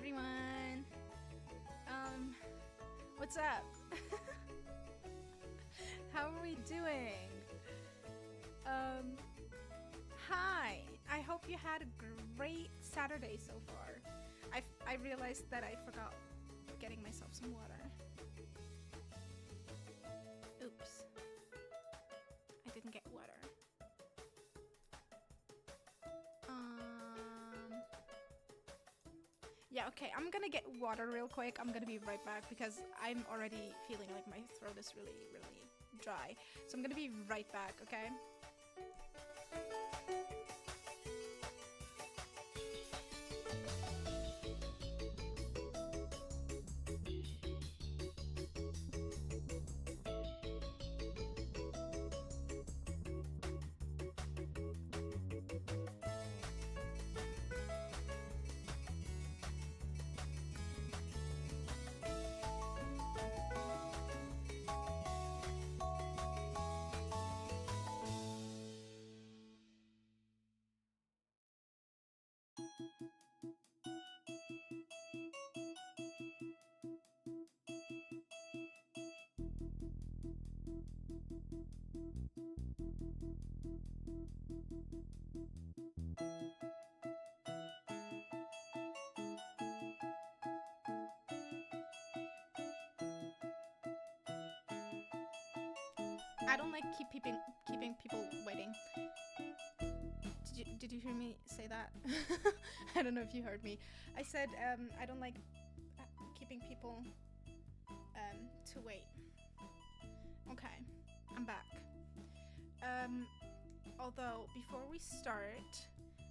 everyone. What's up? How are we doing? Hi. I hope you had a great Saturday so far. I realized that I forgot getting myself some water. Oops. I didn't get water. Yeah, okay, I'm gonna get water real quick. I'm gonna be right back because I'm already feeling like my throat is really, really dry. So I'm gonna be right back, okay? I don't like keeping people waiting. Did you hear me say that? I don't know if you heard me. I said I don't like keeping people to wait. Okay, I'm back. Although before we start,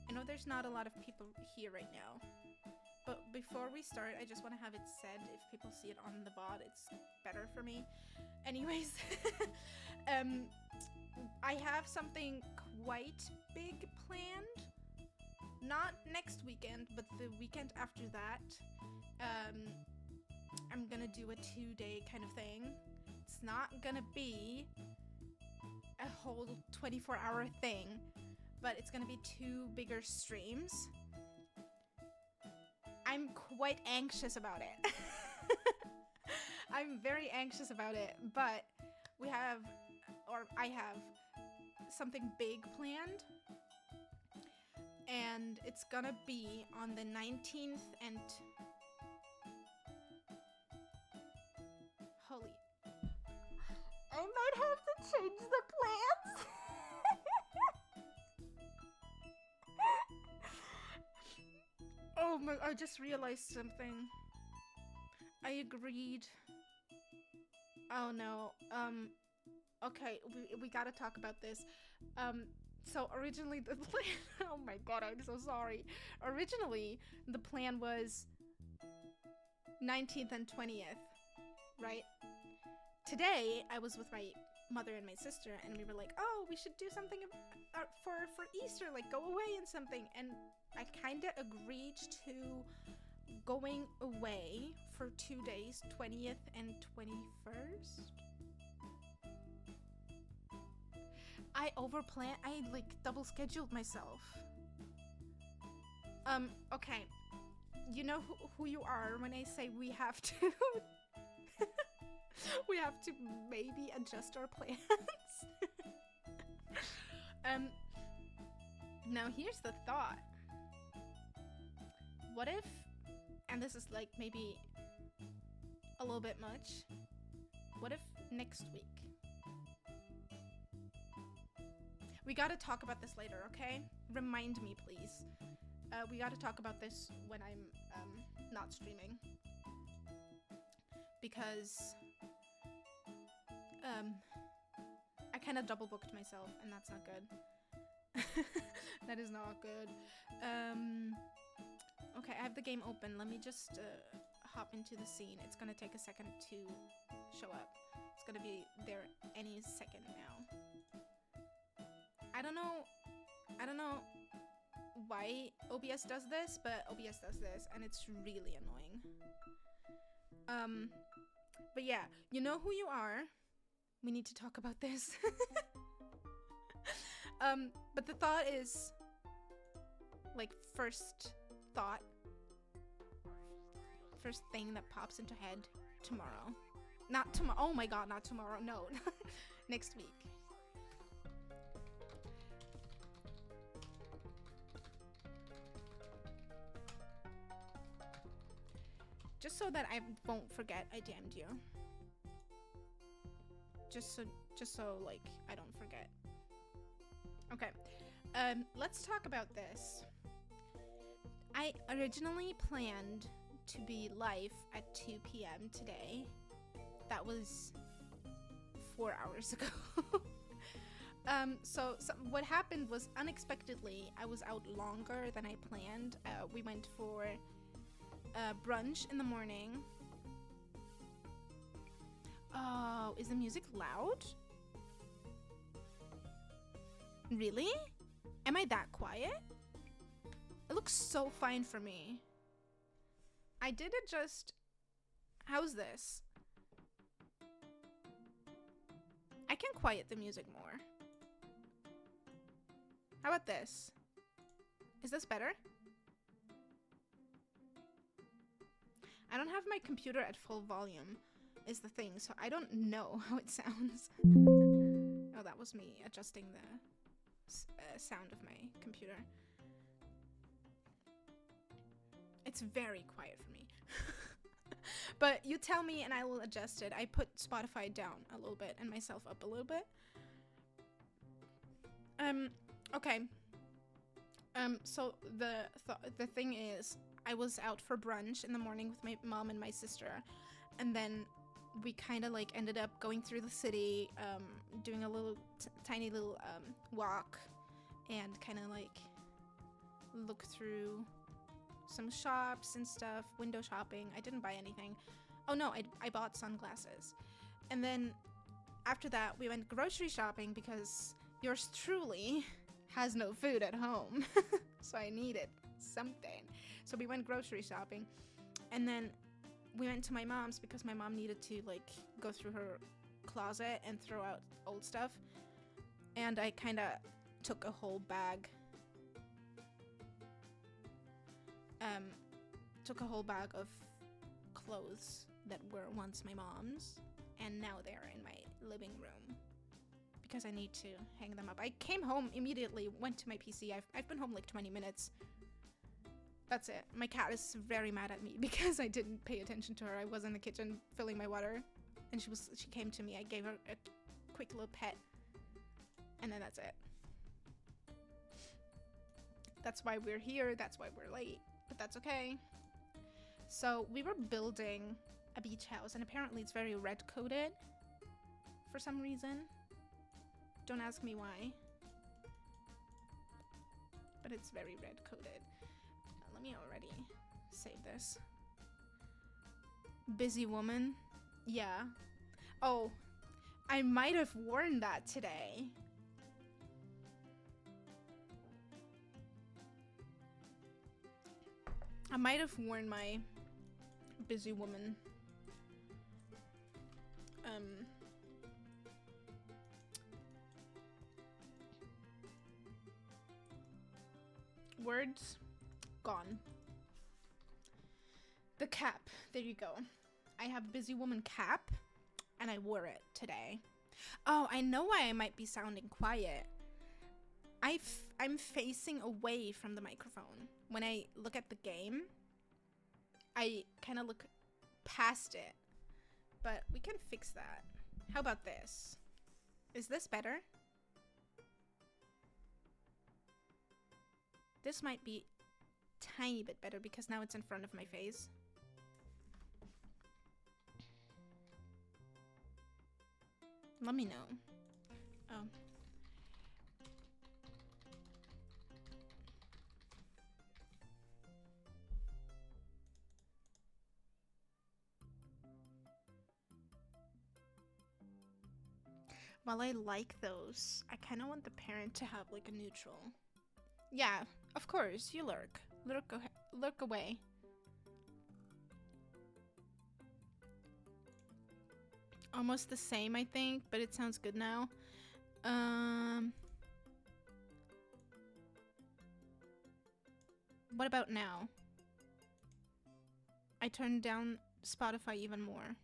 I know there's not a lot of people here right now. But before we start, I just want to have it said, if people see it on the VOD, it's better for me. Anyways, I have something quite big planned. Not next weekend, but the weekend after that. I'm gonna do a 2-day kind of thing. It's not gonna be a whole 24-hour thing, but it's gonna be 2 bigger streams. I'm quite anxious about it. I'm very anxious about it, but I have something big planned, and it's gonna be on the 19th and holy, I might have to change the plans. Oh my, I just realized something. I agreed. Oh no. Okay, we gotta talk about this. So originally the plan, oh my god, I'm so sorry. Originally, the plan was 19th and 20th, right? Today, I was with my mother and my sister, and we were like, oh, we should do something for Easter, like go away and something. And I kinda agreed to going away for 2 days, 20th and 21st. I overplanned. I like double scheduled myself. Okay. You know who you are when I say we have to we have to maybe adjust our plans. Now here's the thought. What if, and this is like maybe a little bit much, what if next week? We gotta talk about this later, okay? Remind me, please. We gotta talk about this when I'm not streaming. Because I kind of double booked myself, and that's not good. That is not good. Okay, I have the game open. Let me just hop into the scene. It's gonna take a second to show up. It's gonna be there any second now. I don't know why OBS does this, but OBS does this, and it's really annoying. But yeah, you know who you are. We need to talk about this. But the thought is, like, first thought, first thing that pops into head tomorrow. Not tomorrow. Oh my god, not tomorrow. No. Next week. Just so that I won't forget I DM'd you. Just so like I don't forget. Okay. Let's talk about this. I originally planned to be live at 2 p.m. today. That was 4 hours ago. So what happened was unexpectedly I was out longer than I planned. We went for brunch in the morning. Oh, is the music loud? Really? Am I that quiet? It looks so fine for me. I did adjust. How's this? I can quiet the music more. How about this? Is this better? I don't have my computer at full volume, is the thing, so I don't know how it sounds. Oh, that was me adjusting the sound of my computer. It's very quiet for me. But you tell me and I will adjust it. I put Spotify down a little bit and myself up a little bit. Okay. So the thing is, I was out for brunch in the morning with my mom and my sister, and then we kind of like ended up going through the city, doing a little tiny little walk, and kind of like look through some shops and stuff, window shopping. I didn't buy anything. Oh no, I bought sunglasses. And then after that we went grocery shopping because yours truly has no food at home. So I needed something. So we went grocery shopping, and then we went to my mom's because my mom needed to like go through her closet and throw out old stuff. And I kind of took a whole bag. Took a whole bag of clothes that were once my mom's, and now they're in my living room because I need to hang them up. I came home immediately, went to my PC. I've been home like 20 minutes. That's it. My cat is very mad at me because I didn't pay attention to her. I was in the kitchen filling my water, and she came to me. I gave her a quick little pet, and then that's it. That's why we're here. That's why we're late, but that's okay. So we were building a beach house, and apparently it's very red coated for some reason. Don't ask me why, but it's very red coated. Let me already save this. Busy woman. Yeah. Oh, I might have worn that today. I might have worn my busy woman words gone. The cap, there you go. I have busy woman cap, and I wore it today. Oh, I know why I might be sounding quiet. I'm facing away from the microphone. When I look at the game, I kind of look past it, but we can fix that. How about this? Is this better? This might be a tiny bit better because now it's in front of my face. Let me know. Oh. While I like those, I kind of want the parent to have like a neutral. Yeah, of course, you lurk. Lurk away. Almost the same, I think, but it sounds good now. What about now? I turned down Spotify even more.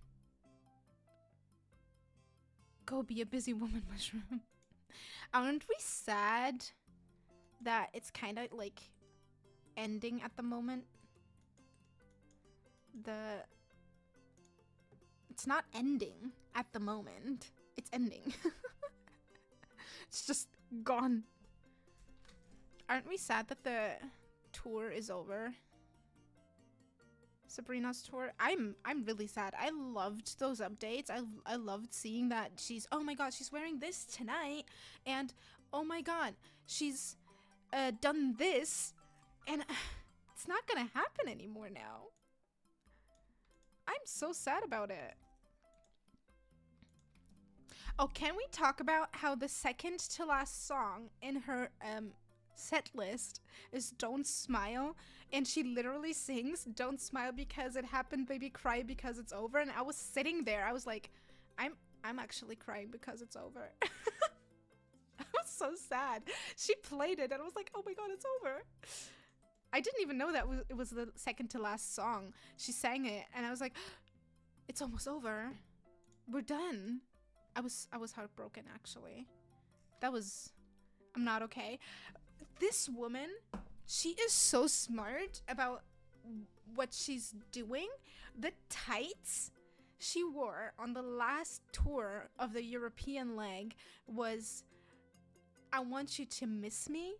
Go be a busy woman, Mushroom. Aren't we sad that it's kind of like ending at the moment? It's not ending at the moment. It's ending. It's just gone. Aren't we sad that the tour is over? Sabrina's tour. I'm really sad. I loved those updates. I loved seeing that she's, oh my god, she's wearing this tonight, and oh my god, she's done this, and it's not gonna happen anymore now. I'm so sad about it. Oh, can we talk about how the second to last song in her set list is Don't Smile, and she literally sings Don't Smile because it happened, baby, cry because it's over. And I was sitting there, I was like, I'm actually crying because it's over. I was so sad. She played it and I was like, oh my god, it's over. I didn't even know that it was the second to last song. She sang it and I was like, it's almost over, we're done. I was heartbroken, actually. I'm not okay. This woman, she is so smart about what she's doing. The tights she wore on the last tour of the European leg was, I want you to miss me.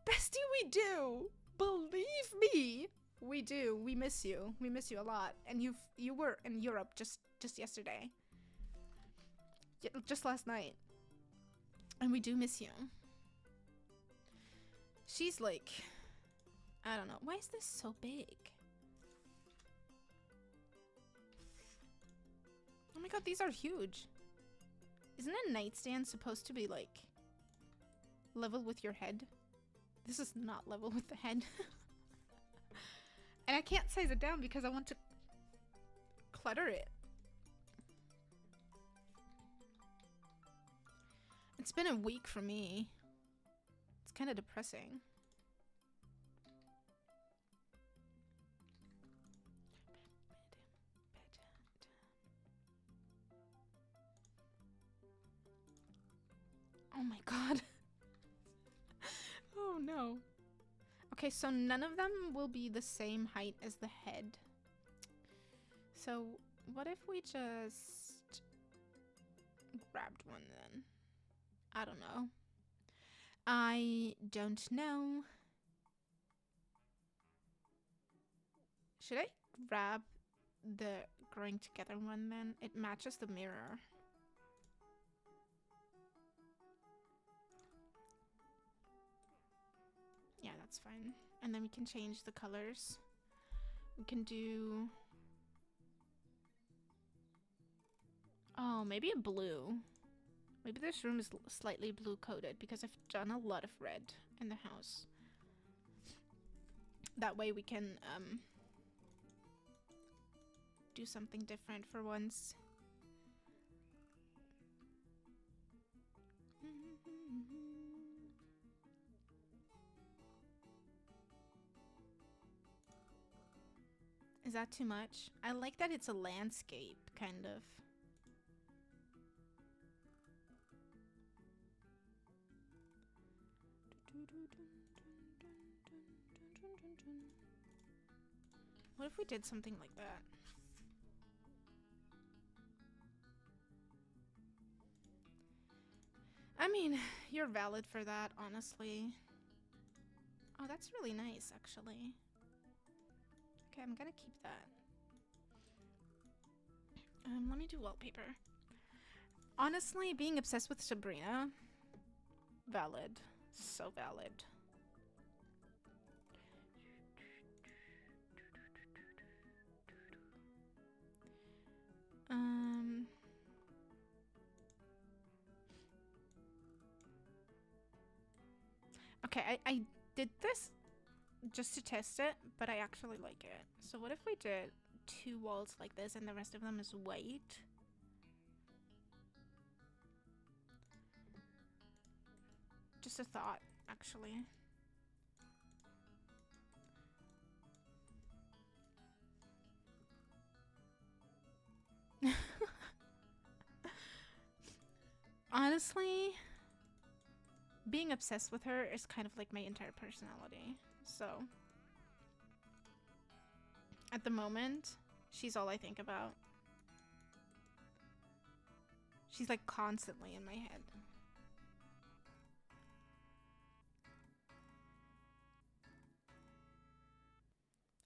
Bestie, we do. Believe me, we do. We miss you. We miss you a lot. And you were in Europe just yesterday. Just last night. And we do miss you. She's like, I don't know. Why is this so big? Oh my god, these are huge. Isn't a nightstand supposed to be like level with your head? This is not level with the head. And I can't size it down because I want to clutter it. It's been a week for me. It's kind of depressing. Oh my god. Oh no. Okay, so none of them will be the same height as the head. So what if we just grabbed one then? I don't know. I don't know. Should I grab the growing together one then? It matches the mirror. Yeah, that's fine. And then we can change the colors. We can do... Oh, maybe a blue. Maybe this room is slightly blue coated because I've done a lot of red in the house. That way we can do something different for once. Is that too much? I like that it's a landscape, kind of. What if we did something like that? I mean, you're valid for that, honestly. Oh, that's really nice, actually. Okay, I'm gonna keep that. Let me do wallpaper. Honestly, being obsessed with Sabrina, valid. So valid. Okay, I did this just to test it, but I actually like it. So what if we did 2 walls like this and the rest of them is white? Just a thought, actually. Honestly, being obsessed with her is kind of like my entire personality. So, at the moment, she's all I think about. She's like constantly in my head.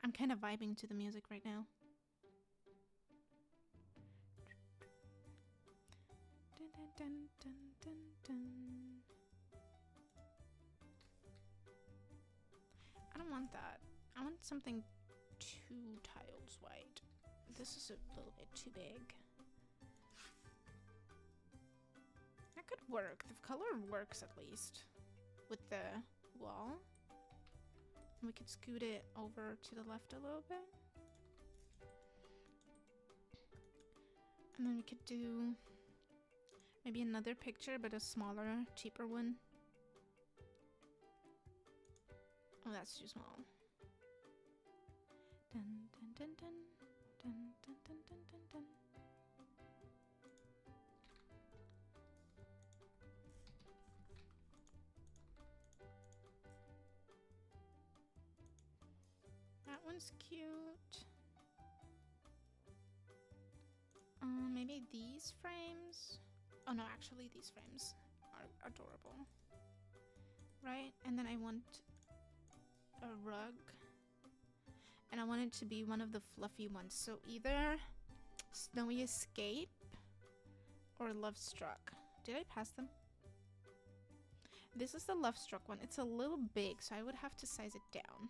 I'm kind of vibing to the music right now. Dun, dun, dun, dun, dun, dun. I don't want that. I want something 2 tiles wide. This is a little bit too big. That could work. The color works at least with the wall. We could scoot it over to the left a little bit. And then we could do maybe another picture, but a smaller, cheaper one. Oh, that's too small. Dun, dun, dun, dun. Dun, dun, dun, dun, dun, dun. That one's cute. Maybe these frames? Oh no, actually these frames are adorable. Right? And then I want a rug. And I want it to be one of the fluffy ones. So either Snowy Escape or Love Struck. Did I pass them? This is the Love Struck one. It's a little big, so I would have to size it down.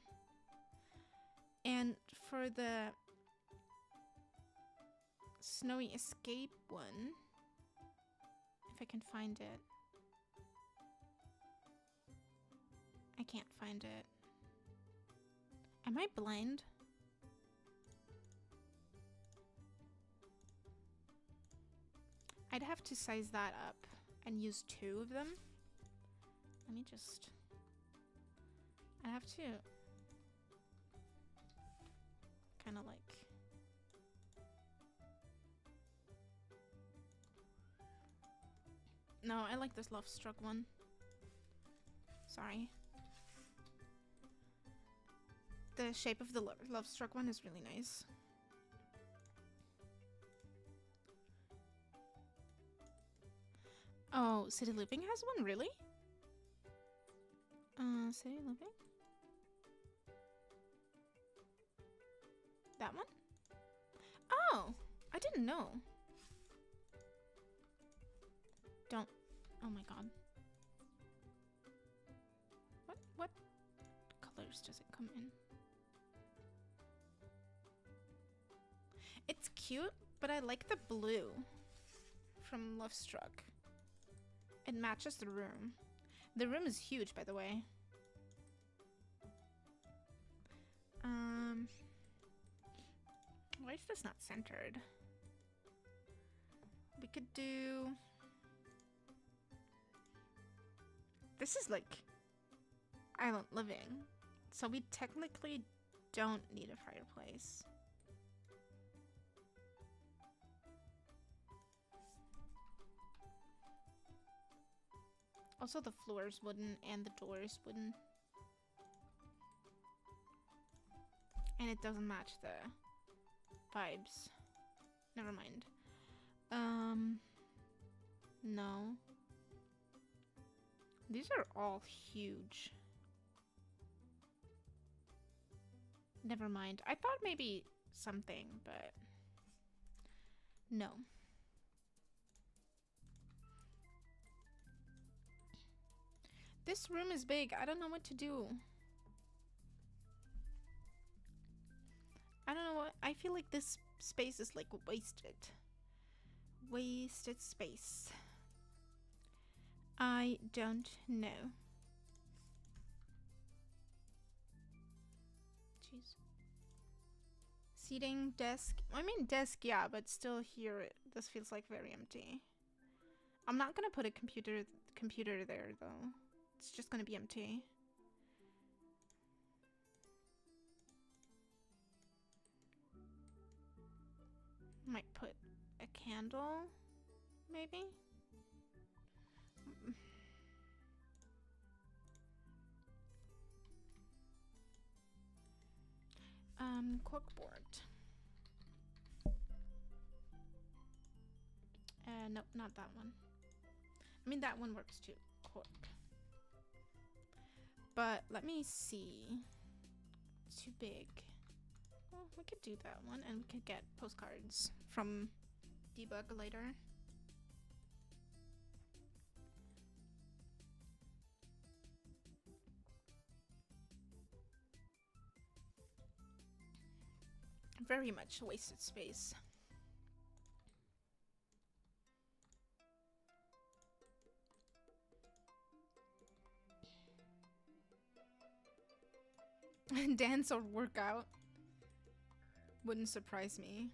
And for the Snowy Escape one, if I can find it. I can't find it. Am I blind? I'd have to size that up and use 2 of them. Let me just... I have to kind of like... No, I like this Love Struck one. Sorry. The shape of the Love Struck one is really nice. Oh, City Living has one? Really? City Living? That one? Oh, I didn't know. Don't. Oh my god. What colors does it come in? It's cute, but I like the blue from Love Struck. It matches the room. The room is huge, by the way. Why is this not centered? We could do... This is like island living. So we technically don't need a fireplace. Also, the floor's wooden and the door's wooden. And it doesn't match the vibes. Never mind. No. These are all huge. Never mind. I thought maybe something, but no. This room is big. I don't know what to do. I don't know what. I feel like this space is like wasted. Wasted space. I don't know. Jeez. Seating, desk. I mean desk, yeah, but still here this feels like very empty. I'm not gonna put a computer there though. It's just gonna be empty. Might put a a candle, maybe? Corkboard. Nope, not that one. I mean, that one works too. Cork. But let me see. It's too big. Well, we could do that one, and we could get postcards from debug later. Very much wasted space. Dance or workout wouldn't surprise me.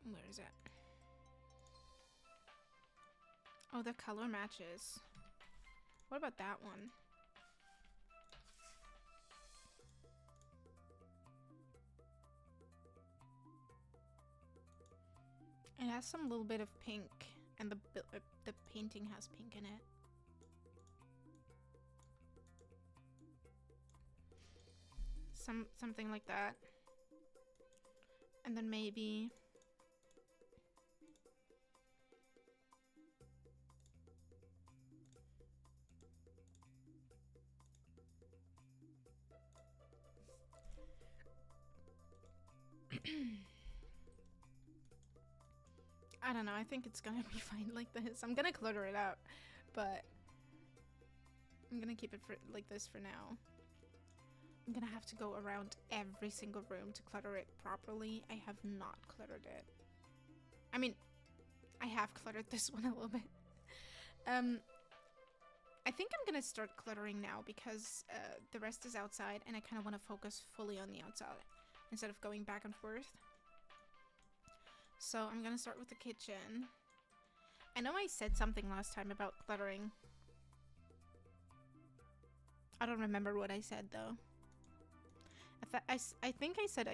Where is it? Oh, the color matches. What about that one? It has some little bit of pink, and the painting has pink in it. Something like that. And then maybe I don't know, I think it's gonna be fine like this. I'm gonna clutter it out, but I'm gonna keep it for like this for now. I'm gonna have to go around every single room to clutter it properly. I have not cluttered it. I mean, I have cluttered this one a little bit. I think I'm gonna start cluttering now because the rest is outside and I kind of want to focus fully on the outside instead of going back and forth. So I'm gonna start with the kitchen. I know I said something last time about cluttering. I don't remember what I said though. I think I said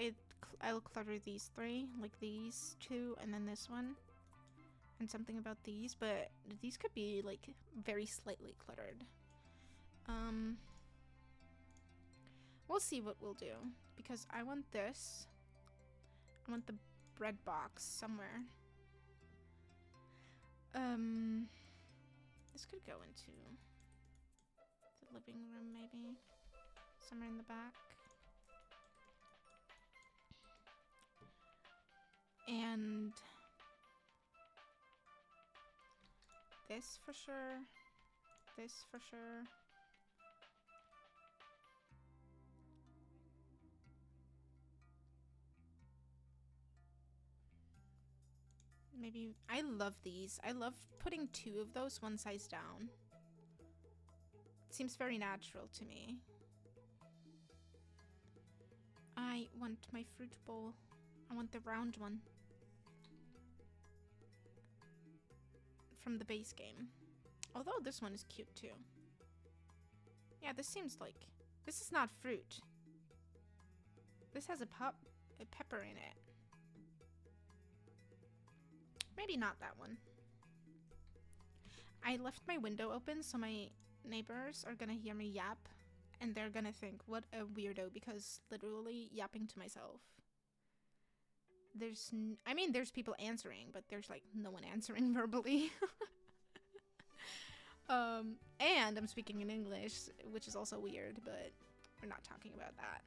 I'll clutter these three, like these two, and then this one, and something about these, but these could be like very slightly cluttered. We'll see what we'll do because I want this. I want the bread box somewhere. This could go into the living room maybe, somewhere in the back. And this for sure. This for sure. Maybe I love these. I love putting two of those one size down. It seems very natural to me. I want my fruit bowl. I want the round one. From the base game. Although this one is cute too. Yeah, this seems like... This is not fruit. This has a pepper in it. Maybe not that one. I left my window open so my neighbors are gonna hear me yap. And they're gonna think, what a weirdo, because literally yapping to myself. I mean, there's people answering, but there's like no one answering verbally. And I'm speaking in English, which is also weird, but we're not talking about that.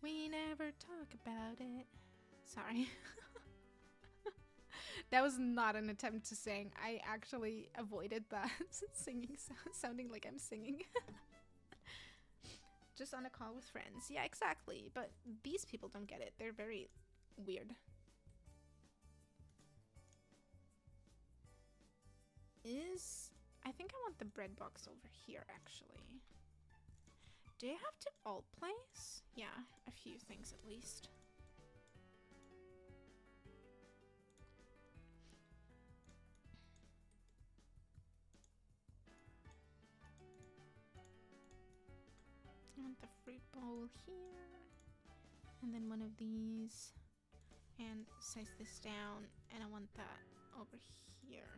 We never talk about it. Sorry. That was not an attempt to sing. I actually avoided that singing, sounding like I'm singing. Just on a call with friends. Yeah, exactly. But these people don't get it. They're very weird. I think I want the bread box over here, actually. Do you have to alt place? Yeah, a few things at least. want the fruit bowl here. And then one of these. And size this down. And I want that over here.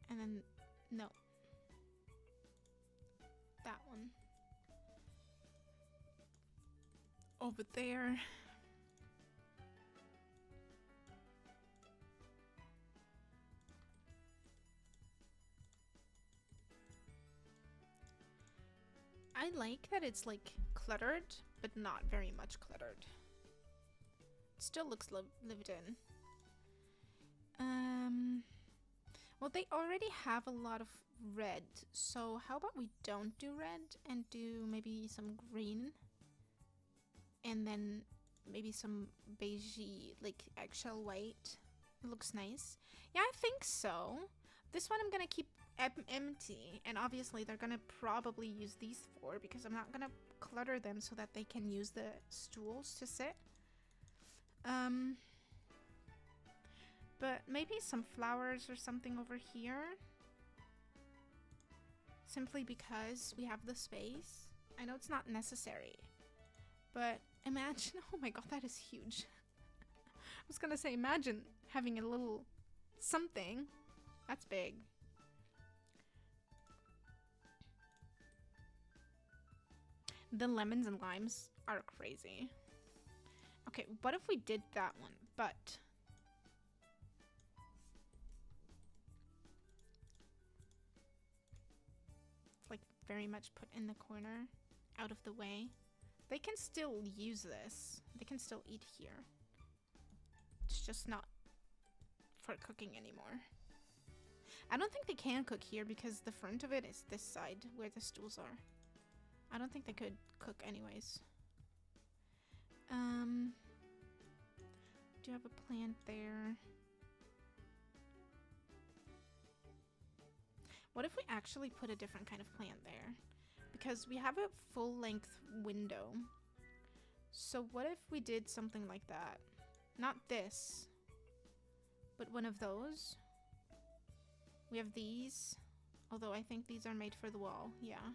And then, no. That one. Over there. I like that it's like cluttered, but not very much cluttered. It still looks lived in. Well, they already have a lot of red, so how about we don't do red and do maybe some green? And then maybe some beigey, like eggshell white. It looks nice. Yeah, I think so. This one I'm gonna keep empty, and obviously they're gonna probably use these four because I'm not gonna clutter them so that they can use the stools to sit. But maybe some flowers or something over here. Simply because we have the space. I know it's not necessary, but imagine, oh my god, that is huge. I was gonna say, imagine having a little something. That's big. The lemons and limes are crazy. Okay, what if we did that one, but it's like very much put in the corner, out of the way. They can still use this. They can still eat here. It's just not for cooking anymore. I don't think they can cook here because the front of it is this side where the stools are. I don't think they could cook anyways. Do you have a plant there? What if we actually put a different kind of plant there? Because we have a full-length window. So what if we did something like that? Not this, but one of those. We have these, although I think these are made for the wall, yeah.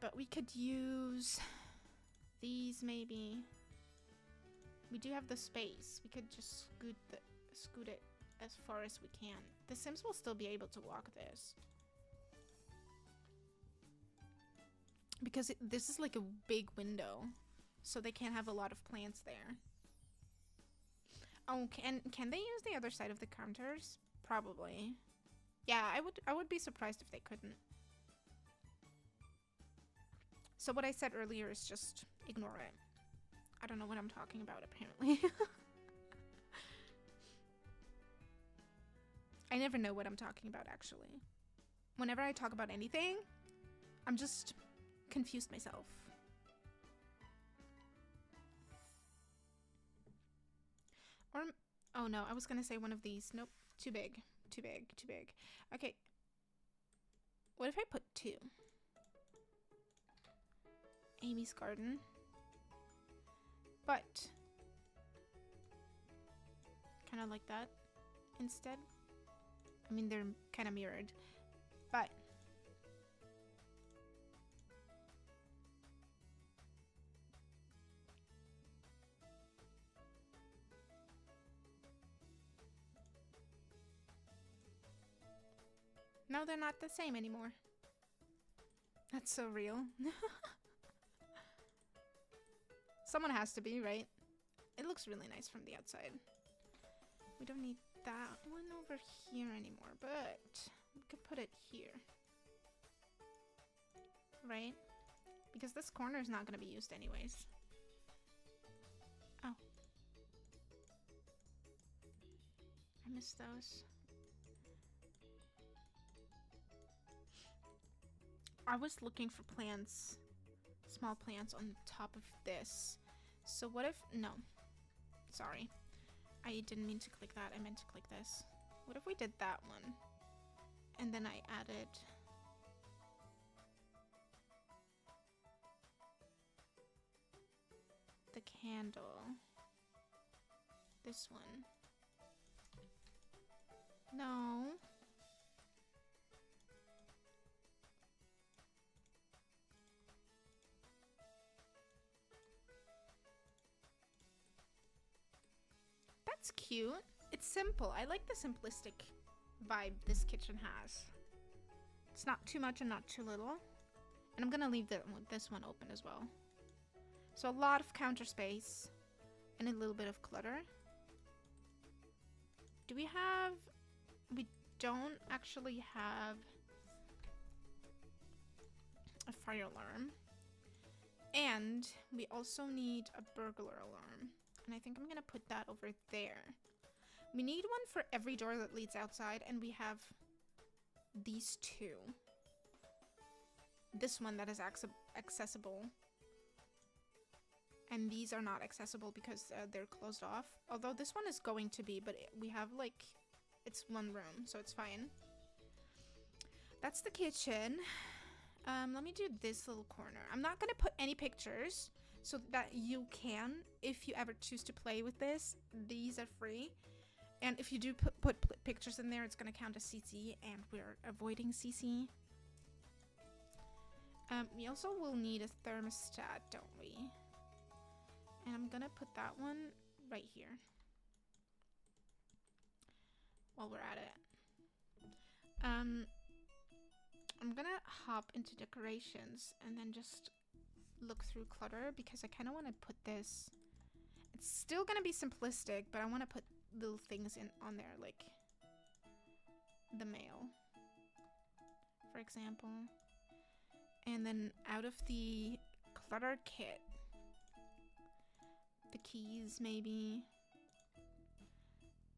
But we could use these maybe. We do have the space. We could just scoot it as far as we can. The Sims will still be able to walk this. Because this is like a big window, so they can't have a lot of plants there. Oh, can they use the other side of the counters? Probably. Yeah, I would be surprised if they couldn't. So what I said earlier is just ignore it. I don't know what I'm talking about, apparently. I never know what I'm talking about, actually. Whenever I talk about anything, I'm just confused myself. Or, oh no, I was gonna say one of these. Nope, too big, too big, too big. Okay, what if I put two? Amy's garden. But kind of like that instead. I mean, they're kind of mirrored, but no, they're not the same anymore. That's so real. Someone has to be, right? It looks really nice from the outside. We don't need that one over here anymore, but we could put it here. Right? Because this corner is not going to be used anyways. Oh. I missed those. I was looking for plants, small plants on top of this. So what if, no, sorry. I didn't mean to click that, I meant to click this. What if we did that one? And then I added the candle. This one. No. It's cute. It's simple. I like the simplistic vibe this kitchen has. It's not too much and not too little. And I'm gonna leave this one open as well. So a lot of counter space and a little bit of clutter. Do we have... We don't actually have a fire alarm. And we also need a burglar alarm. And I think I'm gonna put that over there. We need one for every door that leads outside, and we have these two. This one that is accessible. And these are not accessible because they're closed off. Although this one is going to be, but we have like, it's one room, so it's fine. That's the kitchen. Let me do this little corner. I'm not gonna put any pictures so that you can, if you ever choose to play with this, these are free. And if you do put pictures in there, it's gonna count as CC, and we're avoiding CC. We also will need a thermostat, don't we? And I'm gonna put that one right here while we're at it. I'm gonna hop into decorations and then just look through clutter because I kind of want to put this. It's still gonna be simplistic, but I want to put little things in on there, like the mail, for example. And then out of the clutter kit, the keys maybe,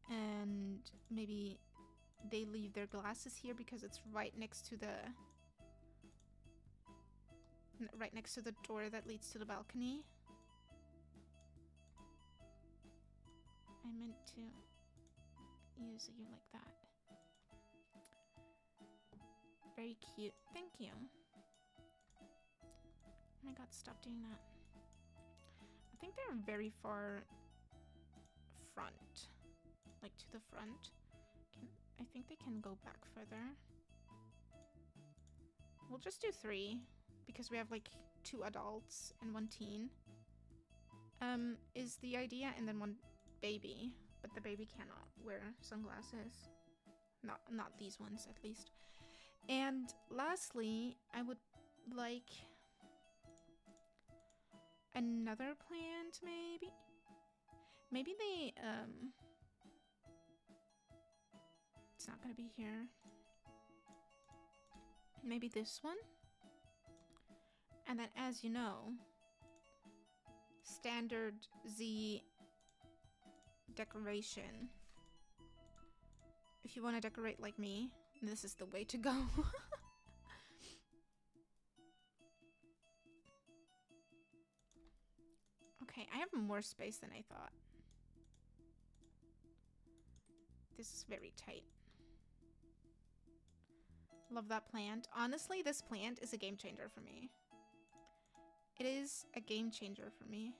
and maybe they leave their glasses here because it's right next to the door that leads to the balcony. I meant to use you like that. Very cute. Thank you. Oh my god, stop doing that. I think they're very far front. Like to the front. I think they can go back further. We'll just do 3 because we have like 2 adults and 1 teen. Is the idea, and then 1 baby, but the baby cannot wear sunglasses. Not these ones at least. And lastly, I would like another plant maybe. Maybe they it's not gonna be here. Maybe this one. And then, as you know, standard Z decoration. If you want to decorate like me, this is the way to go. Okay, I have more space than I thought. This is very tight. Love that plant. Honestly, this plant is a game changer for me. It is a game changer for me.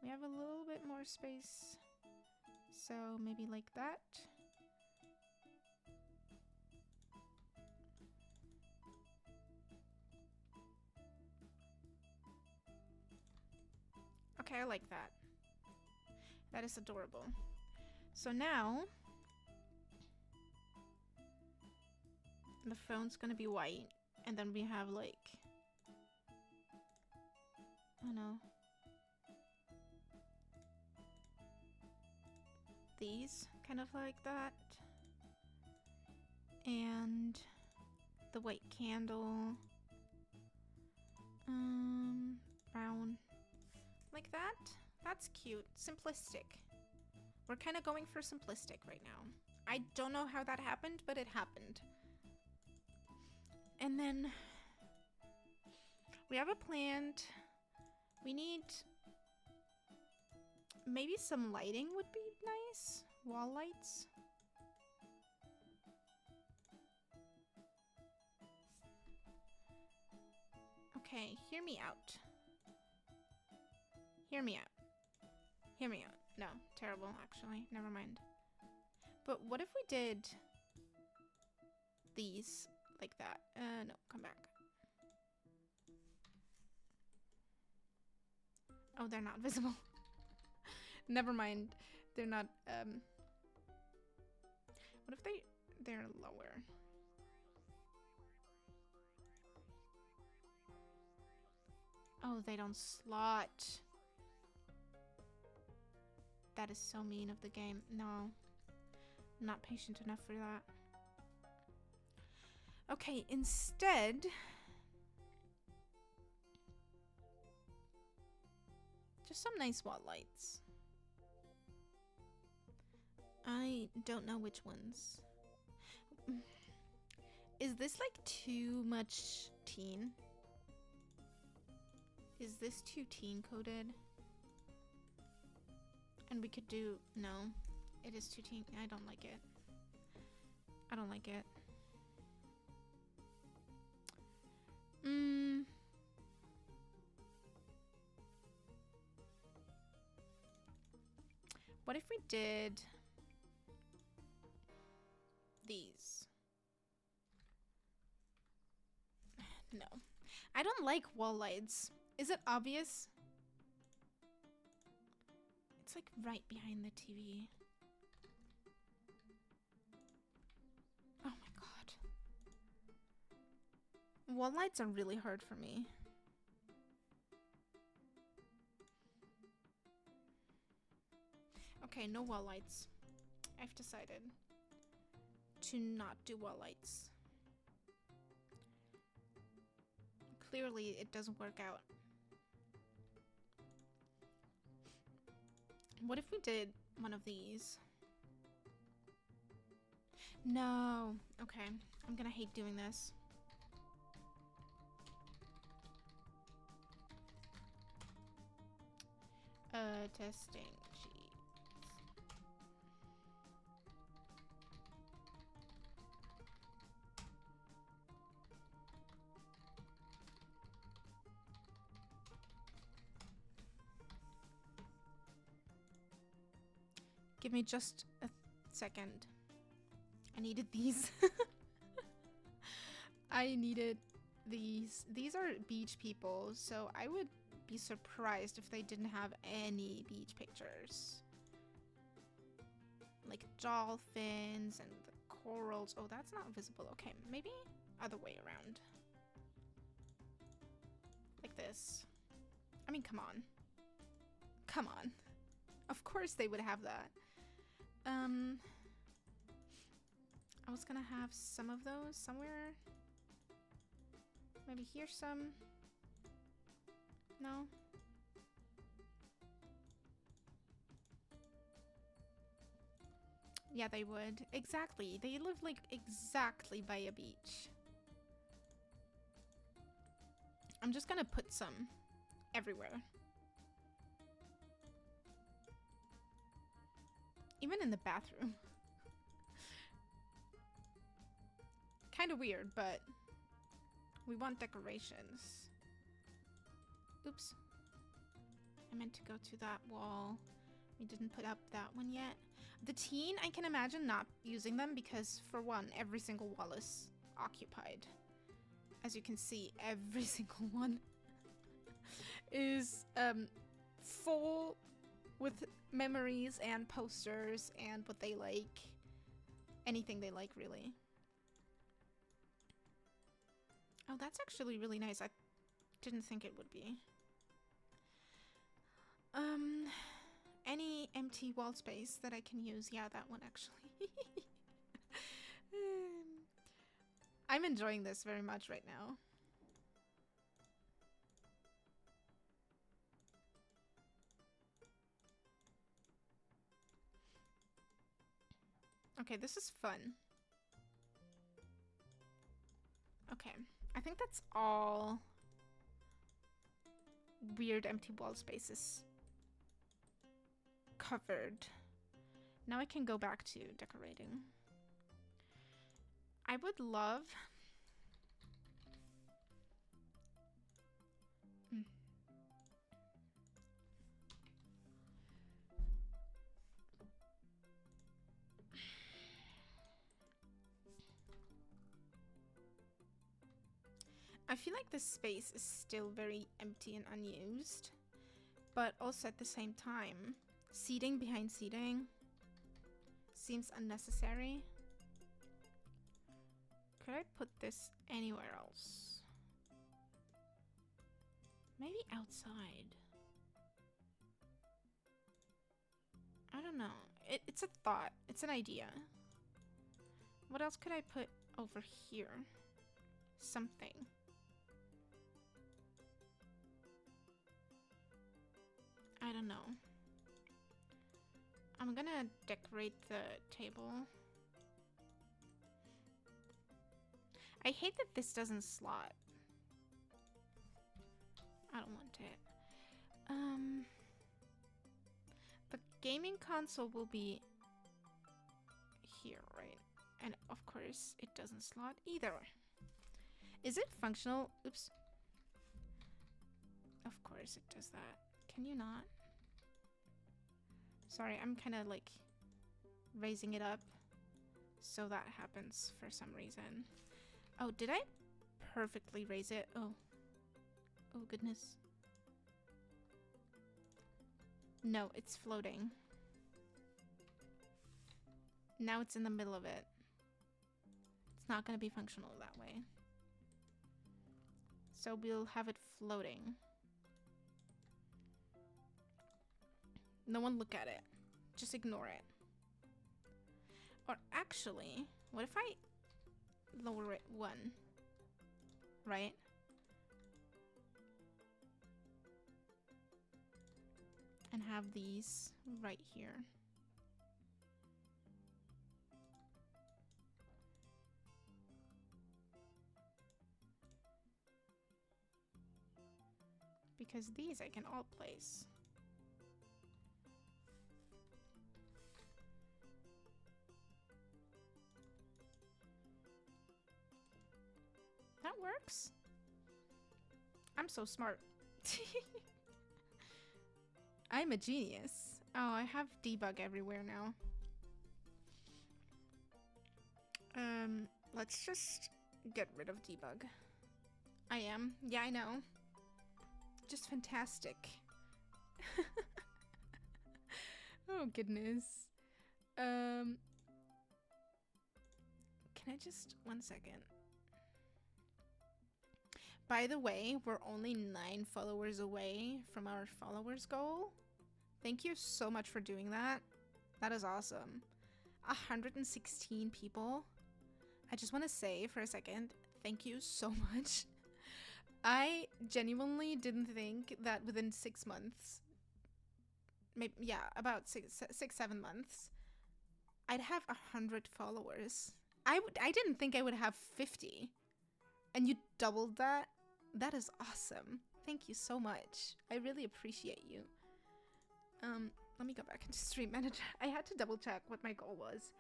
We have a little bit more space. So maybe like that. Okay, I like that. That is adorable. So now the phone's gonna be white, and then we have like, I don't know, these kind of like that, and the white candle, brown, like that. That's cute. Simplistic. We're kind of going for simplistic right now. I don't know how that happened, but it happened. And then we have a plant. We need maybe some lighting would be nice. Wall lights. Okay, hear me out. Hear me out. Hear me out. No, terrible, actually. Never mind. But what if we did these like that? No, come back. Oh, they're not visible. Never mind. They're not, what if they're lower? Oh, they don't slot. That is so mean of the game. No. I'm not patient enough for that. Okay, instead... just some nice wall lights. I don't know which ones. Is this like too much teen? Is this too teen coded? And we could do... no. It is too teen. I don't like it. I don't like it. What if we did these? No. I don't like wall lights. Is it obvious? It's like right behind the TV. Oh my god. Wall lights are really hard for me. Okay, no wall lights. I've decided to not do wall lights. Clearly, it doesn't work out. What if we did one of these? No. Okay, I'm gonna hate doing this. Testing. Give me just a second. I needed these. I needed these. These are beach people, so I would be surprised if they didn't have any beach pictures. Like dolphins and the corals. Oh, that's not visible. Okay, maybe other way around. Like this. I mean, come on. Come on. Of course they would have that. I was gonna have some of those somewhere. Maybe here's some. No? Yeah, they would. Exactly. They live like exactly by a beach. I'm just gonna put some everywhere. Even in the bathroom. Kind of weird, but we want decorations. Oops. I meant to go to that wall. We didn't put up that one yet. The teen, I can imagine not using them because, for one, every single wall is occupied. As you can see, every single one is full with memories and posters and what they like. Anything they like, really. Oh, that's actually really nice. I didn't think it would be. Any empty wall space that I can use. Yeah, that one actually. I'm enjoying this very much right now. Okay, this is fun. Okay, I think that's all weird empty wall spaces covered. Now I can go back to decorating. I would love... I feel like this space is still very empty and unused, but also at the same time, Seating behind seating seems unnecessary. Could I put this anywhere else? Maybe outside. I don't know. It's a thought. It's an idea. What else could I put over here? Something. I don't know. I'm gonna decorate the table. I hate that this doesn't slot. I don't want it. The gaming console will be here, right? And of course, it doesn't slot either. Is it functional? Oops. Of course it does that. Can you not? Sorry, I'm kind of like raising it up so that happens for some reason. Oh, did I perfectly raise it? Oh. Oh, goodness. No, it's floating. Now it's in the middle of it. It's not going to be functional that way. So we'll have it floating. No one look at it. Just ignore it. Or actually, what if I lower it 1? Right? And have these right here. Because these I can all place. That works. I'm so smart. I'm a genius. Oh, I have debug everywhere now. Let's just get rid of debug. I am. Yeah, I know. Just fantastic. Oh, goodness. Can I just... 1 second. By the way, we're only 9 followers away from our followers goal. Thank you so much for doing that. That is awesome. 116 people. I just want to say for a second, thank you so much. I genuinely didn't think that within 6 months, maybe, yeah, about 7 months, I'd have 100 followers. I didn't think I would have 50. And you doubled that? That is awesome. Thank you so much. I really appreciate you. Let me go back into Stream Manager. I had to double check what my goal was.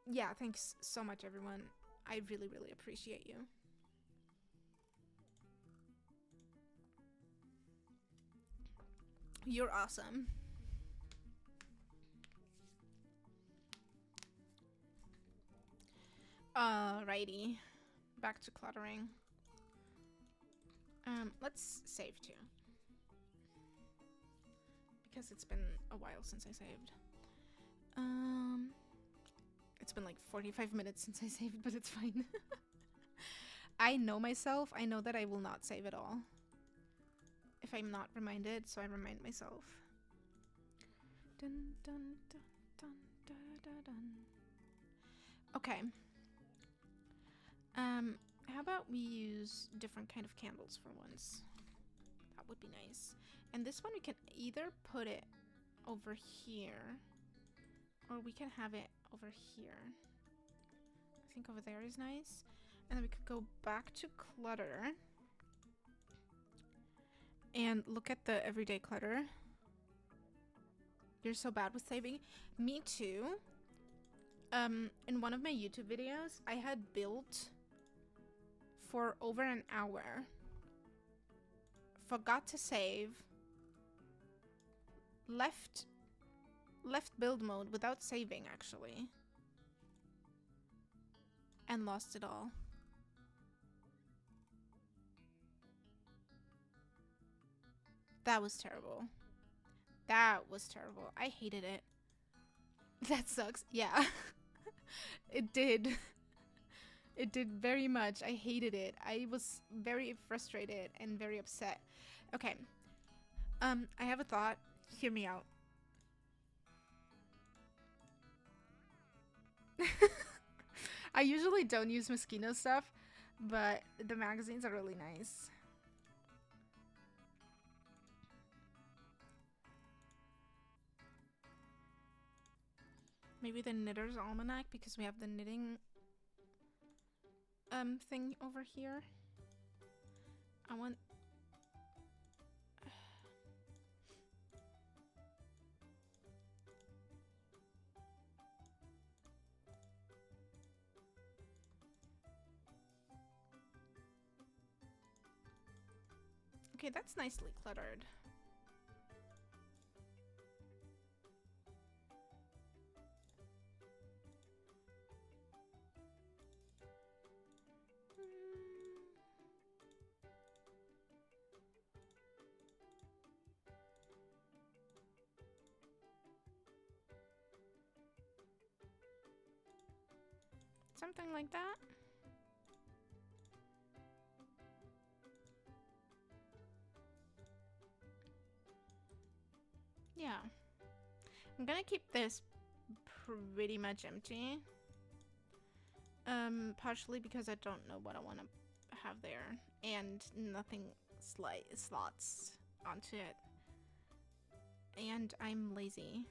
Yeah, thanks so much, everyone. I really, really appreciate you. You're awesome. Alrighty. Back to cluttering. Let's save too. Because it's been a while since I saved. It's been like 45 minutes since I saved, but it's fine. I know myself. I know that I will not save at all. If I'm not reminded, so I remind myself. Dun, dun, dun, dun, dun, dun, dun. Okay. How about we use different kind of candles for once? That would be nice. And this one we can either put it over here, or we can have it over here. I think over there is nice. And then we could go back to clutter and look at the everyday clutter. You're so bad with saving. Me too. In one of my YouTube videos, I had built for over an hour, forgot to save, left build mode without saving actually, and lost it all. That was terrible. That was terrible. I hated it. That sucks. Yeah. It did. It did very much. I hated it. I was very frustrated and very upset. Okay. I have a thought. Hear me out. I usually don't use Moschino stuff, but the magazines are really nice. Maybe the Knitter's Almanac because we have the knitting thing over here. I want Okay, that's nicely cluttered. Something like that. Yeah. I'm gonna keep this pretty much empty. Partially because I don't know what I want to have there. And nothing slots onto it. And I'm lazy.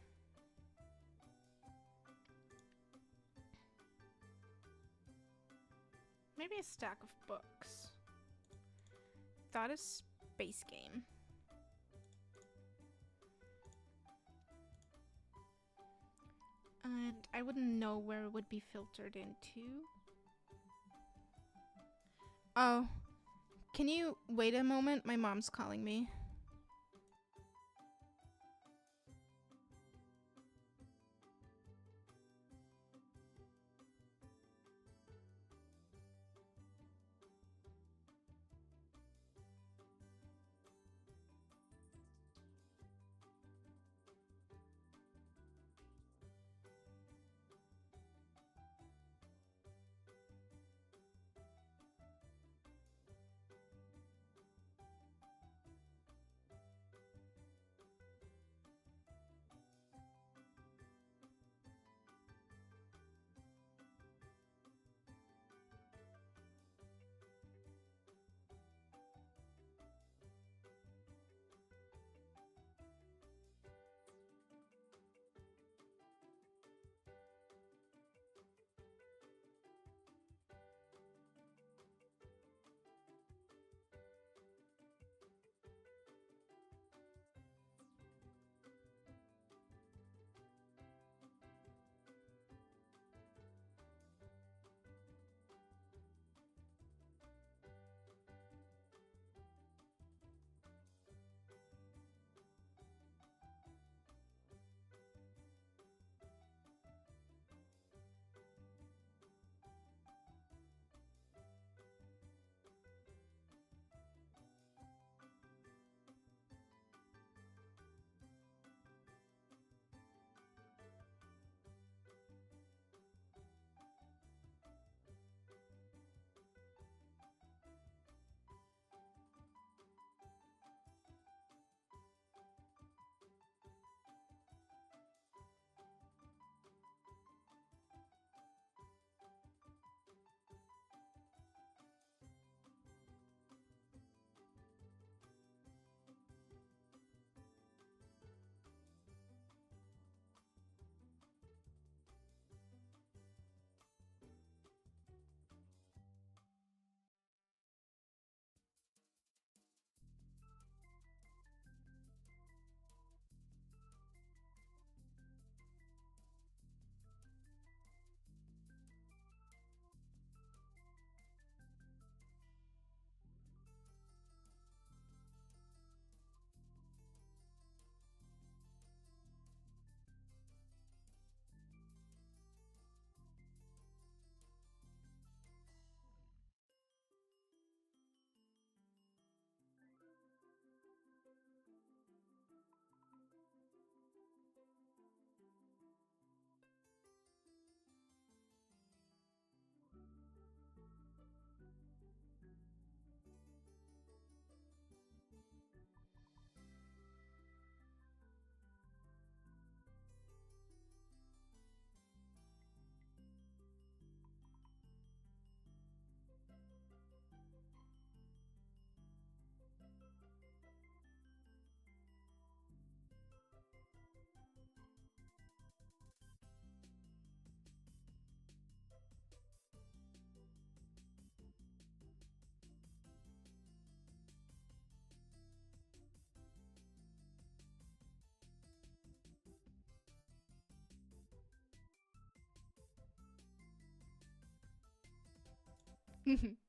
Maybe a stack of books. Thought a space game. And I wouldn't know where it would be filtered into. Oh, can you wait a moment? My mom's calling me.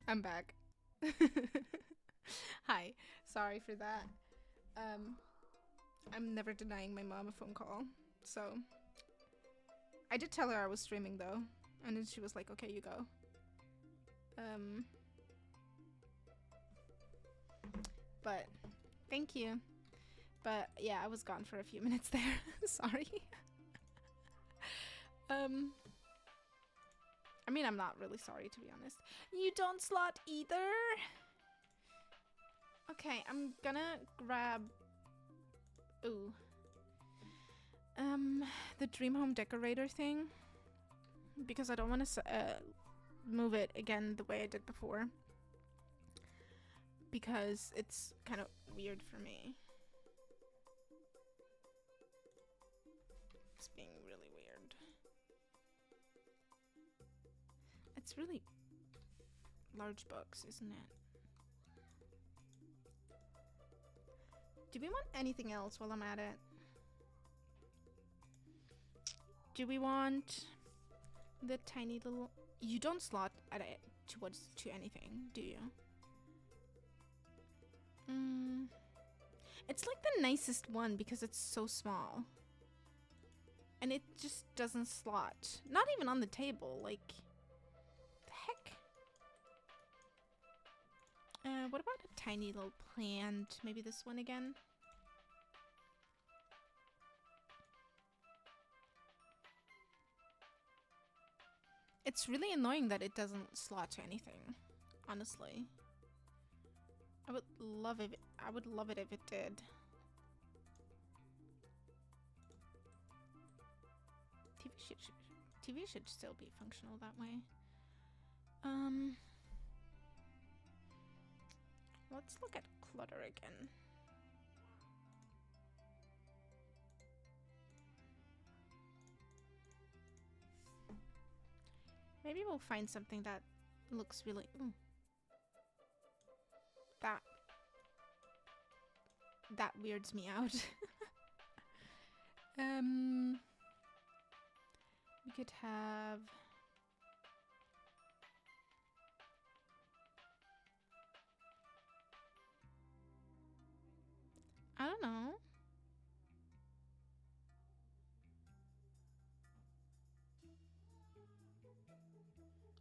I'm back. Hi. Sorry for that. I'm never denying my mom a phone call. So I did tell her I was streaming though, and then she was like, "Okay, you go." But thank you. But yeah, I was gone for a few minutes there. Sorry. I mean, I'm not really sorry, to be honest. You don't slot either? Okay, I'm gonna grab... Ooh. The Dream Home Decorator thing. Because I don't want to move it again the way I did before. Because it's kind of weird for me. It's being really weird. It's really large books, isn't it? Do we want anything else while I'm at it? Do we want the tiny little... You don't slot at it to anything, do you? It's like the nicest one because it's so small. And it just doesn't slot. Not even on the table, like... The heck? What about a tiny little plant? Maybe this one again? It's really annoying that it doesn't slot to anything, honestly. I would love it if it did. TV should still be functional that way. Let's look at clutter again. Maybe we'll find something that looks really... That weirds me out. We could have... I don't know.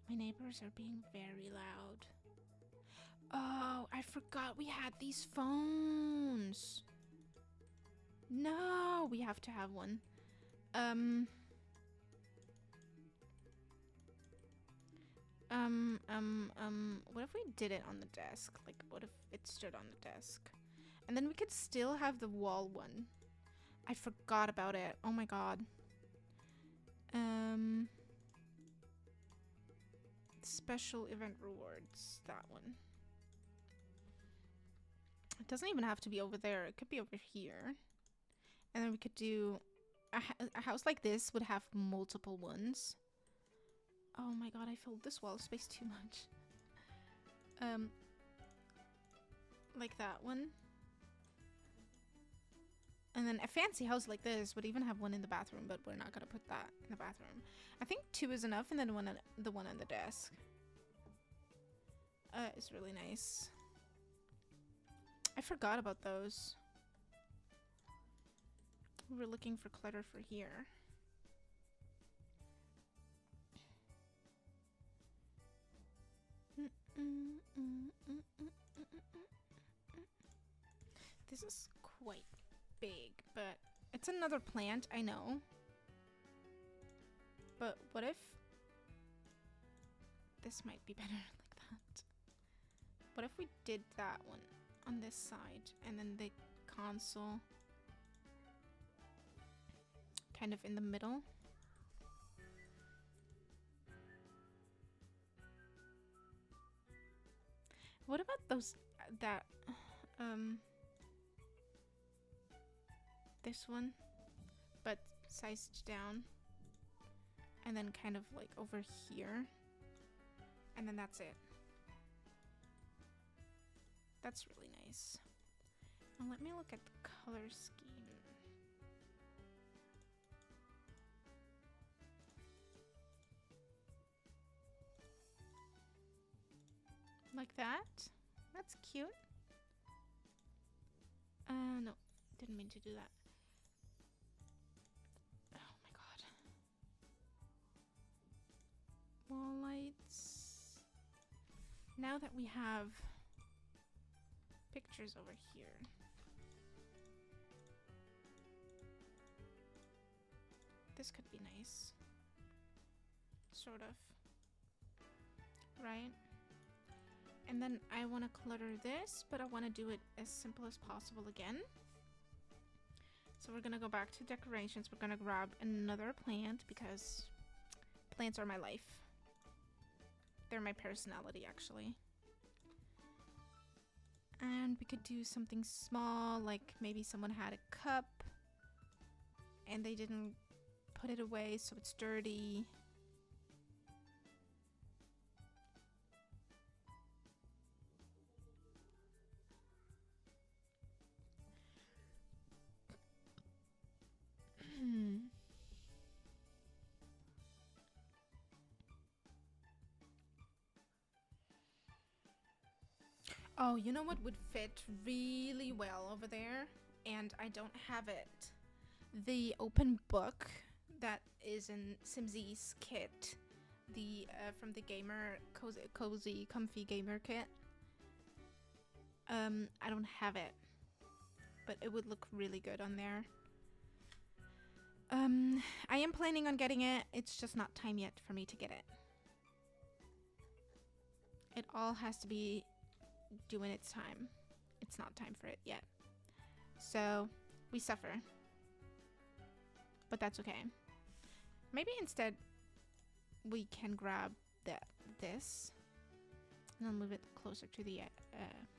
My neighbors are being very loud. Oh, I forgot we had these phones. No, we have to have one. What if we did it on the desk? Like, what if it stood on the desk? And then we could still have the wall one. I forgot about it. Oh my god. Special event rewards. That one. It doesn't even have to be over there. It could be over here. And then we could do... A house like this would have multiple ones. Oh my god, I filled this wall space too much. Like that one. And then a fancy house like this would even have one in the bathroom, but we're not gonna put that in the bathroom. I think 2 is enough, and then the one on the desk. It's really nice. I forgot about those. We were looking for clutter for here. This is quite big, but it's another plant, I know. But what if this might be better like that? What if we did that one on this side and then the console kind of in the middle? What about those this one, but sized down, and then kind of like over here, and then that's it. That's really nice. Now let me look at the color scheme. Like that. That's cute. No, didn't mean to do that. Oh my god. Wall lights. Now that we have pictures over here. This could be nice. Sort of. Right? And then I want to clutter this, but I want to do it as simple as possible again. So we're going to go back to decorations. We're going to grab another plant because plants are my life. They're my personality, actually. And we could do something small, like maybe someone had a cup and they didn't put it away, so it's dirty. Oh, you know what would fit really well over there? And I don't have it. The open book that is in Simsy's kit. The from the gamer cozy comfy gamer kit. I don't have it. But it would look really good on there. I am planning on getting it. It's just not time yet for me to get it. It all has to be doing its time. It's not time for it yet. So, we suffer. But that's okay. Maybe instead we can grab this and I'll move it closer to the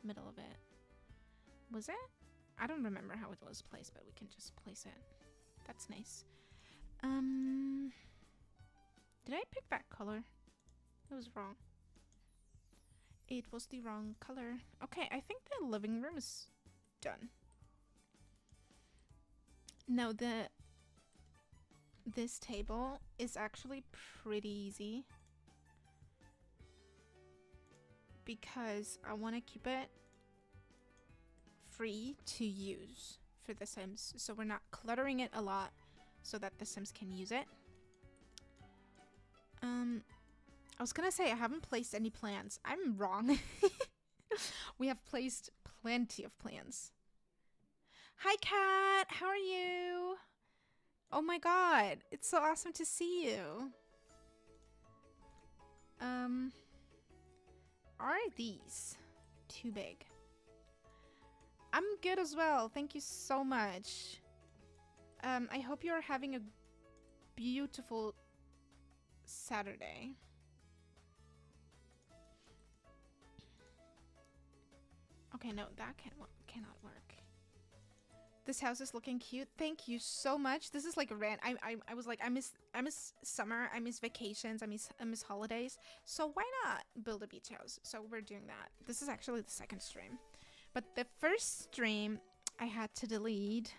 middle of it. Was it? I don't remember how it was placed, but we can just place it. That's nice. Did I pick that color? It was wrong. It was the wrong color. Okay, I think the living room is done. Now this table is actually pretty easy because I want to keep it free to use for the Sims, so we're not cluttering it a lot so that the Sims can use it. I was gonna say I haven't placed any plants. I'm wrong. We have placed plenty of plants. Hi Kat, how are you? Oh my god, it's so awesome to see you. Are these too big? I'm good as well, thank you so much. I hope you're having a beautiful Saturday. Okay, no, that cannot work. This house is looking cute. Thank you so much. This is like a rant. I was like, I miss summer. I miss vacations. I miss holidays. So why not build a beach house? So we're doing that. This is actually the second stream, but the first stream I had to delete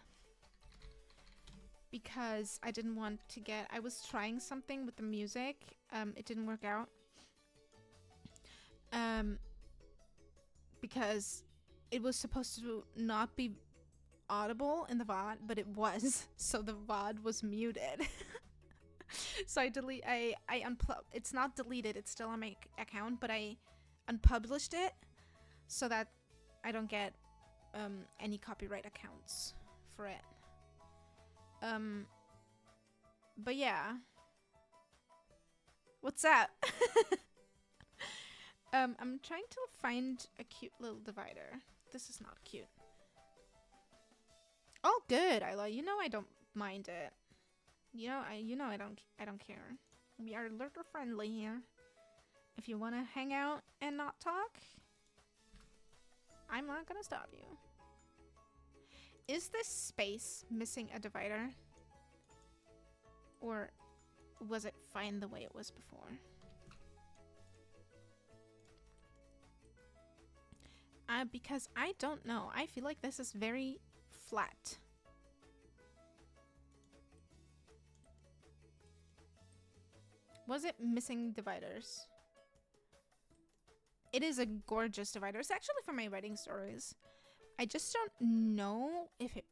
because I didn't want to get. I was trying something with the music. It didn't work out. Because it was supposed to not be audible in the VOD, but it was. So the VOD was muted. So I it's not deleted, it's still on my account, but I unpublished it so that I don't get any copyright accounts for it. But yeah. What's up? I'm trying to find a cute little divider. This is not cute. Oh, good, Isla. You know I don't mind it. You know I don't care. We are lurker friendly here. If you want to hang out and not talk, I'm not gonna stop you. Is this space missing a divider? Or was it fine the way it was before? Because I don't know. I feel like this is very flat. Was it missing dividers? It is a gorgeous divider. It's actually for my writing stories. I just don't know if it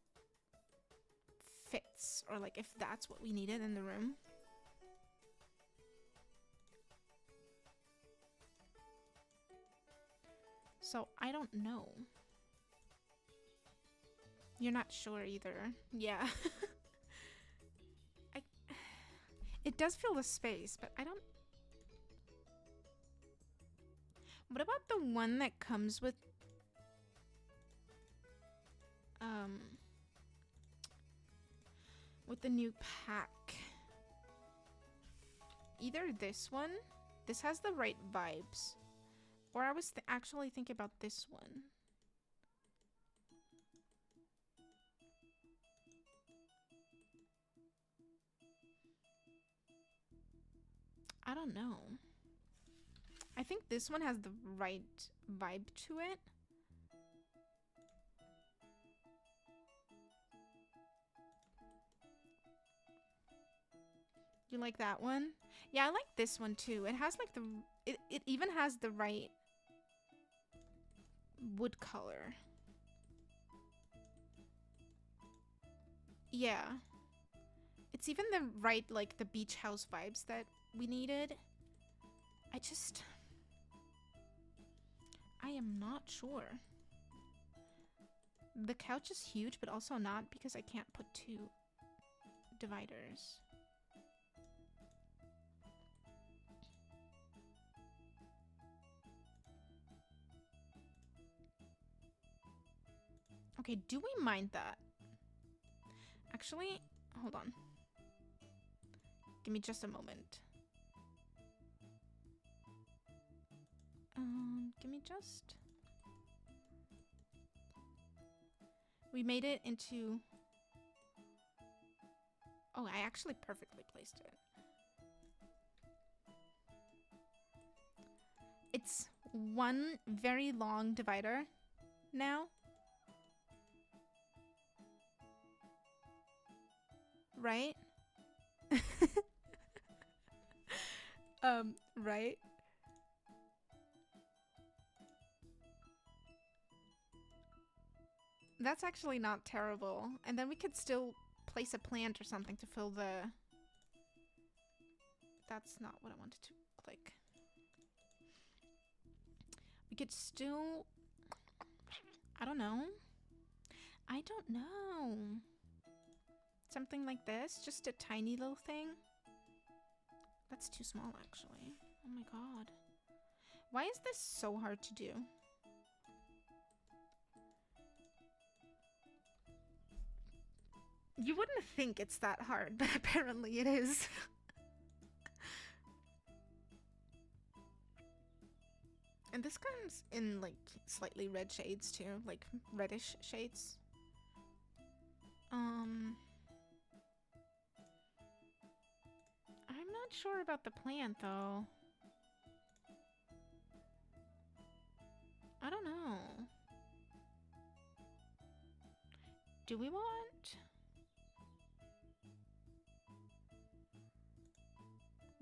fits or like if that's what we needed in the room. So I don't know. You're not sure either. Yeah. It does fill the space, but I don't... What about the one that comes with the new pack? Either this one, this has the right vibes, or I was actually thinking about this one. I don't know. I think this one has the right vibe to it. You like that one? Yeah, I like this one too. It has like it even has the right wood color. Yeah. It's even the right, like, the beach house vibes that we needed. I am not sure. The couch is huge, but also not because I can't put two dividers. Okay, do we mind that? Actually, hold on. Give me just a moment. Give me just... We made it into... Oh, I actually perfectly placed it. It's one very long divider now. Right? Right? That's actually not terrible. And then we could still place a plant or something to fill the... That's not what I wanted to click. We could still... I don't know. I don't know. Something like this? Just a tiny little thing? That's too small, actually. Oh my god. Why is this so hard to do? You wouldn't think it's that hard, but apparently it is. And this comes in, like, slightly red shades, too. Like, reddish shades. I'm not sure about the plant, though. I don't know. Do we want...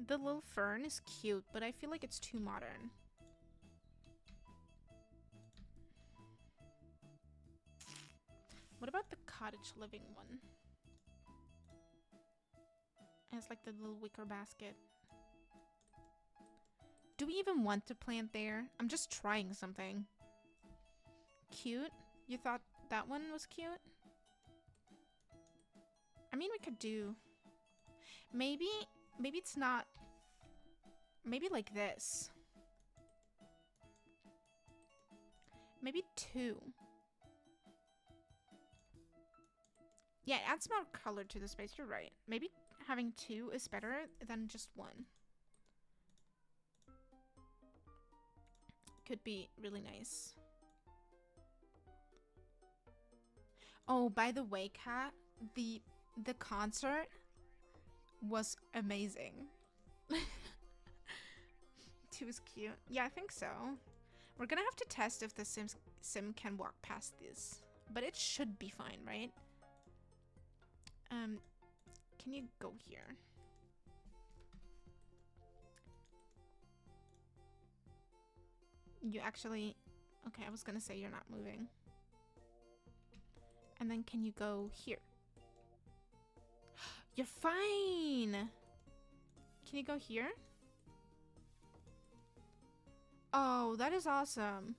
The little fern is cute, but I feel like it's too modern. What about the cottage living one? It has like the little wicker basket. Do we even want to plant there? I'm just trying something. Cute? You thought that one was cute? I mean, we could do... Maybe it's not... Maybe like this. Maybe two. Yeah, it adds more color to the space, you're right. Maybe having two is better than just one. Could be really nice. Oh, by the way, Kat, the concert was amazing. Two is cute. Yeah, I think so. We're gonna have to test if the sim can walk past this, but it should be fine, right? Can you go here? You actually... Okay, I was gonna say you're not moving. And then can you go here? You're fine! Can you go here? Oh, that is awesome.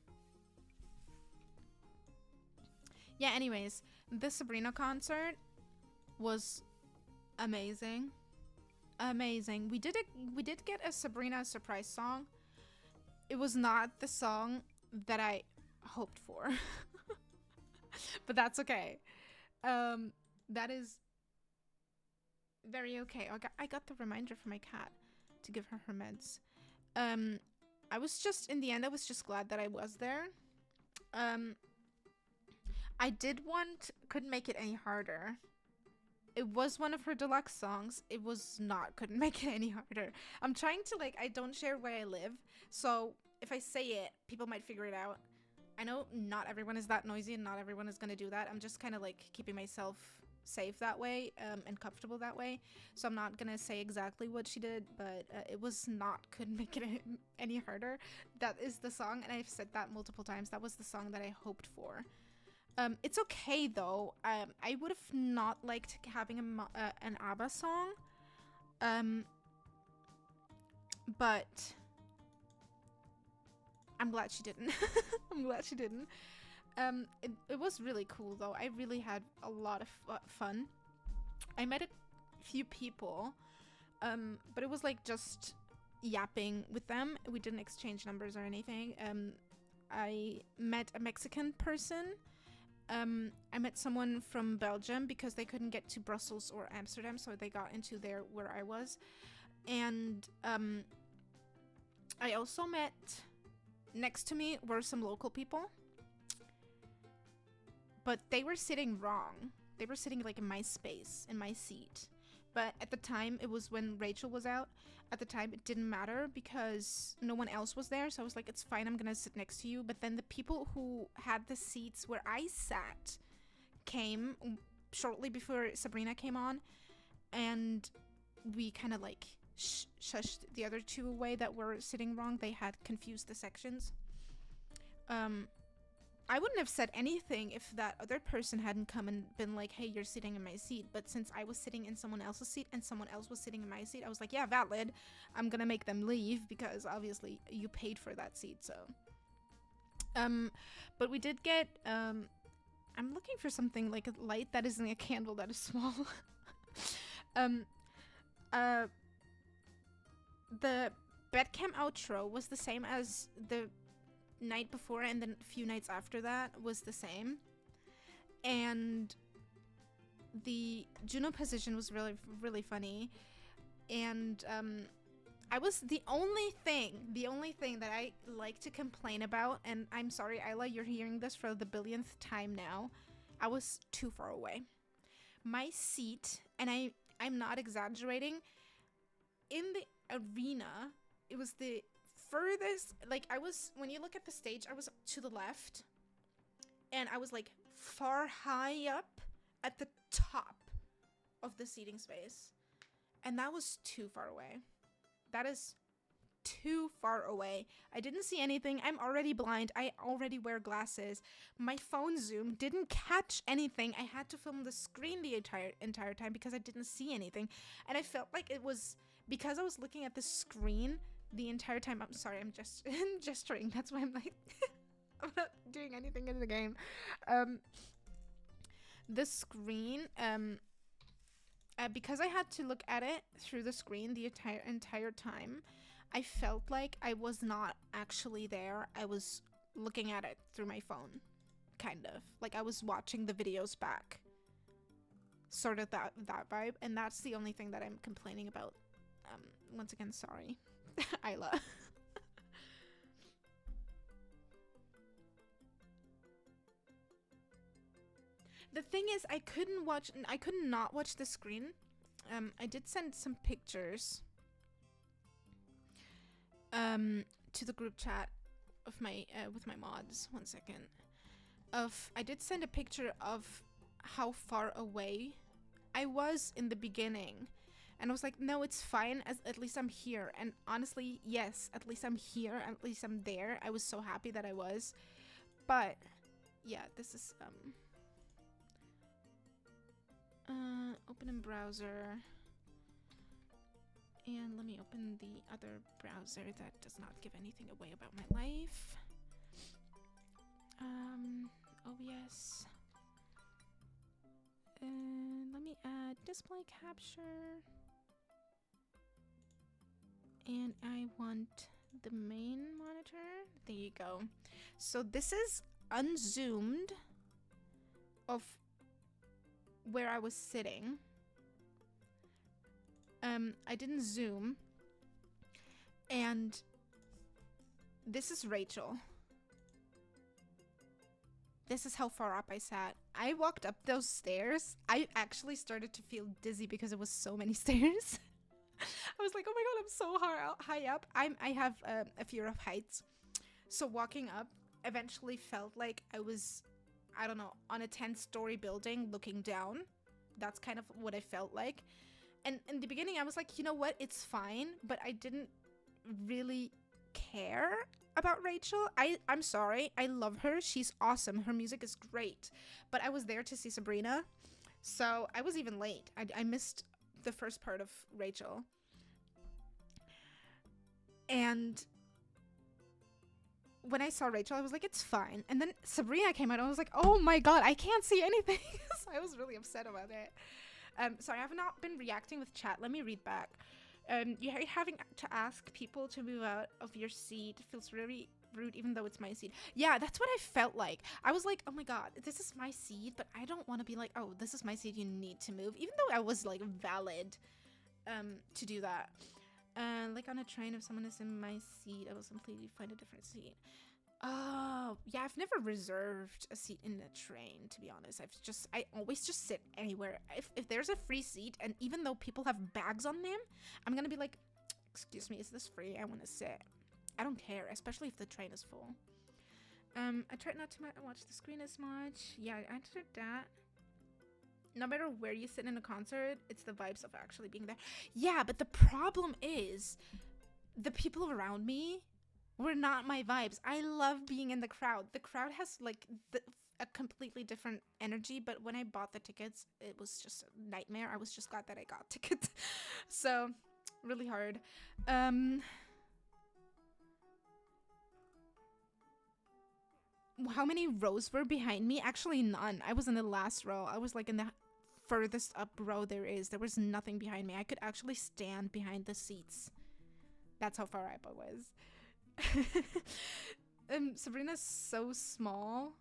Yeah, anyways, the Sabrina concert was amazing. Amazing. We did get a Sabrina surprise song. It was not the song that I hoped for. But that's okay. That is very okay. I got the reminder from my cat to give her meds. I was just, in the end, I was just glad that I was there. I couldn't make it any harder. It was one of her deluxe songs. It was not, couldn't make it any harder. I'm trying to, like, I don't share where I live, so if I say it, people might figure it out. I know not everyone is that noisy and not everyone is gonna do that. I'm just kind of, like, keeping myself safe that way, and comfortable that way. So I'm not gonna say exactly what she did, but it was not, couldn't make it any harder. That is the song, and I've said that multiple times. That was the song that I hoped for. It's okay though. I would have not liked having an ABBA song. But I'm glad she didn't. I'm glad she didn't. It was really cool though. I really had a lot of fun. I met a few people, but it was like just yapping with them. We didn't exchange numbers or anything. I met a Mexican person. I met someone from Belgium because they couldn't get to Brussels or Amsterdam, so they got into there where I was. And I also met, next to me were some local people, but they were sitting wrong. They were sitting like in my space, in my seat. But at the time, it was when Rachel was out. At the time, it didn't matter because no one else was there. So I was like, it's fine, I'm gonna sit next to you. But then the people who had the seats where I sat came shortly before Sabrina came on. And we kind of like shushed the other two away that were sitting wrong. They had confused the sections. I wouldn't have said anything if that other person hadn't come and been like, hey, you're sitting in my seat. But since I was sitting in someone else's seat and someone else was sitting in my seat, I was like, yeah, valid. I'm gonna make them leave because obviously you paid for that seat, so. But we did get, I'm looking for something like a light that isn't a candle that is small. The Bedcam outro was the same as the night before, and then a few nights after that was the same, and the Juno position was really funny. And I was the only thing that I like to complain about, and I'm sorry Isla, you're hearing this for the billionth time now, I was too far away. My seat, and I'm not exaggerating, in the arena, it was the furthest, like I was, when you look at the stage, I was to the left, and I was like far high up at the top of the seating space, and that was too far away. That is too far away. I didn't see anything. I'm already blind. I already wear glasses. My phone zoom didn't catch anything. I had to film the screen the entire time because I didn't see anything, and I felt like it was because I was looking at the screen the entire time. I'm sorry, I'm just gesturing. That's why I'm like, I'm not doing anything in the game. The screen, because I had to look at it through the screen the entire time, I felt like I was not actually there. I was looking at it through my phone, kind of. Like I was watching the videos back. Sort of that vibe, and that's the only thing that I'm complaining about. Once again, sorry. Isla. The thing is, I could not watch the screen. I did send some pictures to the group chat of my with my mods. 1 second. I did send a picture of how far away I was in the beginning, And I was like, no, it's fine. At least I'm here. And honestly, yes, at least I'm here. At least I'm there. I was so happy that I was. But yeah, this is open in browser. And let me open the other browser that does not give anything away about my life. OBS. And let me add display capture. And I want the main monitor. There you go. So this is unzoomed of where I was sitting. I didn't zoom. And this is Rachel. This is how far up I sat. I walked up those stairs. I actually started to feel dizzy because it was so many stairs. I was like, oh my god, I'm so high up. I have a fear of heights. So walking up eventually felt like I was, I don't know, on a 10-story building looking down. That's kind of what I felt like. And in the beginning, I was like, you know what? It's fine. But I didn't really care about Rachel. I'm sorry. I love her. She's awesome. Her music is great. But I was there to see Sabrina. So I was even late. I missed the first part of Rachel. And when I saw Rachel, I was like, it's fine. And then Sabrina came out. I was like, oh my god, I can't see anything. So I was really upset about it. Sorry, I have not been reacting with chat. Let me read back. You're having to ask people to move out of your seat. It feels really rude, even though it's my seat. Yeah, that's what I felt like. I was like, oh my god, this is my seat, but I don't want to be like, oh, this is my seat, you need to move. Even though I was like valid to do that. Like on a train, if someone is in my seat, I will simply find a different seat. Oh, yeah, I've never reserved a seat in a train, to be honest. I always just sit anywhere. If there's a free seat, and even though people have bags on them, I'm gonna be like, excuse me, is this free? I want to sit. I don't care, especially if the train is full. I tried not to watch the screen as much. Yeah, I did that. No matter where you sit in a concert, it's the vibes of actually being there. Yeah, but the problem is the people around me were not my vibes. I love being in the crowd. The crowd has like a completely different energy, but when I bought the tickets, it was just a nightmare. I was just glad that I got tickets. So, really hard. How many rows were behind me? Actually, none. I was in the last row. I was like in the furthest up row there is. There was nothing behind me. I could actually stand behind the seats. That's how far up I was. Sabrina's so small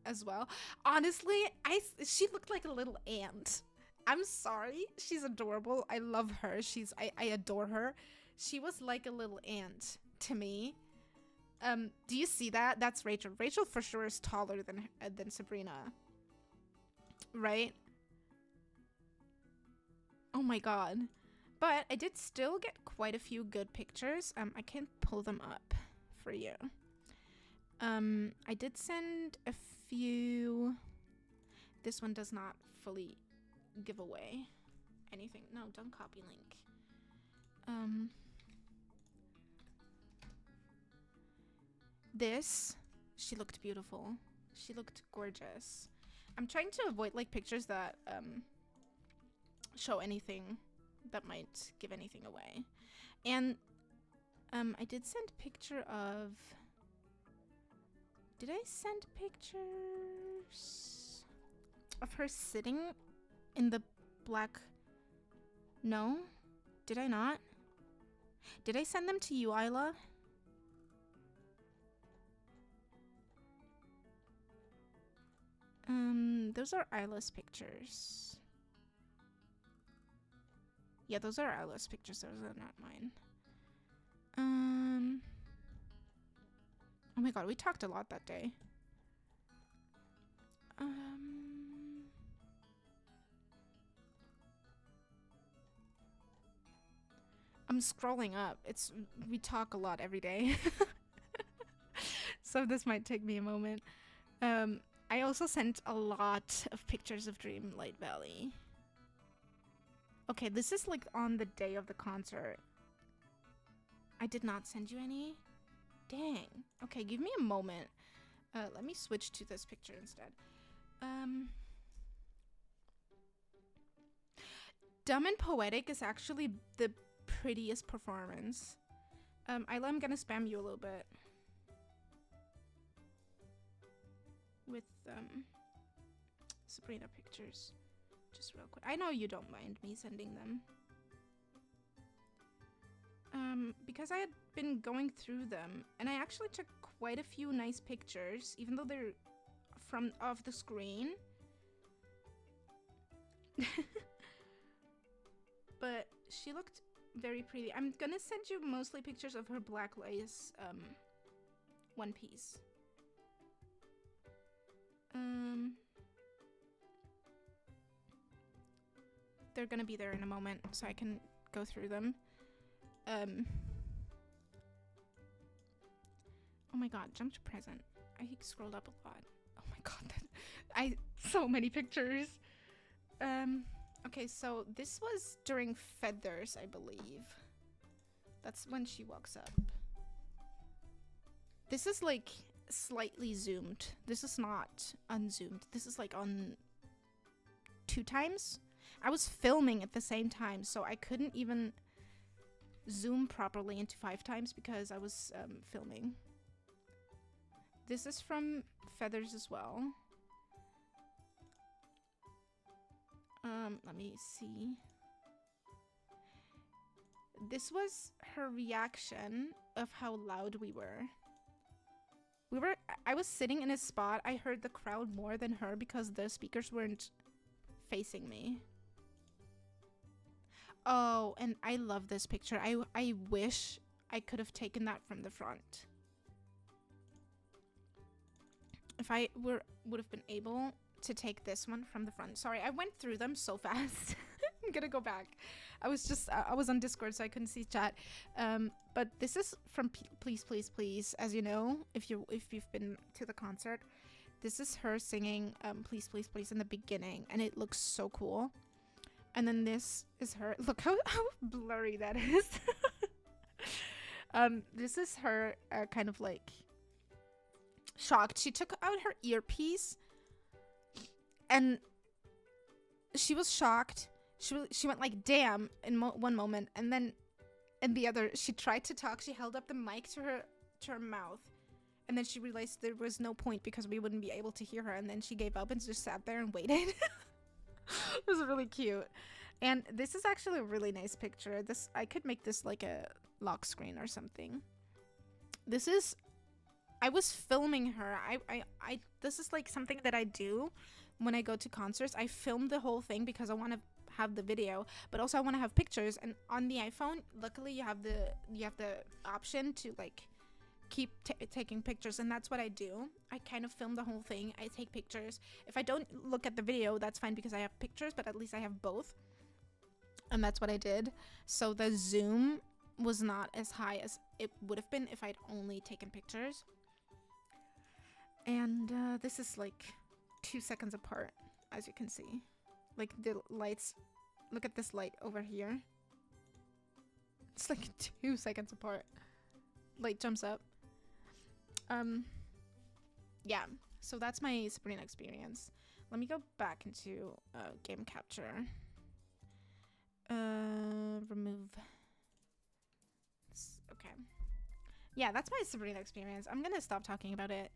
as well. Honestly, she looked like a little ant. I'm sorry. She's adorable. I love her. I adore her. She was like a little ant to me. Do you see that? That's Rachel. Rachel for sure is taller than Sabrina. Right? Oh my god. But I did still get quite a few good pictures. I can pull them up for you. I did send a few. This one does not fully give away anything. No, don't copy link. This, she looked beautiful. She looked gorgeous. I'm trying to avoid like pictures that show anything that might give anything away. And I did send a picture of... Did I send pictures of her sitting in the black... No? Did I not? Did I send them to you, Isla? Those are Isla's pictures. Yeah, those are Isla's pictures. Those are not mine. Oh my god, we talked a lot that day. I'm scrolling up. We talk a lot every day. So this might take me a moment. I also sent a lot of pictures of Dreamlight Valley. Okay, this is like on the day of the concert. I did not send you any? Dang. Okay, give me a moment. Let me switch to this picture instead. Dumb and Poetic is actually the prettiest performance. Isla, I'm gonna spam you a little bit. With, Sabrina pictures. Just real quick. I know you don't mind me sending them. Because I had been going through them, and I actually took quite a few nice pictures, even though they're from off the screen. But she looked very pretty. I'm gonna send you mostly pictures of her black lace one piece. They're gonna be there in a moment, so I can go through them. Oh my god, jump to present. I scrolled up a lot. Oh my god, so many pictures. Okay, so this was during Feathers, I believe. That's when she walks up. This is like slightly zoomed. This is not unzoomed. This is like on 2 times. I was filming at the same time, so I couldn't even zoom properly into 5 times because I was filming. This is from Feathers as well. Let me see. This was her reaction of how loud we were. I was sitting in a spot. I heard the crowd more than her because the speakers weren't facing me. Oh, and I love this picture. I wish I could have taken that from the front. If I would have been able to take this one from the front. Sorry, I went through them so fast. I'm gonna go back. I was on Discord, so I couldn't see chat. But this is from Please Please Please. As you know, if you've been to the concert, this is her singing Please Please Please in the beginning, and it looks so cool. And then this is her. Look how blurry that is. This is her kind of like shocked. She took out her earpiece, and she was shocked. She went like, damn, in one moment, and then in the other, she tried to talk. She held up the mic to her mouth, and then she realized there was no point because we wouldn't be able to hear her, and then she gave up and just sat there and waited. It was really cute. And this is actually a really nice picture. I could make this like a lock screen or something. I was filming her. This is like something that I do when I go to concerts. I film the whole thing because I want to have the video, but also I want to have pictures. And on the iPhone, luckily you have the option to like keep taking pictures, and that's what I do. I kind of film the whole thing. I take pictures. If I don't look at the video, that's fine because I have pictures, but at least I have both. And that's what I did. So the zoom was not as high as it would have been if I'd only taken pictures. And this is like 2 seconds apart, as you can see. Like the lights, look at this light over here. It's like 2 seconds apart. Light jumps up. Yeah, so that's my Sabrina experience. Let me go back into game capture. Remove. Okay. Yeah, that's my Sabrina experience. I'm gonna stop talking about it.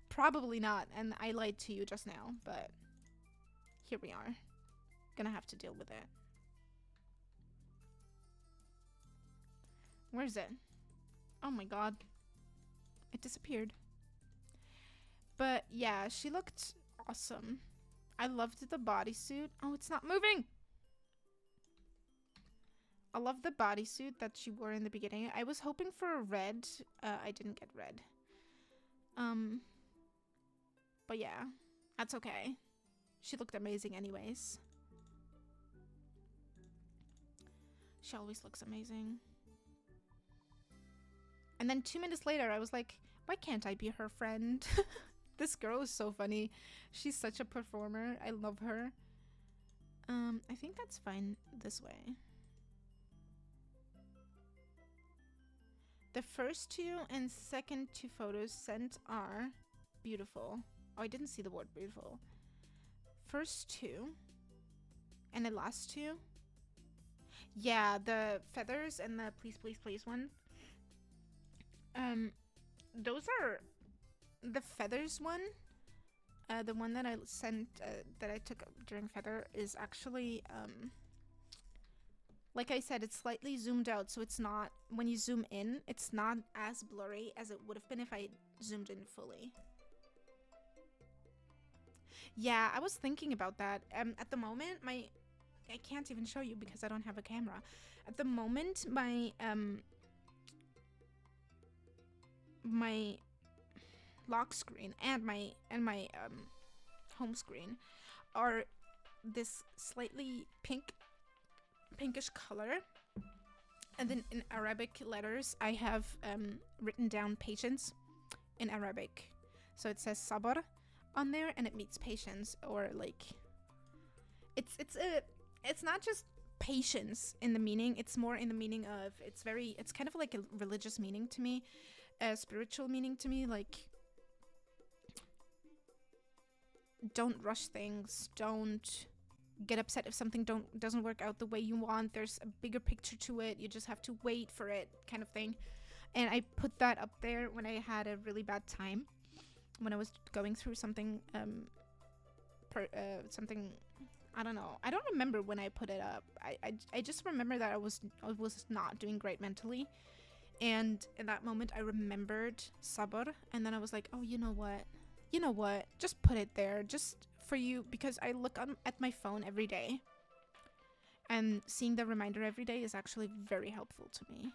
Probably not, and I lied to you just now, but here we are. Gonna have to deal with it. Where is it? Oh my god. It disappeared. But yeah, she looked awesome. I loved the bodysuit. Oh, it's not moving! I love the bodysuit that she wore in the beginning. I was hoping for a red. I didn't get red. But yeah, that's okay. She looked amazing anyways. She always looks amazing. And then 2 minutes later, I was like, why can't I be her friend? This girl is so funny. She's such a performer. I love her. I think that's fine this way. The first two and second two photos sent are beautiful. Oh, I didn't see the word beautiful. First two and the last two. Yeah, the feathers and the please, please, please one. Those are the feathers one. The one that I sent, that I took during feather is actually, like I said, it's slightly zoomed out, so it's not, when you zoom in, it's not as blurry as it would have been if I zoomed in fully. Yeah, I was thinking about that. At the moment, I can't even show you because I don't have a camera. At the moment, my lock screen and my home screen are this slightly pinkish color, and then in Arabic letters I have written down patience in Arabic, so it says sabr on there, and it means patience, or like it's not just patience in the meaning, it's more in the meaning of, it's kind of like a religious meaning to me, a spiritual meaning to me, like don't rush things, don't get upset if something doesn't work out the way you want, there's a bigger picture to it, you just have to wait for it, kind of thing. And I put that up there when I had a really bad time, when I was going through something something, I don't know, I don't remember when I put it up. I just remember that I was not doing great mentally, and in that moment I remembered sabr, and then I was like, oh, you know what, just put it there, just for you, because I look at my phone every day, and seeing the reminder every day is actually very helpful to me.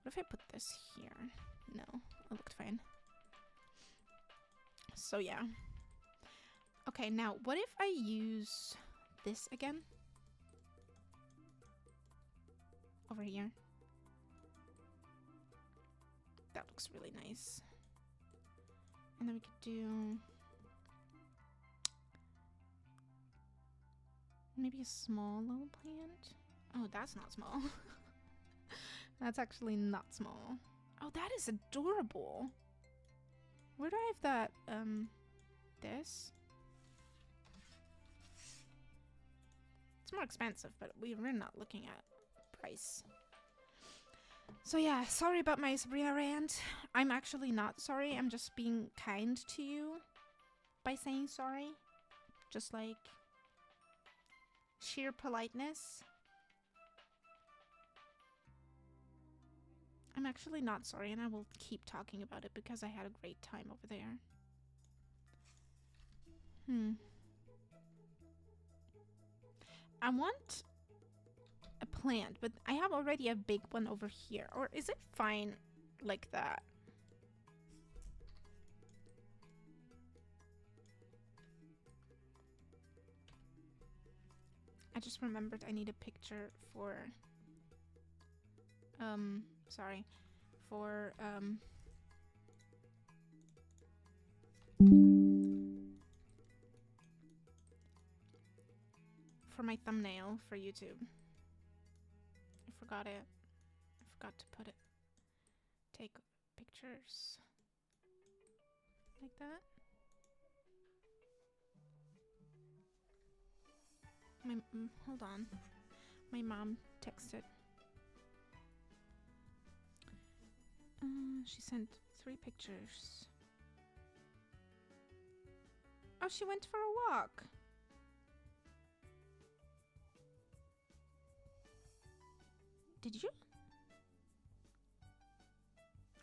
What if I put this here? No, it looked fine. So yeah. Okay, now what if I use this again? Over here. That looks really nice. And then we could do maybe a small little plant. Oh, that's not small. That's actually not small. Oh, that is adorable. Where do I have that? This? It's more expensive, but we're not looking at price. So yeah, sorry about my Sabrina rant. I'm actually not sorry. I'm just being kind to you by saying sorry. Just like sheer politeness. I'm actually not sorry, and I will keep talking about it because I had a great time over there. I want a plant, but I have already a big one over here. Or is it fine like that? I just remembered I need a picture for sorry, for my thumbnail for YouTube. I forgot it. I forgot to put it. Take pictures like that. Hold on. My mom texted. She sent 3 pictures. Oh, she went for a walk. Did you?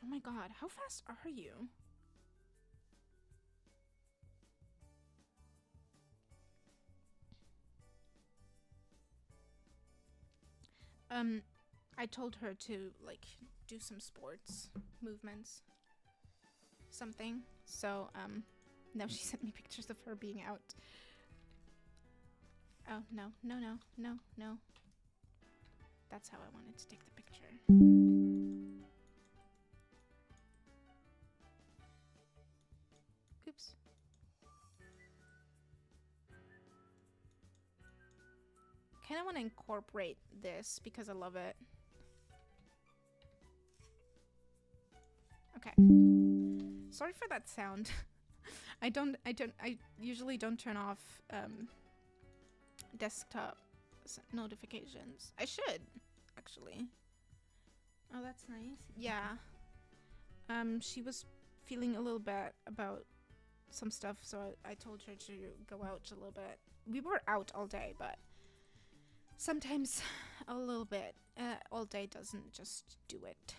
Oh my god, how fast are you? I told her to, like, do some sports movements. Something. So, now she sent me pictures of her being out. Oh, no, no, no, no, no. That's how I wanted to take the picture. Oops. kind of want to incorporate this because I love it. Okay. Sorry for that sound. I usually don't turn off desktop notifications. I should, actually. Oh, that's nice. Yeah. She was feeling a little bad about some stuff, so I told her to go out a little bit. We were out all day, but sometimes a little bit. All day doesn't just do it.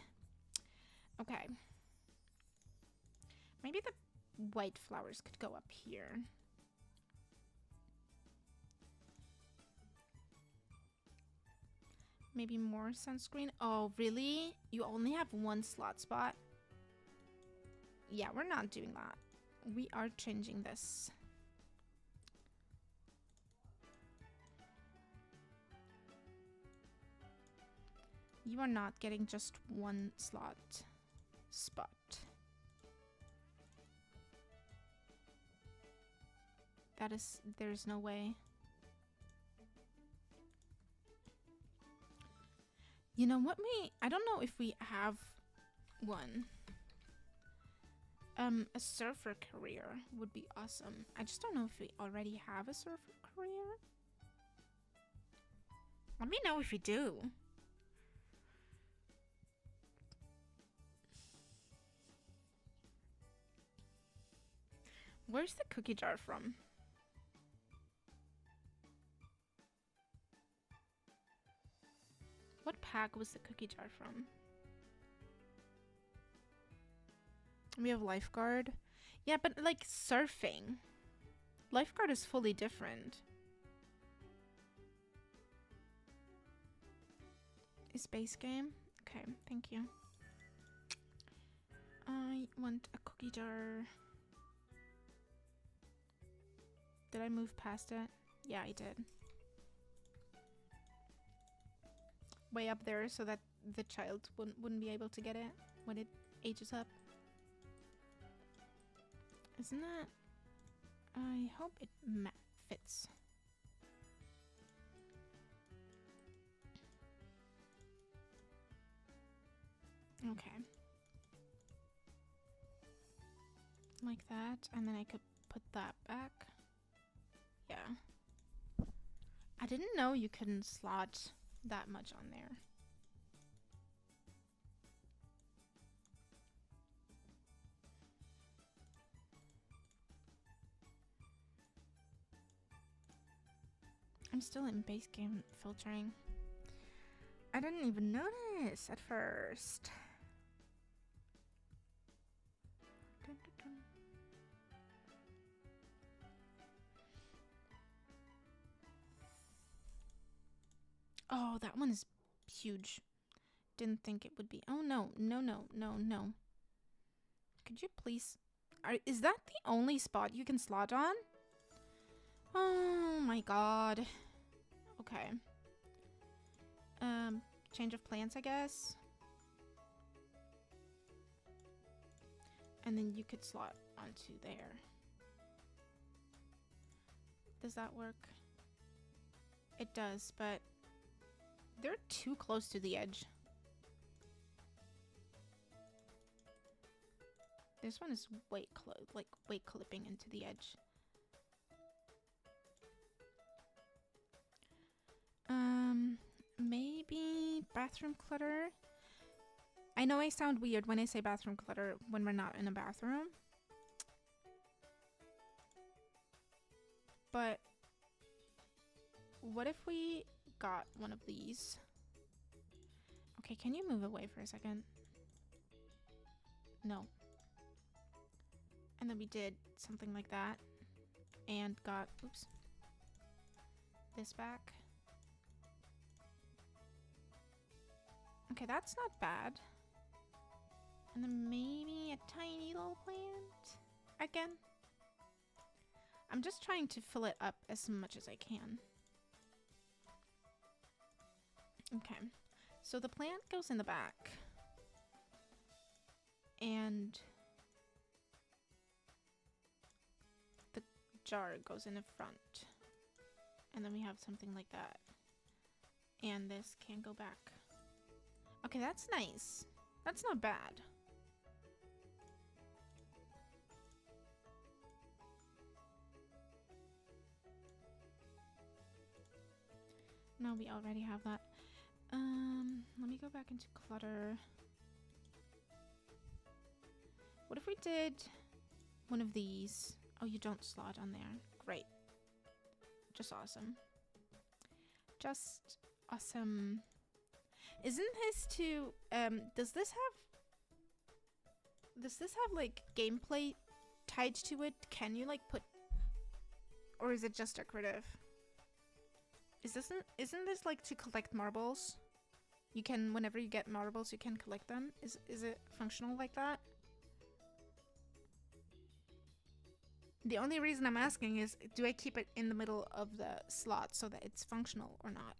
Okay. Maybe the white flowers could go up here. Maybe more sunscreen. Oh, really? You only have one slot spot? Yeah, we're not doing that. We are changing this. You are not getting just one slot spot. There's no way. You know what, I don't know if we have one. A surfer career would be awesome. I just don't know if we already have a surfer career. Let me know if we do. Where's the cookie jar from? What pack was the cookie jar from? We have lifeguard. Yeah, but like surfing. Lifeguard is fully different. Is base game? Okay, thank you. I want a cookie jar. Did I move past it? Yeah, I did. Way up there so that the child wouldn't be able to get it when it ages up. Isn't that? I hope it fits. Okay. Like that, and then I could put that back. Yeah. I didn't know you couldn't slot that much on there. I'm still in base game filtering. I didn't even notice at first. Dun, dun, dun. Oh, that one is huge. Didn't think it would be. Oh, no. No, no, no, no. Could you please... is that the only spot you can slot on? Oh, my God. Okay. Change of plans, I guess. And then you could slot onto there. Does that work? It does, but they're too close to the edge. This one is way clipping into the edge. Maybe bathroom clutter. I know I sound weird when I say bathroom clutter when we're not in a bathroom. But what if we got one of these? Okay, can you move away for a second? No. And then we did something like that and got, oops, this back. Okay, that's not bad. And then maybe a tiny little plant again. I'm just trying to fill it up as much as I can. Okay, so the plant goes in the back. And the jar goes in the front. And then we have something like that. And this can go back. Okay, that's nice. That's not bad. No, we already have that. Let me go back into clutter. What if we did one of these? Oh, you don't slot on there. Great. Just awesome. Just awesome. Isn't this too, does this have like gameplay tied to it? Can you like put, or is it just decorative? Isn't this like to collect marbles? You can, whenever you get marbles, you can collect them. Is it functional like that? The only reason I'm asking is, do I keep it in the middle of the slot so that it's functional or not?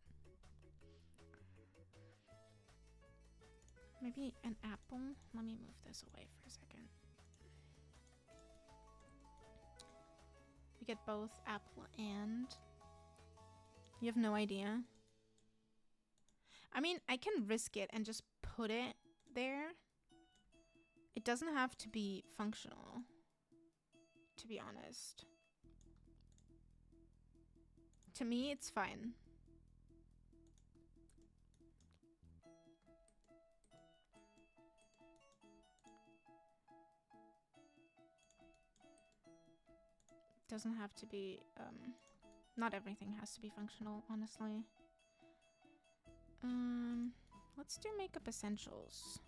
Maybe an apple? Let me move this away for a second. We get both apple and... You have no idea? I mean, I can risk it and just put it there. It doesn't have to be functional, to be honest. To me, it's fine. It doesn't have to be, not everything has to be functional, honestly. Let's do makeup essentials.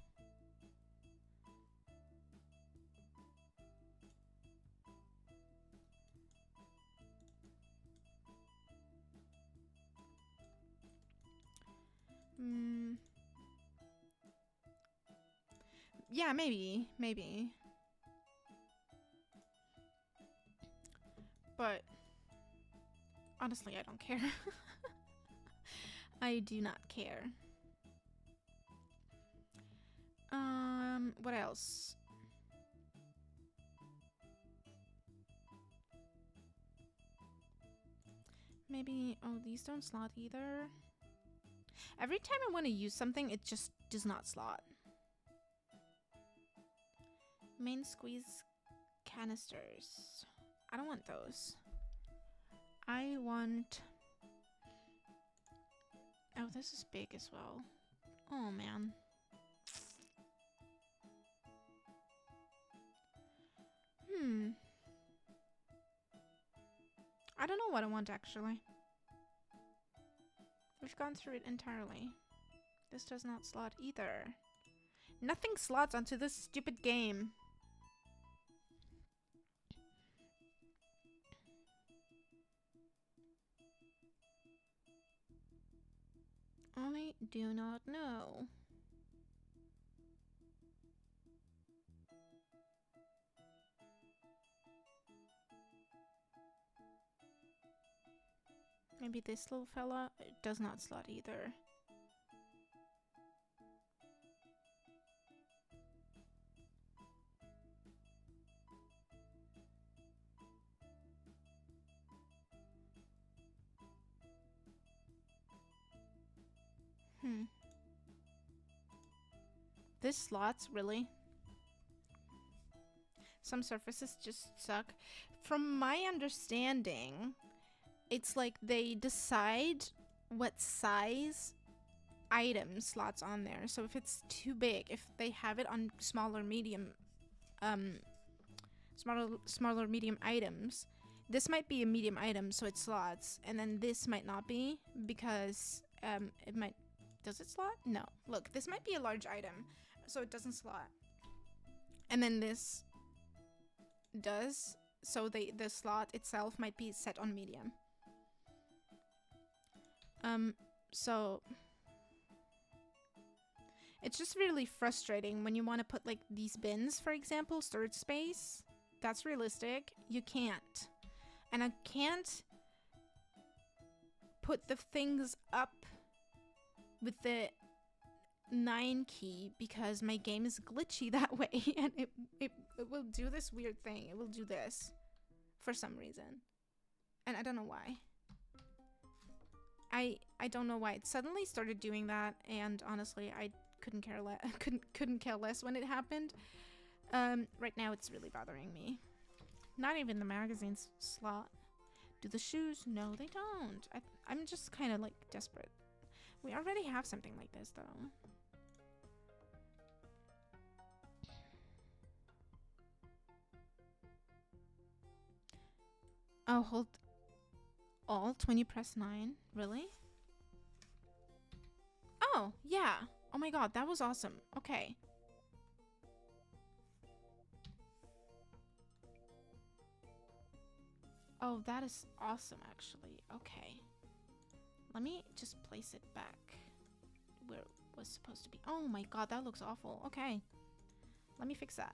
Yeah, maybe. But honestly, I don't care. I do not care. What else? Maybe, oh, these don't slot either. Every time I want to use something, it just does not slot. Main squeeze canisters. I don't want those. I want... Oh, this is big as well. Oh, man. I don't know what I want, actually. We've gone through it entirely. This does not slot either. Nothing slots onto this stupid game. I do not know. Maybe this little fella, it does not slot either. This slots, really? Some surfaces just suck. From my understanding, it's like they decide what size item slots on there. So if it's too big, if they have it on smaller medium items, this might be a medium item, so it slots, and then this might not be because it might... Does it slot? No. Look, this might be a large item, so it doesn't slot. And then this does, so the slot itself might be set on medium. So it's just really frustrating when you want to put like these bins, for example, storage space. That's realistic. You can't. And I can't put the things up with the 9 key because my game is glitchy that way, and it will do this weird thing. It will do this for some reason, and I don't know why. I don't know why it suddenly started doing that, and honestly, I couldn't care less. couldn't care less when it happened. Right now it's really bothering me. Not even the magazine's slot. Do the shoes? No, they don't. I'm just kind of like desperate. We already have something like this though. Oh, hold Alt when you press 9. Really? Oh, yeah. Oh my god, that was awesome. Okay. Oh, that is awesome, actually. Okay. Let me just place it back where it was supposed to be. Oh my god, that looks awful. Okay. Let me fix that.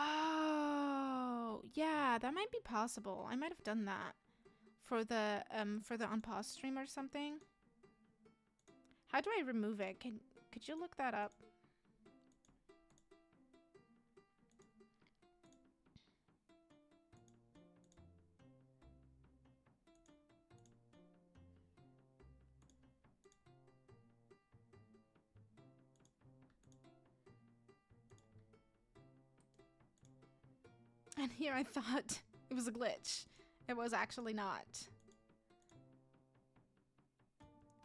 Oh, yeah, that might be possible. I might have done that for the unpause stream or something. How do I remove it? Could you look that up? And here I thought it was a glitch. It was actually not.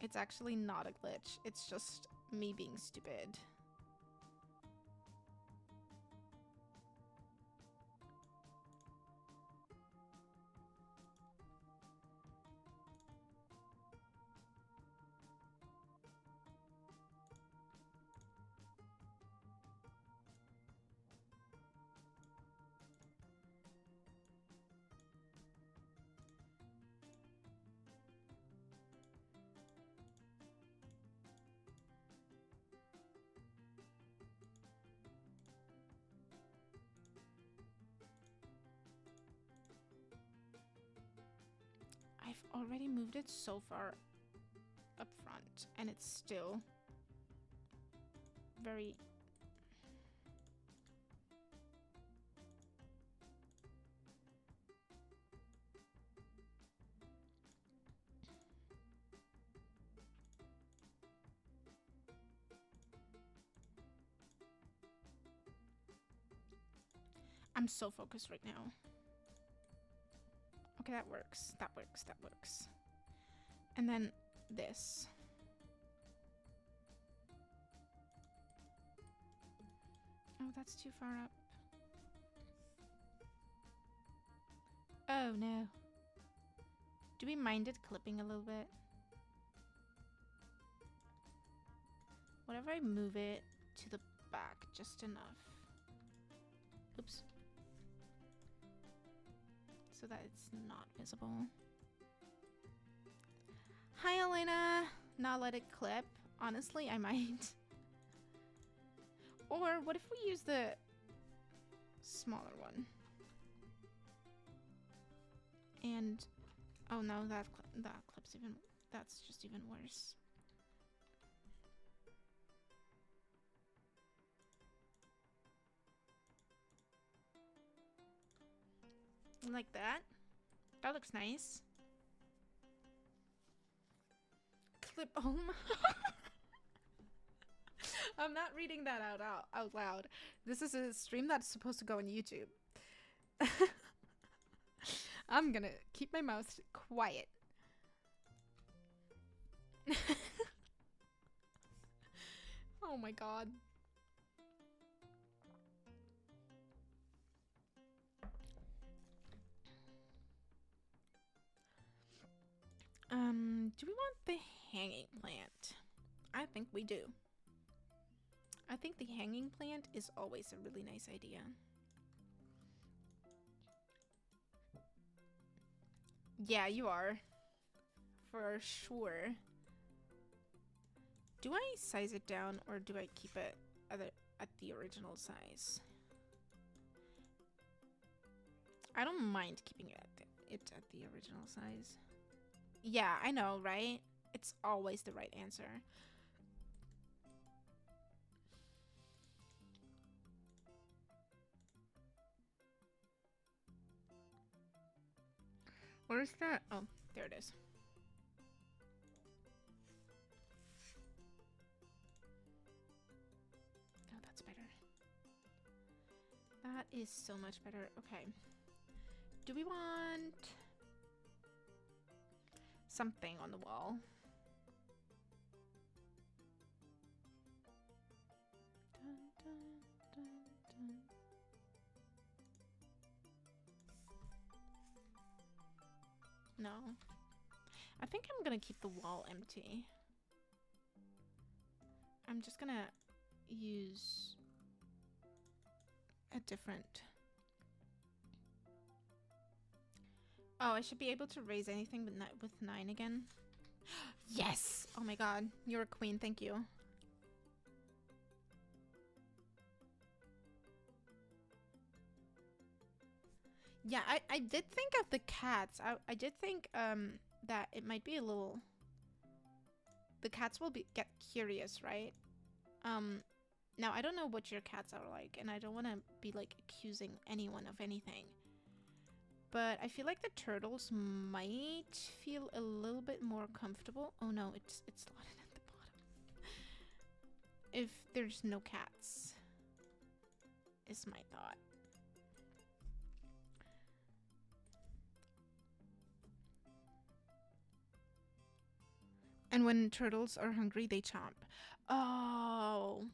It's actually not a glitch. It's just me being stupid. I've already moved it so far up front, and it's still very... I'm so focused right now. Okay, that works. That works. That works. And then this. Oh, that's too far up. Oh, no. Do we mind it clipping a little bit? Whatever, I move it to the back just enough. Oops. So that it's not visible. Hi, Elena. Not let it clip. Honestly, I might. Or what if we use the smaller one? And oh no, that clips even. That's just even worse. Like that. That looks nice. Clip. Oh my. I'm not reading that out loud. This is a stream that's supposed to go on YouTube. I'm gonna keep my mouth quiet. Oh my god. Do we want the hanging plant? I think we do. I think the hanging plant is always a really nice idea. Yeah, you are. For sure. Do I size it down or do I keep it at the original size? I don't mind keeping it at the original size. Yeah, I know, right? It's always the right answer. Where's that? Oh, there it is. Oh, that's better. That is so much better. Okay. Do we want something on the wall? Dun, dun, dun, dun. No. I think I'm gonna keep the wall empty. I'm just gonna use a different... Oh, I should be able to raise anything but not with 9 again. Yes! Oh my god, you're a queen, thank you. Yeah, I did think of the cats. I did think that it might be a little... The cats will get curious, right? Now I don't know what your cats are like, and I don't want to be like accusing anyone of anything. But I feel like the turtles might feel a little bit more comfortable. Oh no, it's slotted at the bottom. If there's no cats, is my thought. And when turtles are hungry, they chomp. Oh.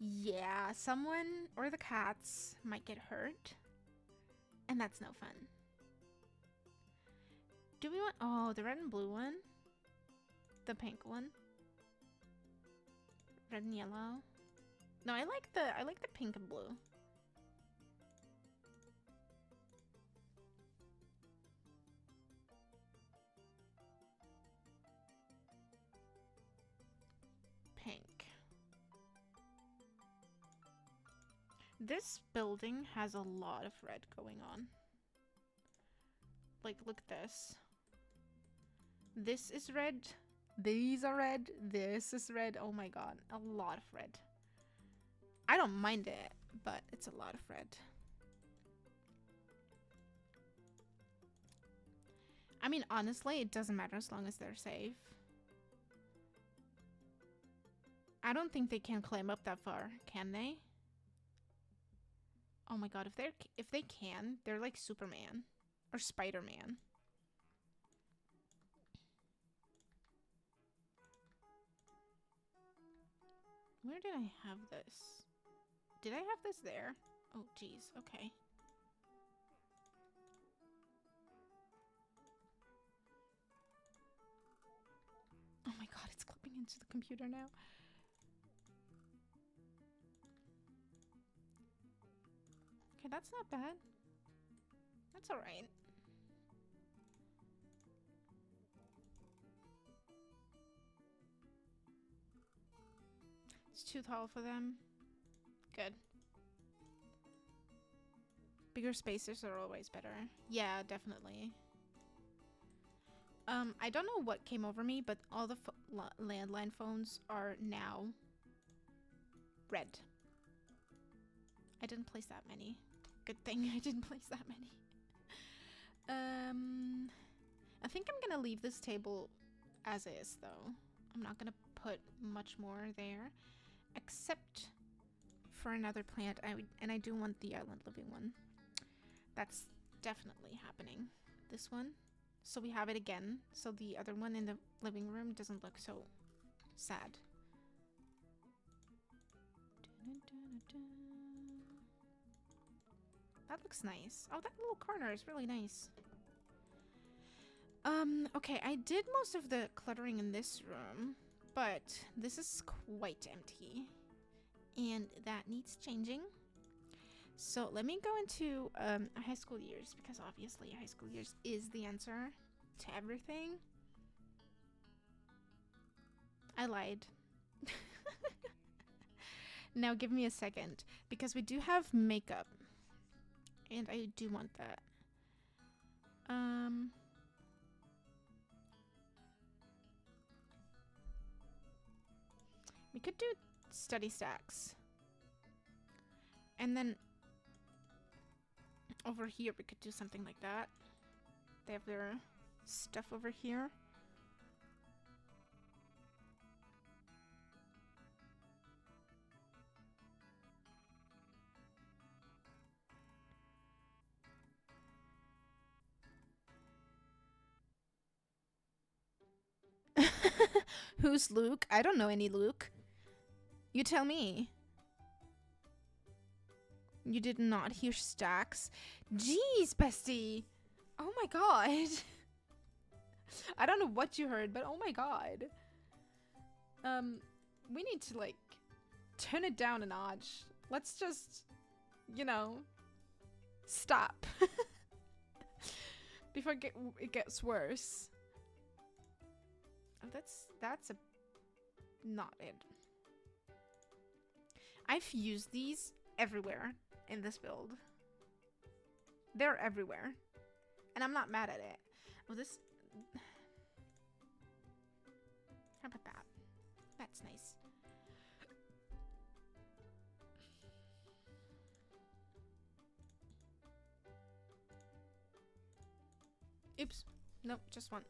Yeah, someone or the cats might get hurt. And that's no fun. Do we want... Oh, the red and blue one? The pink one? Red and yellow? No, I like the pink and blue. Pink. This building has a lot of red going on. Like, look at this. This is red. These are red. This is red. Oh my god. A lot of red. I don't mind it, but it's a lot of red. I mean, honestly, it doesn't matter as long as they're safe. I don't think they can climb up that far, can they? Oh my god, if they can, they're like Superman or Spider-Man. Where did I have this? Did I have this there? Oh, geez. Okay. Oh my god, it's clipping into the computer now. Okay, that's not bad. That's alright. It's too tall for them. Good. Bigger spaces are always better. Yeah, definitely. I don't know what came over me, but all the landline phones are now red. I didn't place that many. Good thing I didn't place that many. I think I'm gonna leave this table as is, though. I'm not gonna put much more there, except for another plant. And I do want the island living one. That's definitely happening. This one. So we have it again. So the other one in the living room doesn't look so sad. That looks nice. Oh, that little corner is really nice. Okay, I did most of the cluttering in this room, but this is quite empty. And that needs changing. So let me go into high school years, because obviously high school years is the answer to everything. I lied. Now give me a second, because we do have makeup. And I do want that. We could do study stacks. And then over here we could do something like that. They have their stuff over here. Who's Luke? I don't know any Luke. You tell me. You did not hear stacks? Jeez, bestie. Oh my god. I don't know what you heard, but oh my god. We need to, like, turn it down a notch. Let's just, you know, stop. Before it gets worse. Oh, that's not it. I've used these everywhere in this build. They're everywhere. And I'm not mad at it. Oh, this... How about that? That's nice. Oops. Nope, just one.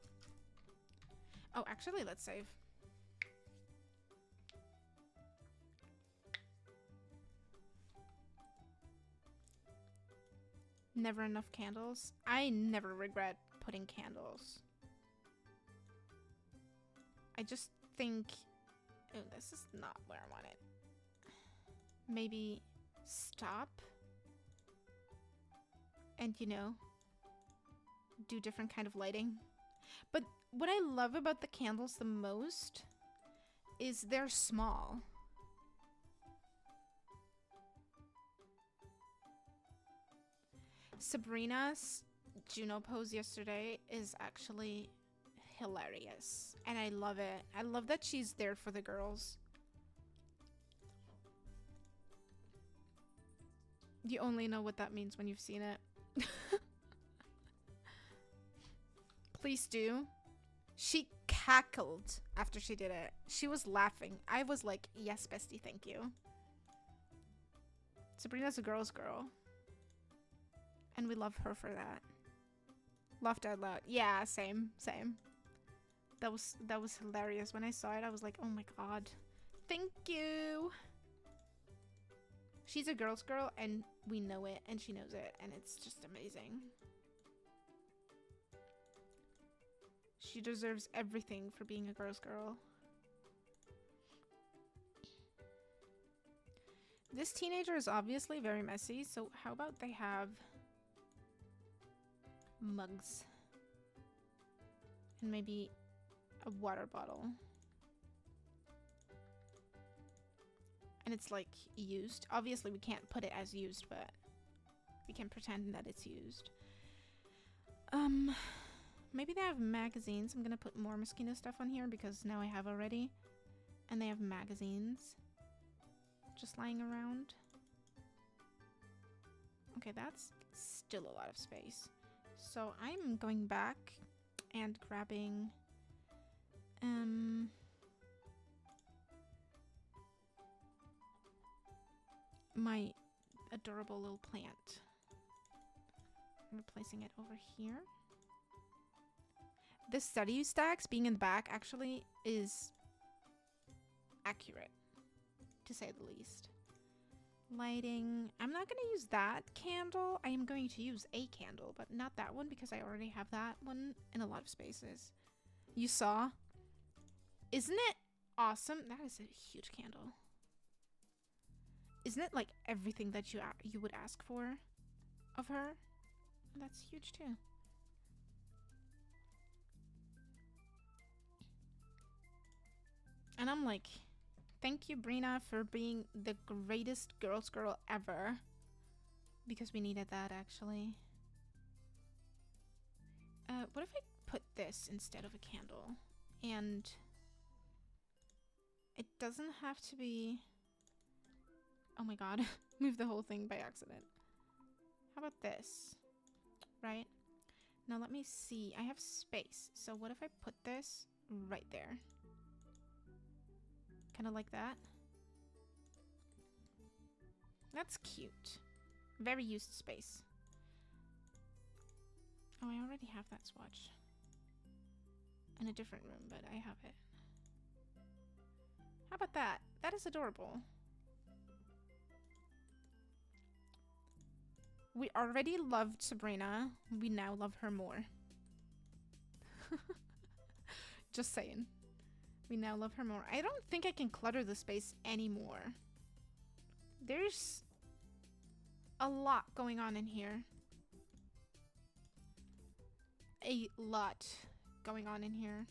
Oh, actually, let's save. Never enough candles. I never regret putting candles. I just think... Oh, this is not where I want it. Maybe stop. And, you know, do different kind of lighting. But what I love about the candles the most is they're small. Sabrina's Juno pose yesterday is actually hilarious. And I love it. I love that she's there for the girls. You only know what that means when you've seen it. Please do. She cackled after she did it. She was laughing. I was like, yes, bestie, thank you. Sabrina's a girl's girl. And we love her for that. Laughed out loud. Yeah, same. That was hilarious. When I saw it, I was like, oh my god. Thank you. She's a girl's girl, and we know it, and she knows it, and it's just amazing. She deserves everything for being a girl's girl. This teenager is obviously very messy, so how about they have mugs? And maybe a water bottle. And it's like used. Obviously we can't put it as used, but we can pretend that it's used. Maybe they have magazines. I'm gonna put more mosquito stuff on here because now I have already. And they have magazines just lying around. Okay, that's still a lot of space. So I'm going back and grabbing my adorable little plant. I'm replacing it over here. This study stacks being in the back actually is accurate, to say the least. Lighting. I'm not going to use that candle. I am going to use a candle, but not that one because I already have that one in a lot of spaces. You saw? Isn't it awesome? That is a huge candle. Isn't it like everything that you would ask for of her? That's huge too. And I'm like, thank you, Brina, for being the greatest girl's girl ever. Because we needed that, actually. What if I put this instead of a candle? And it doesn't have to be... Oh my god, move the whole thing by accident. How about this? Right? Now let me see. I have space. So what if I put this right there? Kind of like that. That's cute. Very used space. Oh, I already have that swatch. In a different room, but I have it. How about that? That is adorable. We already loved Sabrina. We now love her more. Just saying. We now love her more. I don't think I can clutter the space anymore. There's a lot going on in here. A lot going on in here.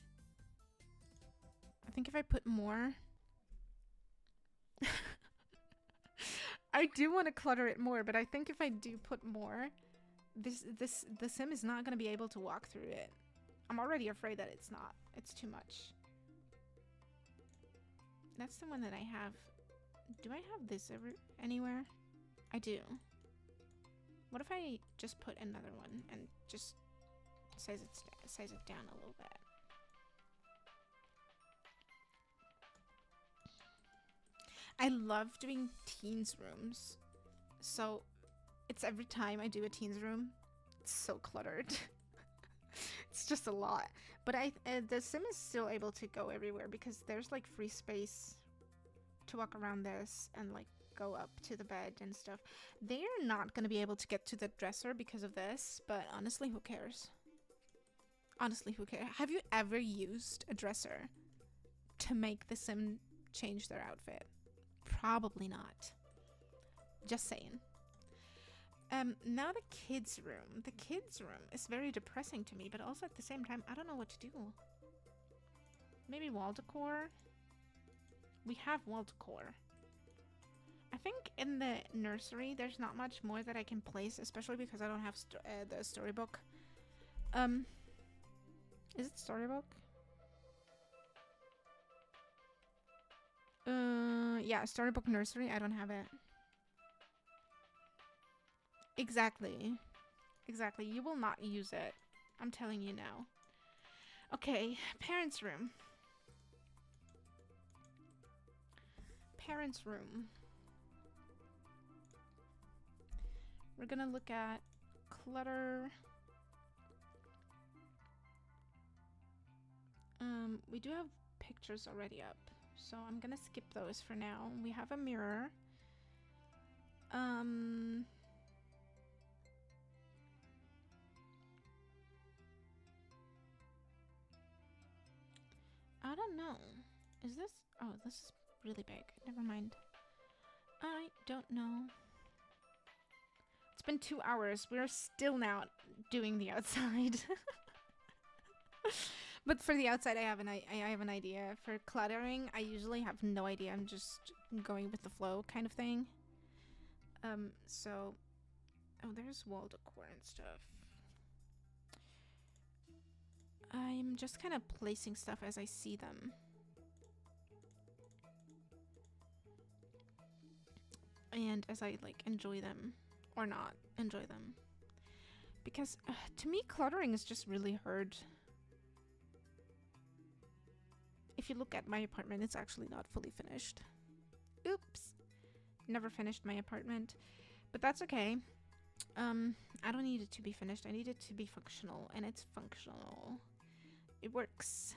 I think if I put more... I do want to clutter it more, but I think if I do put more, the sim is not going to be able to walk through it. I'm already afraid that it's not. It's too much. That's the one that I have. Do I have this anywhere? I do. What if I just put another one and just size it down a little bit? I love doing teens rooms. So it's every time I do a teens room, it's so cluttered. It's just a lot. But the sim is still able to go everywhere because there's like free space to walk around this and like go up to the bed and stuff. They're not going to be able to get to the dresser because of this, but honestly, who cares? Honestly, who cares? Have you ever used a dresser to make the sim change their outfit? Probably not. Just saying. Now the kids' room. The kids' room is very depressing to me, but also at the same time, I don't know what to do. Maybe wall decor? We have wall decor. I think in the nursery, there's not much more that I can place, especially because I don't have the storybook. Is it storybook? Yeah, storybook nursery. I don't have it. Exactly. Exactly. You will not use it. I'm telling you now. Okay, parents' room. Parents' room. We're gonna look at clutter. We do have pictures already up, so I'm gonna skip those for now. We have a mirror. I don't know. Is this... Oh, this is really big. Never mind. I don't know. It's been 2 hours. We're still not doing the outside. But for the outside, I have an idea. For cluttering, I usually have no idea. I'm just going with the flow kind of thing. So... Oh, there's wall decor and stuff. I'm just kind of placing stuff as I see them. And as I, like, enjoy them. Or not enjoy them. Because, to me, cluttering is just really hard. If you look at my apartment, it's actually not fully finished. Oops. Never finished my apartment. But that's okay. I don't need it to be finished. I need it to be functional. And it's functional. It works.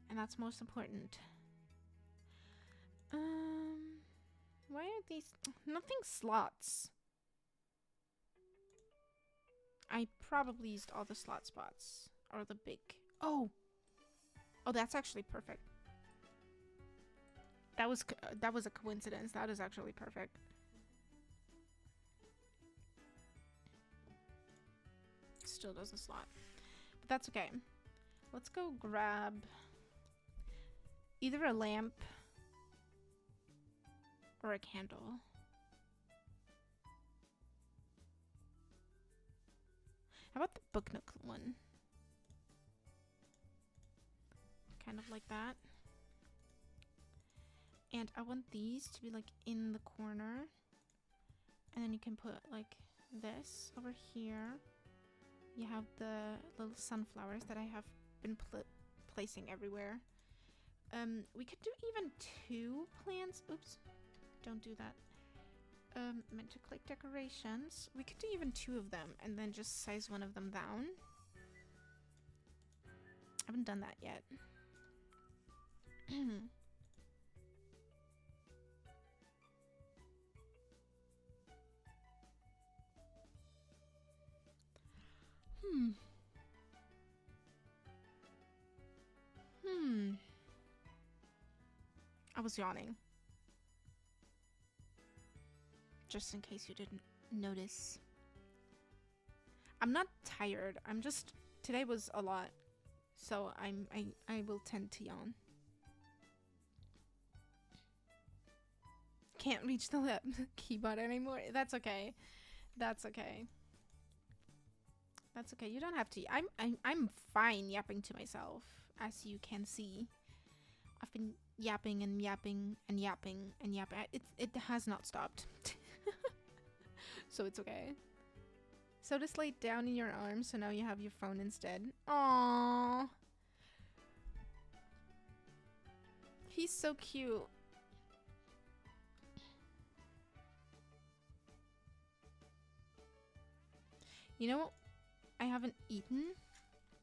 And that's most important. Why are these... Nothing slots. I probably used all the slot spots. Or the big... Oh! Oh, that's actually perfect. That was a coincidence. That is actually perfect. Still doesn't slot. But that's okay. Let's go grab either a lamp or a candle. How about the book nook one? Kind of like that. And I want these to be like in the corner. And then you can put like this over here. You have the little sunflowers that I have been placing everywhere. We could do even 2 plants. Oops, don't do that. Meant to click decorations. We could do even 2 of them and then just size one of them down. I haven't done that yet. I was yawning. Just in case you didn't notice. I'm not tired. I'm just... Today was a lot. So I will tend to yawn. Can't reach the keyboard anymore. That's okay. That's okay. That's okay. You don't have to. I'm fine yapping to myself, as you can see. I've been yapping and yapping and yapping and yapping. It has not stopped. So it's okay. So just lay down in your arms, so now you have your phone instead. Aww. He's so cute. You know, I haven't eaten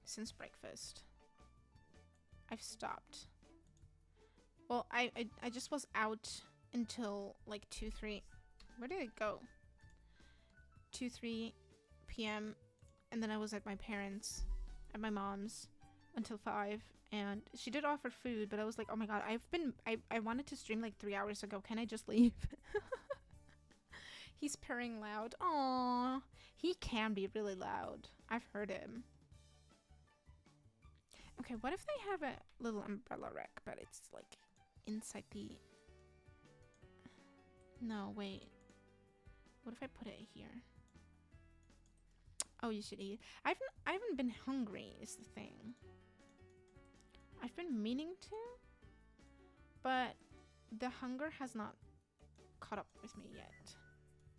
since breakfast. I've stopped. Well, I just was out until like 2, 3. Where did it go? 2, 3 p.m. and then I was at my parents', at my mom's, until 5. And she did offer food, but I was like, oh my god, I wanted to stream like 3 hours ago. Can I just leave? He's purring loud. Aww. He can be really loud. I've heard him. Okay, what if they have a little umbrella rack, but it's like inside the... No, wait. What if I put it here? Oh, you should eat. I haven't been hungry is the thing. I've been meaning to, but the hunger has not caught up with me yet.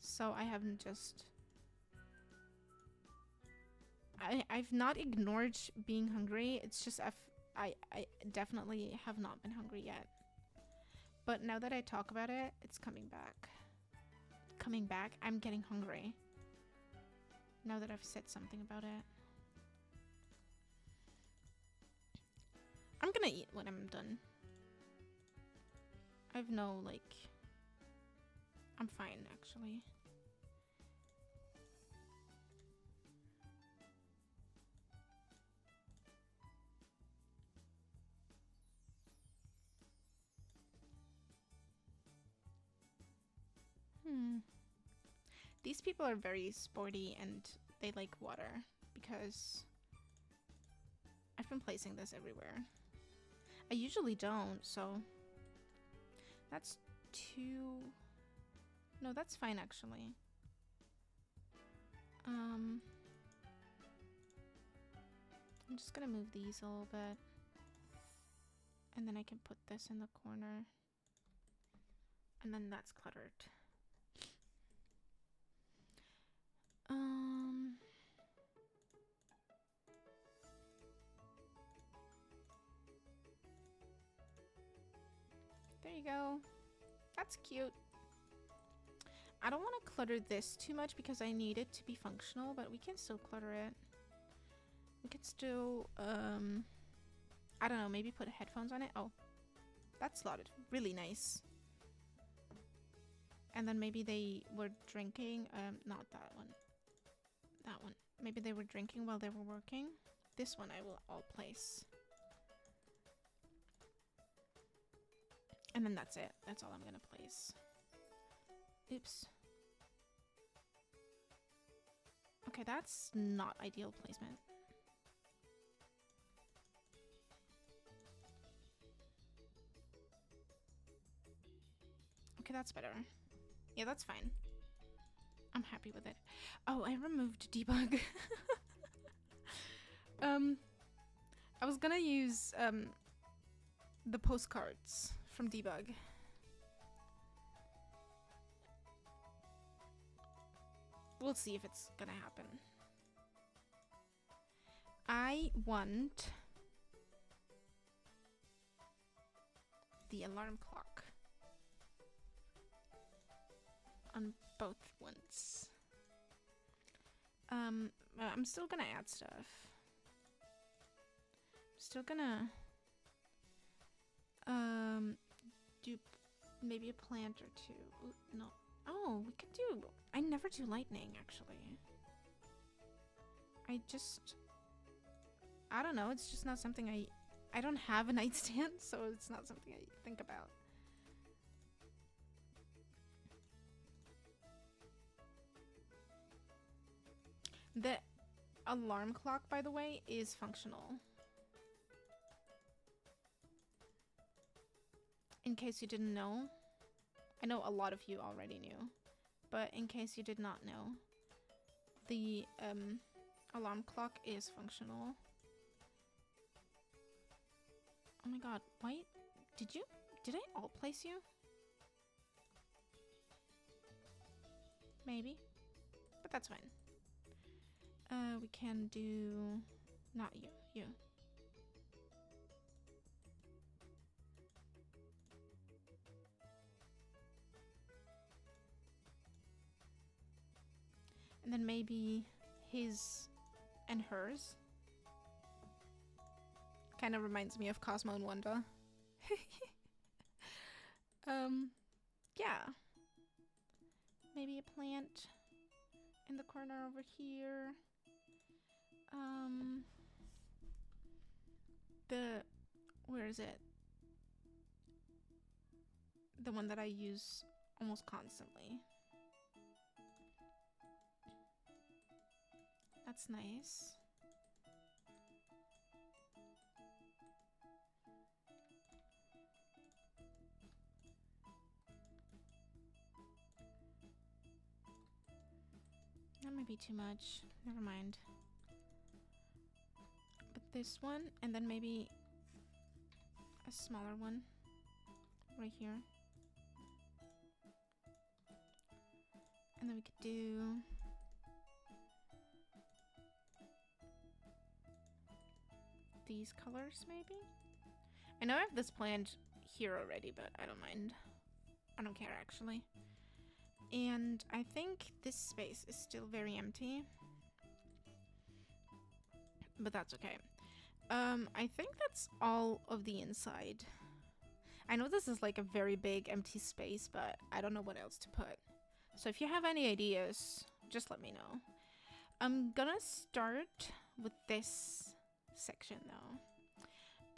So I haven't just... I've not ignored being hungry. It's just I definitely have not been hungry yet. But now that I talk about it, it's coming back. Coming back. I'm getting hungry. Now that I've said something about it. I'm gonna eat when I'm done. I've no, like... I'm fine, actually. These people are very sporty and they like water because I've been placing this everywhere. I usually don't, so that's 2. No, that's fine actually. I'm just gonna move these a little bit, and then I can put this in the corner, and then that's cluttered. There you go. That's cute. I don't want to clutter this too much because I need it to be functional, but we can still clutter it. We could still, I don't know, maybe put headphones on it. Oh, that's slotted. Really nice. And then maybe they were drinking, not that one. That one. Maybe they were drinking while they were working. This one I will all place. And then that's it. That's all I'm gonna place. Oops. Okay, that's not ideal placement. Okay, that's better. Yeah, that's fine. I'm happy with it. Oh, I removed debug. I was gonna use the postcards from debug. We'll see if it's gonna happen. I want the alarm clock on both ones. I'm still gonna add stuff. Still gonna do maybe a plant or two. Ooh, no. Oh, we could do. I never do lightning actually. I don't know. It's just not something I don't have a nightstand, so it's not something I think about. The alarm clock, by the way, is functional. In case you didn't know, I know a lot of you already knew, but in case you did not know, the alarm clock is functional. Oh my god, wait, did I alt place you? Maybe, but that's fine. We can do, not you, you. And then maybe his and hers. Kind of reminds me of Cosmo and Wanda. Yeah. Maybe a plant in the corner over here. Where is it? The one that I use almost constantly. That's nice. That might be too much. Never mind. But this one, and then maybe a smaller one right here. And then we could do these colors maybe? I know I have this planned here already, but I don't mind. I don't care actually. And I think this space is still very empty. But that's okay. I think that's all of the inside. I know this is like a very big empty space, but I don't know what else to put. So if you have any ideas, just let me know. I'm gonna start with this section though.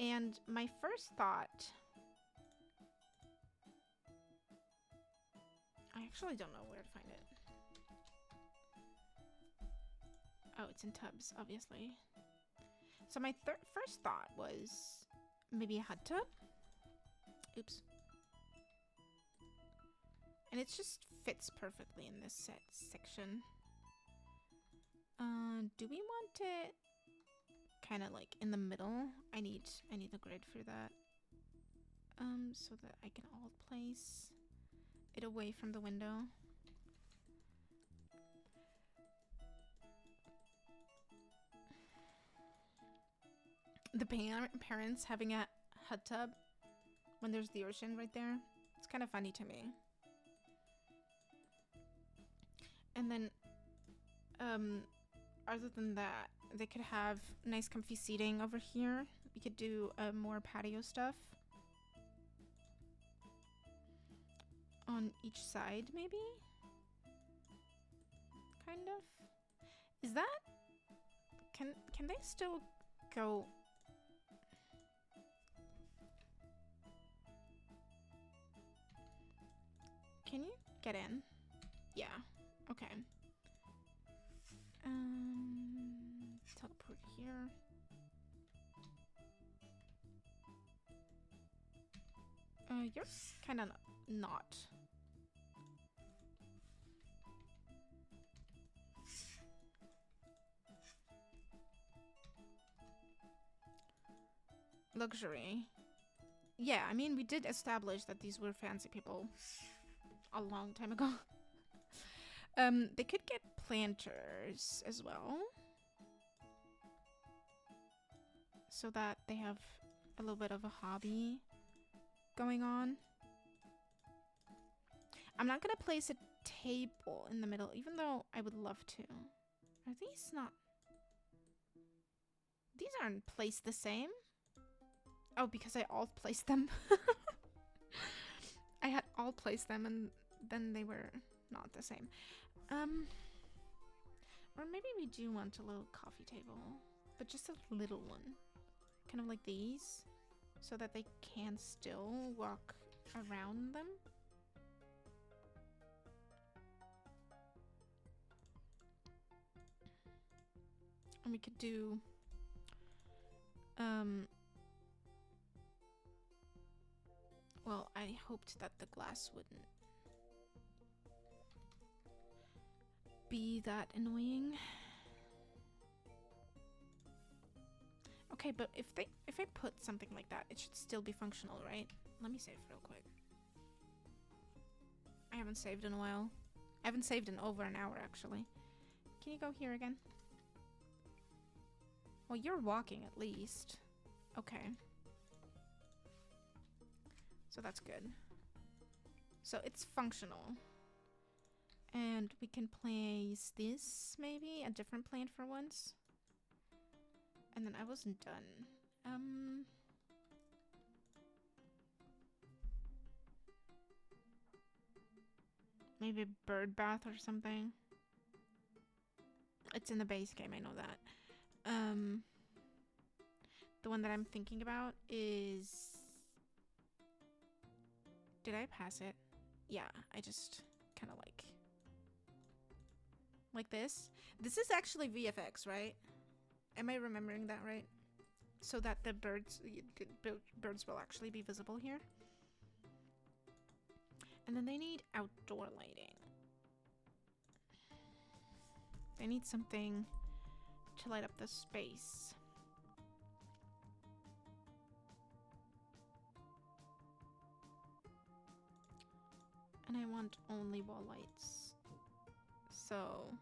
And my first thought... I actually don't know where to find it. Oh, it's in tubs, obviously. So my first thought was maybe a hot tub. Oops. And it just fits perfectly in this section. Do we want it kind of like in the middle? I need a grid for that. So that I can alt place it away from the window. The parents having a hot tub when there's the ocean right there. It's kind of funny to me. And then, other than that, they could have nice comfy seating over here. We could do more patio stuff on each side, maybe? Kind of. Is that... Can they still go... Can you get in? Yeah. Okay. Teleport here. You're kind of not. Luxury. Yeah, I mean, we did establish that these were fancy people a long time ago. They could get planters as well, so that they have a little bit of a hobby going on. I'm not gonna place a table in the middle, even though I would love to. Are these not... These aren't placed the same? Oh, because I alt placed them. I had alt placed them and then they were not the same. Or maybe we do want a little coffee table, but just a little one. Kind of like these, so that they can still walk around them. And we could do well, I hoped that the glass wouldn't be that annoying. Okay, but if I put something like that, it should still be functional, right? Let me save real quick. I haven't saved in a while. I haven't saved in over an hour, actually. Can you go here again? Well, you're walking at least. Okay. So that's good. So it's functional. And we can place this, maybe? A different plant for once. And then I wasn't done. Maybe a bird bath or something. It's in the base game, I know that. The one that I'm thinking about is... Did I pass it? Yeah, I just kind of like this. This is actually VFX, right? Am I remembering that right? So that the birds will actually be visible here. And then they need outdoor lighting. They need something to light up the space. And I want only wall lights. So...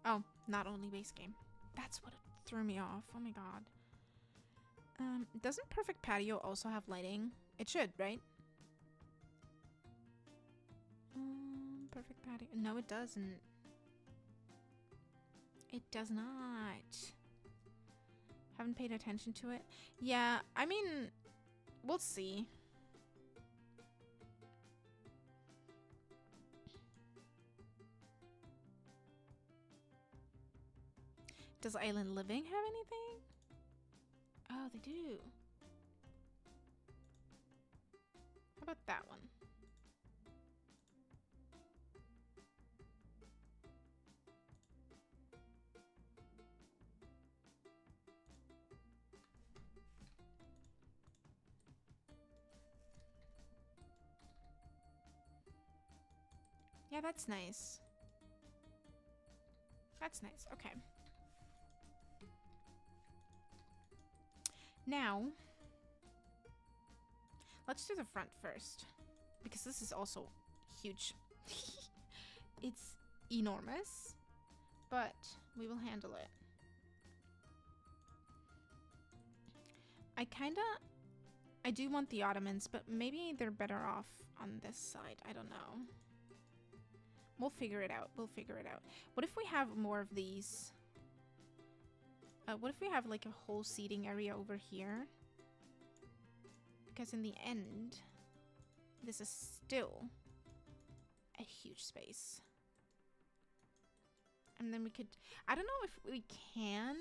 Oh, not only base game. That's what threw me off. Oh my god. Doesn't Perfect Patio also have lighting? It should, right? Perfect Patio. No, it doesn't. It does not. Haven't paid attention to it. Yeah, I mean, we'll see. Does Island Living have anything? Oh, they do. How about that one? Yeah, that's nice. That's nice. Okay. Now, let's do the front first, because this is also huge. It's enormous, but we will handle it. I do want the ottomans, but maybe they're better off on this side. I don't know. We'll figure it out. We'll figure it out. What if we have more of these? What if we have like a whole seating area over here? Because in the end, this is still a huge space. And then we could... I don't know if we can...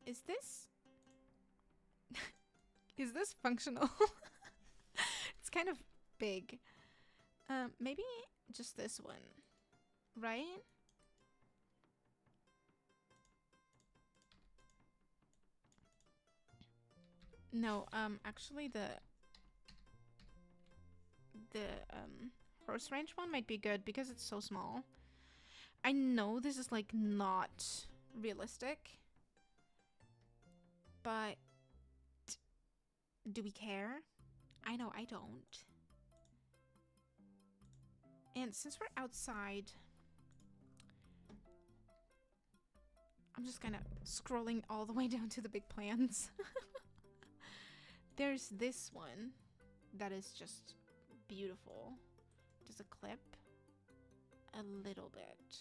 Is this... Is this functional? It's kind of big. Maybe just this one, right? No, actually the horse ranch one might be good because it's so small. I know this is like not realistic, but Do we care? I know I don't. And since we're outside, I'm just kind of scrolling all the way down to the big plans. There's this one that is just beautiful. Does it clip? A little bit.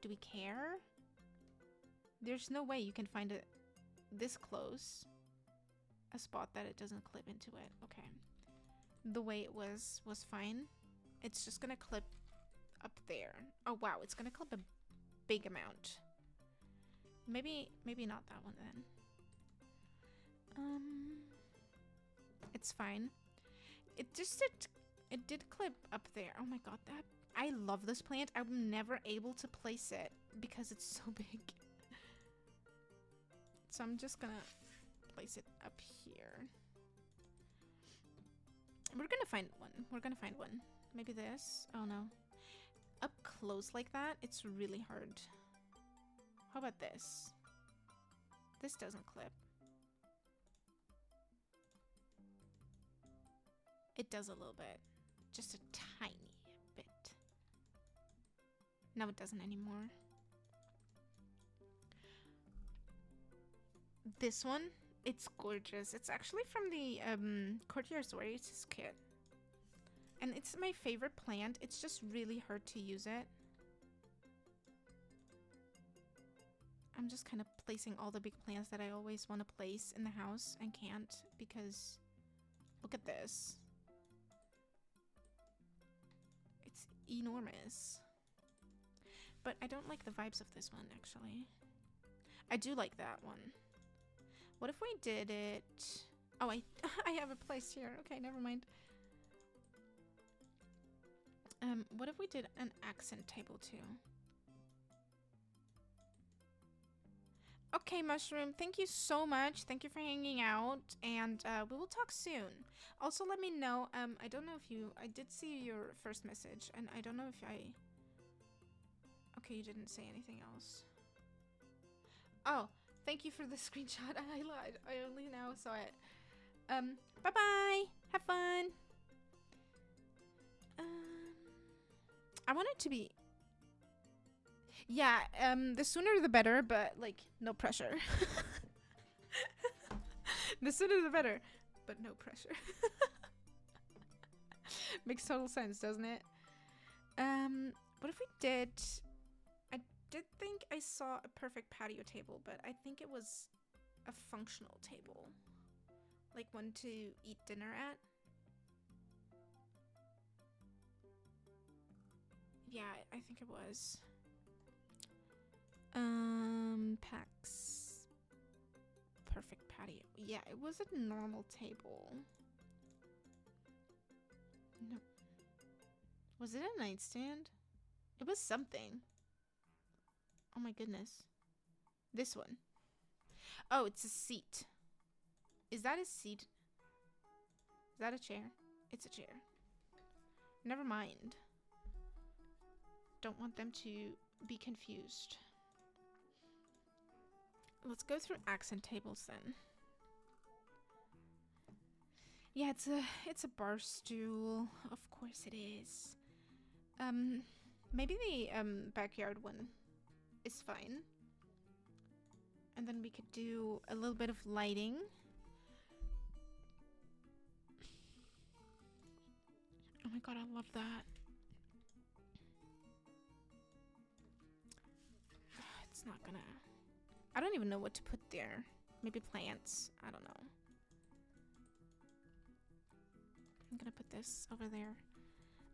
Do we care? There's no way you can find it this close. A spot that it doesn't clip into it. Okay. The way it was fine. It's just gonna clip up there. Oh wow, it's gonna clip a big amount. Maybe not that one then. It's fine. It did clip up there. Oh my god, that I love this plant. I'm never able to place it because it's so big. So I'm just gonna place it up here. We're gonna find one. We're gonna find one. Maybe this. Oh no. Up close like that, it's really hard. How about this? This doesn't clip. It does a little bit. Just a tiny bit. No, it doesn't anymore. This one, it's gorgeous. It's actually from the Courtier's Oasis kit. And it's my favorite plant. It's just really hard to use it. I'm just kind of placing all the big plants that I always want to place in the house and can't because look at this. It's enormous. But I don't like the vibes of this one actually. I do like that one. What if we did it? Oh, I have a place here. Okay, never mind. What if we did an accent table too? Okay, Mushroom, thank you so much. Thank you for hanging out, and we will talk soon. Also, let me know. I don't know if you... I did see your first message, and I don't know if I... Okay, you didn't say anything else. Oh, thank you for the screenshot. I lied. I only now saw it. Bye-bye. Have fun. I want it to be... Yeah, the sooner the better, but, like, no pressure. The sooner the better, but no pressure. Makes total sense, doesn't it? What if we did... I did think I saw a perfect patio table, but I think it was a functional table. Like one to eat dinner at. Yeah, I think it was. Pax. Perfect patio. Yeah, it was a normal table. No. Was it a nightstand? It was something. Oh my goodness. This one. Oh, it's a seat. Is that a seat? Is that a chair? It's a chair. Never mind. Don't want them to be confused. Let's go through accent tables then. Yeah, it's a bar stool. Of course it is. Maybe the backyard one is fine. And then we could do a little bit of lighting. Oh my god, I love that. It's not gonna... I don't even know what to put there. Maybe plants. I don't know. I'm gonna put this over there.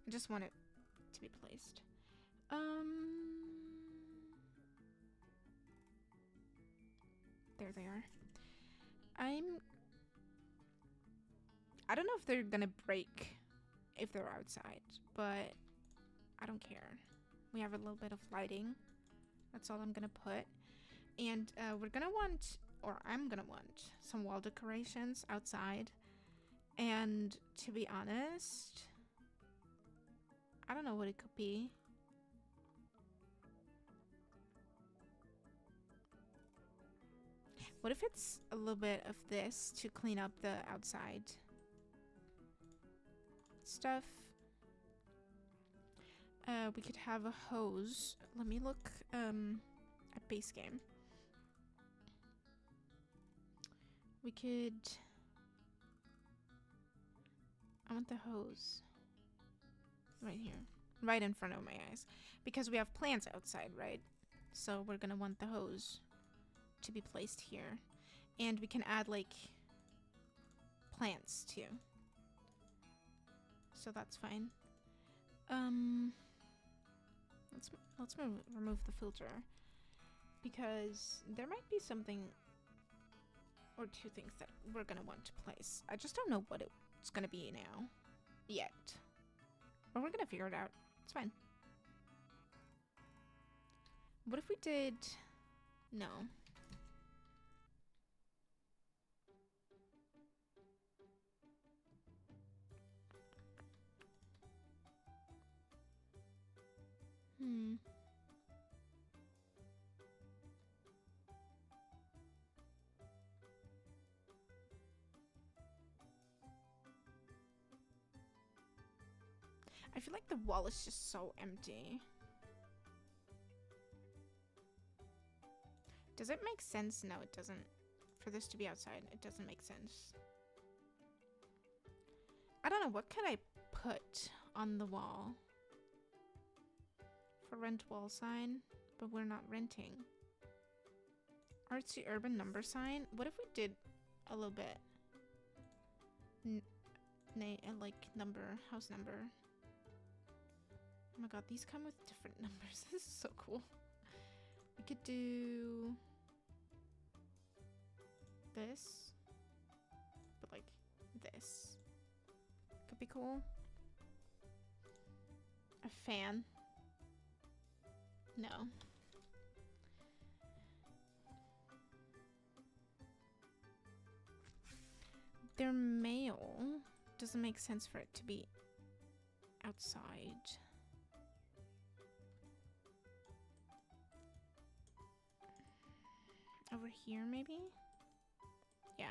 I just want it to be placed. There they are. I don't know if they're gonna break if they're outside, but I don't care. We have a little bit of lighting. That's all I'm gonna put. And we're gonna want, or I'm gonna want, some wall decorations outside. And to be honest, I don't know what it could be. What if it's a little bit of this to clean up the outside stuff? We could have a hose. Let me look at base game. We could... I want the hose. Right here. Right in front of my eyes. Because we have plants outside, right? So we're gonna want the hose to be placed here. And we can add, like, plants, too. So that's fine. Let's remove the filter. Because there might be something or two things that we're gonna want to place. I just don't know what it's gonna be now. Yet. But we're gonna figure it out. It's fine. What if we did... No. I feel like the wall is just so empty. Does it make sense? No, it doesn't. For this to be outside, it doesn't make sense. I don't know, what can I put on the wall? For rent wall sign, but we're not renting. Artsy urban number sign? What if we did a little bit? Like number, house number. Oh my god, these come with different numbers. This is so cool. We could do this, but like this. Could be cool. A fan. No. Their mail doesn't make sense for it to be outside. Over here, maybe? Yeah.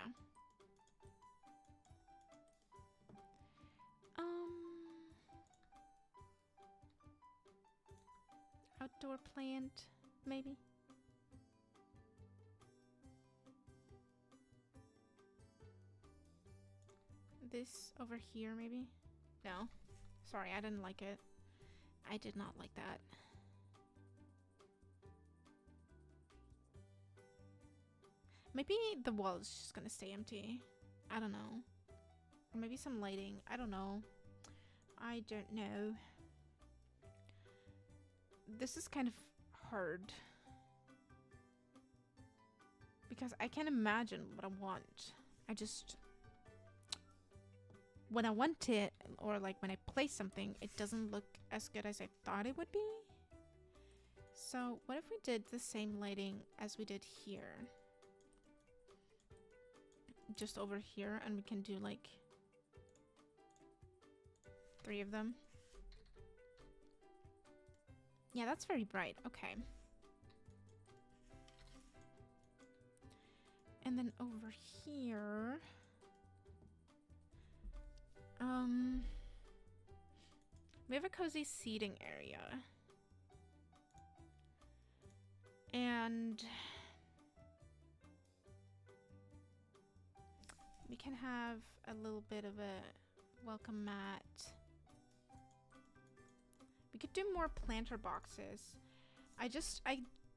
Outdoor plant, maybe? This over here, maybe? No. Sorry, I didn't like it. I did not like that. Maybe the wall is just gonna stay empty. I don't know. Or maybe some lighting. I don't know. I don't know. This is kind of hard. Because I can't imagine what I want. I just... When I want it, or like when I place something, it doesn't look as good as I thought it would be. So what if we did the same lighting as we did here? Just over here, and we can do like 3 of them. Yeah, that's very bright. Okay. And then over here, we have a cozy seating area. And we can have a little bit of a welcome mat. We could do more planter boxes. I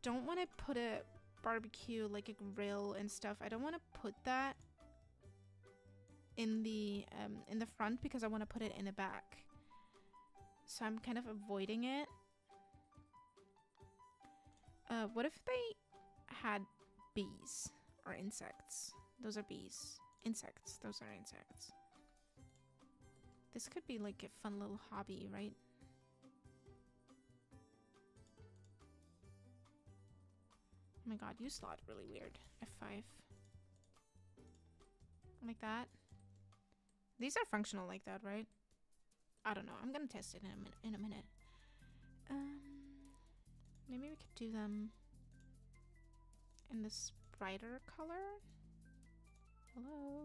don't want to put a barbecue, like a grill and stuff. I don't want to put that in the front because I want to put it in the back. So I'm kind of avoiding it. What if they had bees or insects? Those are bees. Insects. Those are insects. This could be like a fun little hobby, right? Oh my god, you slot really weird. F5. Like that. These are functional like that, right? I don't know. I'm gonna test it in a minute. Maybe we could do them in the brighter color? Hello?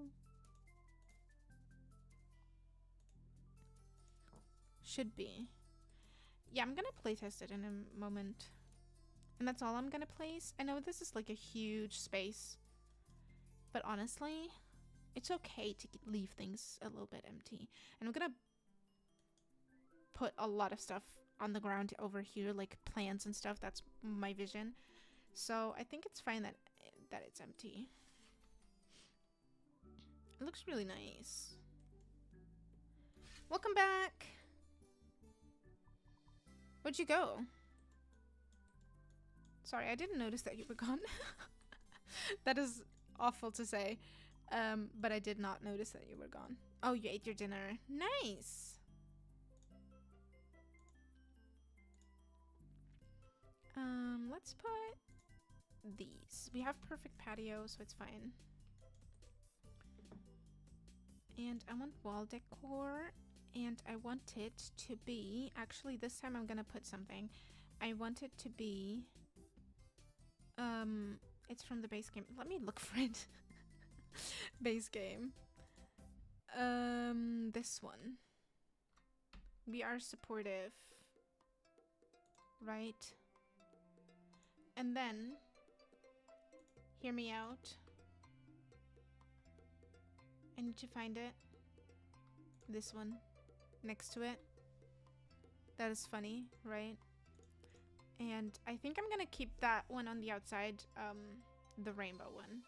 Should be. Yeah, I'm gonna playtest it in a moment. And that's all I'm gonna place. I know this is like a huge space. But honestly, it's okay to leave things a little bit empty. And I'm gonna put a lot of stuff on the ground over here, like plants and stuff. That's my vision. So I think it's fine that it's empty. It looks really nice. Welcome back. Where'd you go? Sorry, I didn't notice that you were gone. That is awful to say. But I did not notice that you were gone. Oh, you ate your dinner. Nice. Let's put these. We have perfect patio, so it's fine. And I want wall decor, and I want it to be, actually this time I'm gonna put something. I want it to be, it's from the base game. Let me look for it. Base game. This one. We are supportive. Right? And then, hear me out. I need to find it. This one. Next to it. That is funny, right? And I think I'm gonna keep that one on the outside, the rainbow one.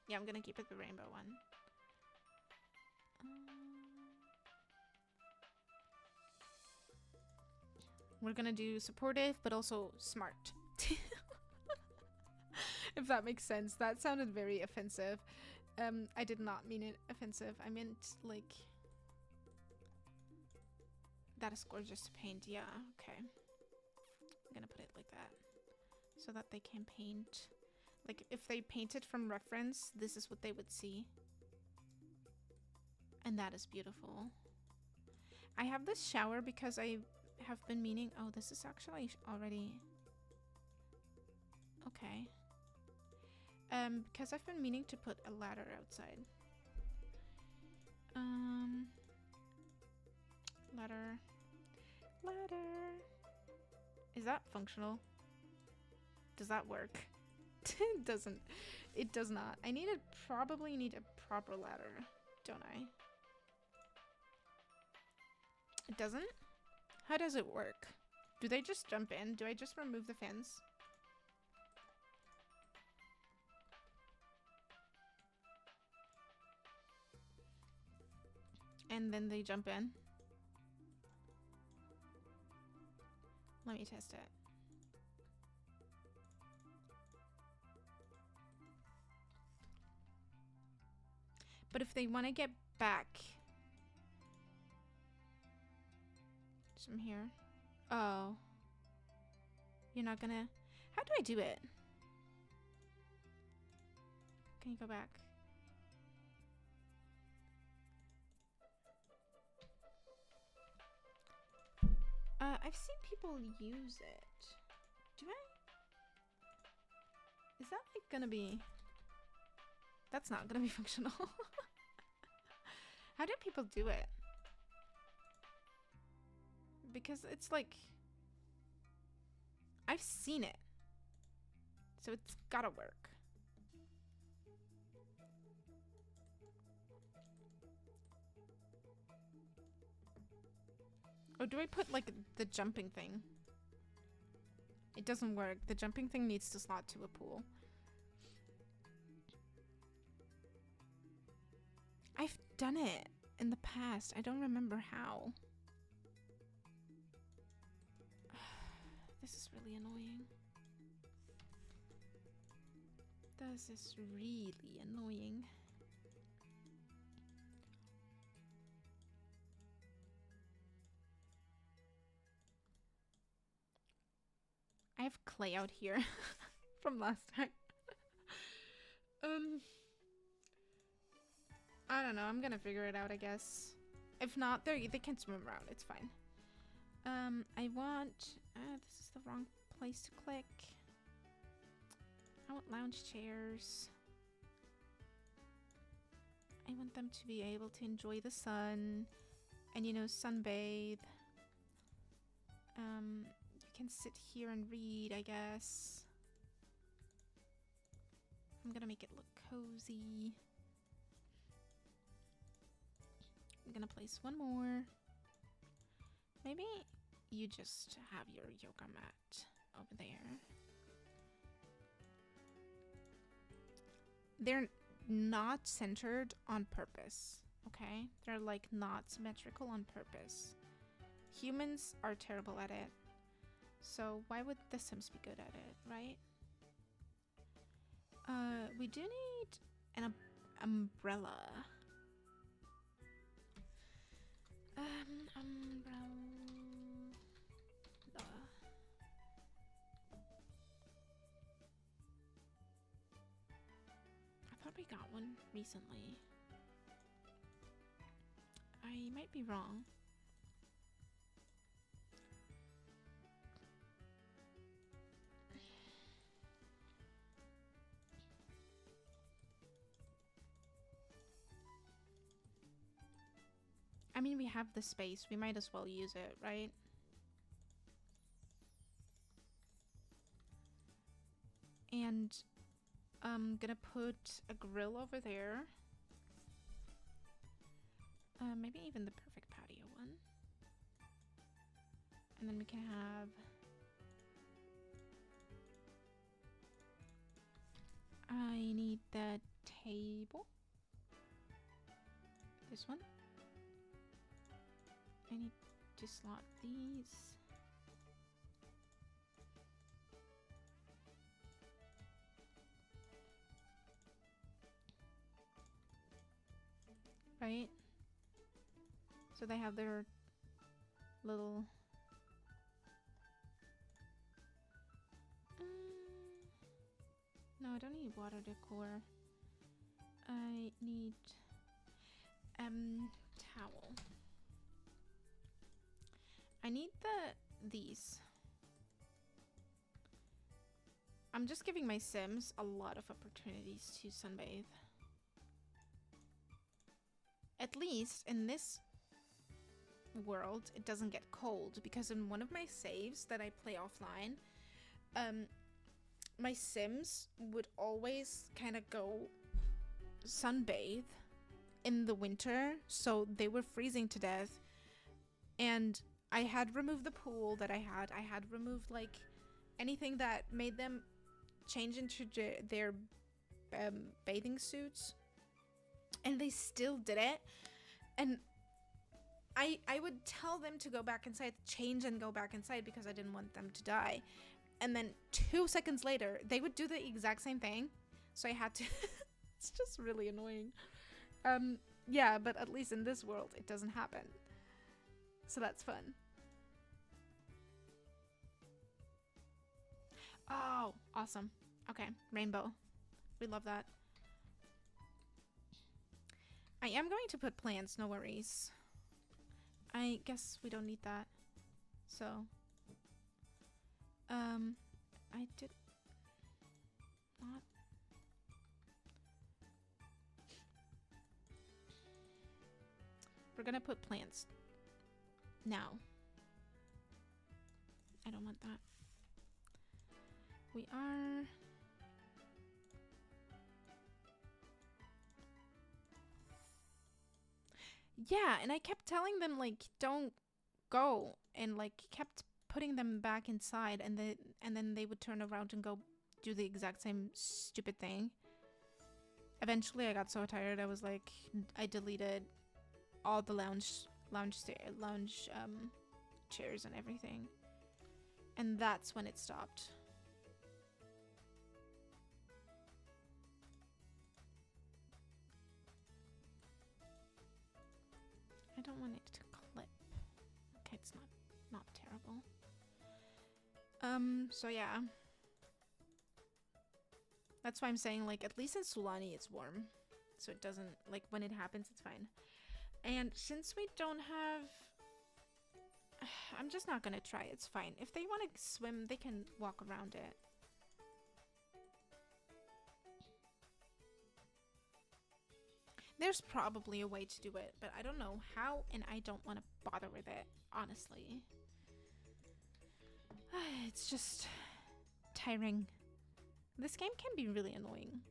Yeah, I'm gonna keep it the rainbow one. We're gonna do supportive, but also smart. If that makes sense. That sounded very offensive. I did not mean it offensive. I meant, like... That is gorgeous to paint. Yeah, okay. I'm gonna put it like that. So that they can paint. Like, if they painted from reference, this is what they would see. And that is beautiful. I have this shower because I have been meaning... Oh, this is actually already... Okay. Because I've been meaning to put a ladder outside. Ladder. Ladder. Is that functional? Does that work? It doesn't. It does not. Probably need a proper ladder, don't I? It doesn't? How does it work? Do they just jump in? Do I just remove the fence? And then they jump in? Let me test it. But if they want to get back... From here. Oh. You're not gonna... How do I do it? Can you go back? I've seen people use it. Do I? Is that like gonna be... That's not gonna be functional. How do people do it? Because it's like... I've seen it. So it's gotta work. Or do I put like the jumping thing? It doesn't work. The jumping thing needs to slot to a pool. I've done it in the past. I don't remember how. This is really annoying. This is really annoying. I have clay out here from last time. I don't know. I'm gonna figure it out, I guess. If not, they can swim around. It's fine. I want... this is the wrong place to click. I want lounge chairs. I want them to be able to enjoy the sun and, you know, sunbathe. You can sit here and read, I guess. I'm gonna make it look cozy. I'm gonna place one more. Maybe you just have your yoga mat over there. They're not centered on purpose, okay? They're like not symmetrical on purpose. Humans are terrible at it. So why would the Sims be good at it, right? We do need an umbrella. Umbrella. I thought we got one recently. I might be wrong. I mean, we have the space. We might as well use it, right? And I'm gonna put a grill over there. Maybe even the perfect patio one. And then we can have... I need the table. This one. I need to slot these. Right? So they have their little... No, I don't need water decor. I need towel. I need these. I'm just giving my Sims a lot of opportunities to sunbathe. At least in this world, it doesn't get cold, because in one of my saves that I play offline, my Sims would always kind of go sunbathe in the winter, so they were freezing to death. And I had removed the pool that I had removed like anything that made them change into their bathing suits, and they still did it. And I would tell them to go back inside, change and go back inside, because I didn't want them to die. And then 2 seconds later, they would do the exact same thing. So I had to... It's just really annoying. Yeah, but at least in this world, it doesn't happen. So that's fun. Oh, awesome. Okay, rainbow. We love that. I am going to put plants, no worries. I guess we don't need that. So... I did not... We're gonna put plants now. I don't want that. We are... Yeah, and I kept telling them, like, don't go, and, like, kept putting them back inside, and then they would turn around and go do the exact same stupid thing. Eventually, I got so tired, I was like, I deleted all the lounge chairs and everything, and that's when it stopped. I don't want it to clip. Okay, it's not terrible. So yeah. That's why I'm saying, like, at least in Sulani it's warm. So it doesn't, like, when it happens, it's fine. And since we don't have... I'm just not gonna try, it's fine. If they want to swim, they can walk around it. There's probably a way to do it, but I don't know how, and I don't want to bother with it, honestly. It's just tiring. This game can be really annoying.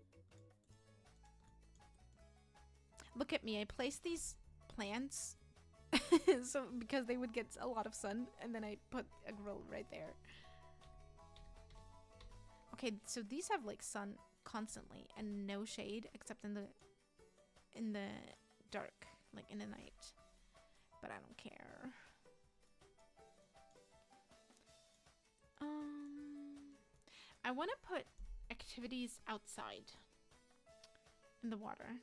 Look at me, I placed these plants so because they would get a lot of sun, and then I put a grill right there. Okay, so these have like sun constantly and no shade except in the dark, like in the night. But I don't care. I want to put activities outside in the water.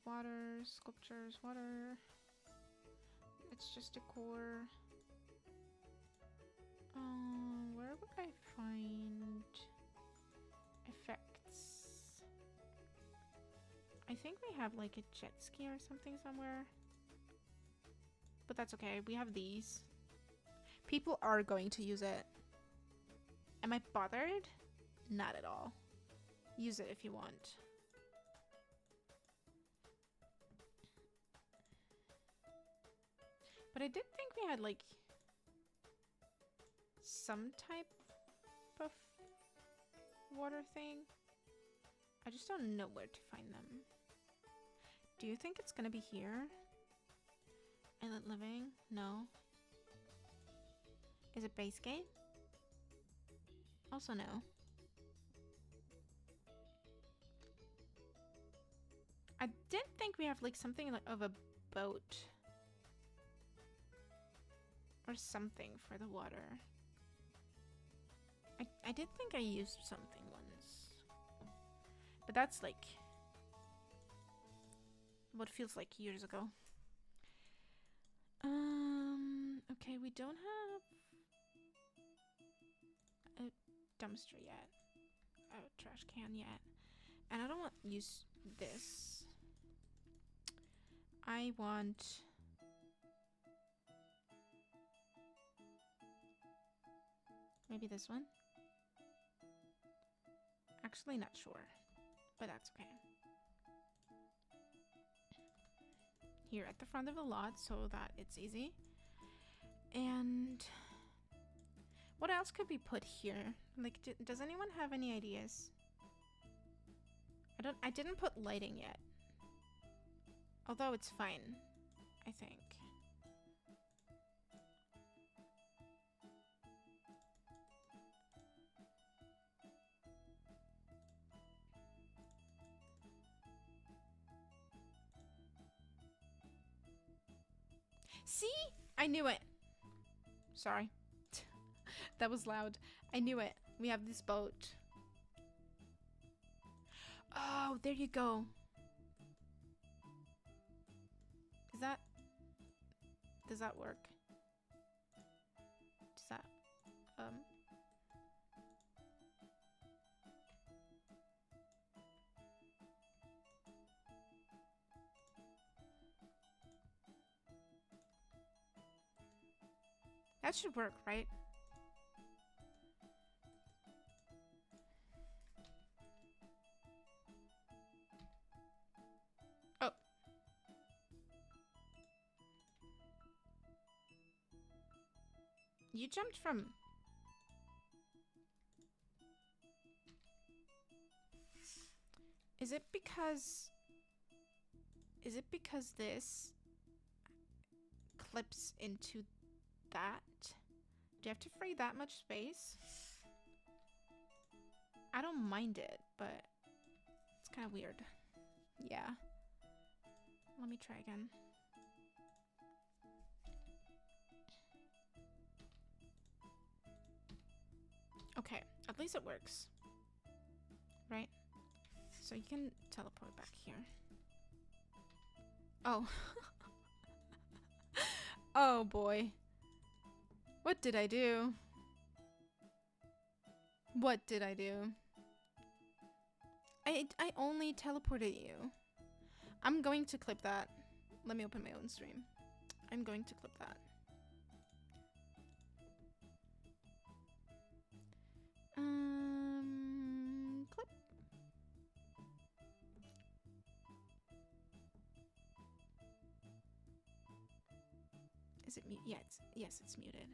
Water, sculptures, water. It's just decor. Where would I find effects? I think we have like a jet ski or something somewhere. But that's okay, we have these. People are going to use it. Am I bothered? Not at all. Use it if you want. But I did think we had like some type of water thing. I just don't know where to find them. Do you think it's gonna be here? Island living? No. Is it base game? Also no. I did think we have like something like of a boat or something for the water. I did think I used something once, but that's like what feels like years ago. Okay, we don't have a dumpster yet, a trash can yet, and I don't want to use this. I want maybe this one. Actually, not sure, but that's okay. Here at the front of the lot so that it's easy. And what else could be put here? Like, does anyone have any ideas? I didn't put lighting yet. Although it's fine, I think. See? I knew it. Sorry. That was loud. I knew it. We have this boat. Oh, there you go. Does that work? Does that, that should work, right? Oh. You jumped from... Is it because this clips into that? Do you have to free that much space? I don't mind it, but it's kind of weird. Yeah. Let me try again. Okay, at least it works. Right? So you can teleport back here. Oh. Oh boy. What did I do? What did I do? I only teleported you. I'm going to clip that. Let me open my own stream. I'm going to clip that. Clip. Is it mute? Yeah, yes, it's muted.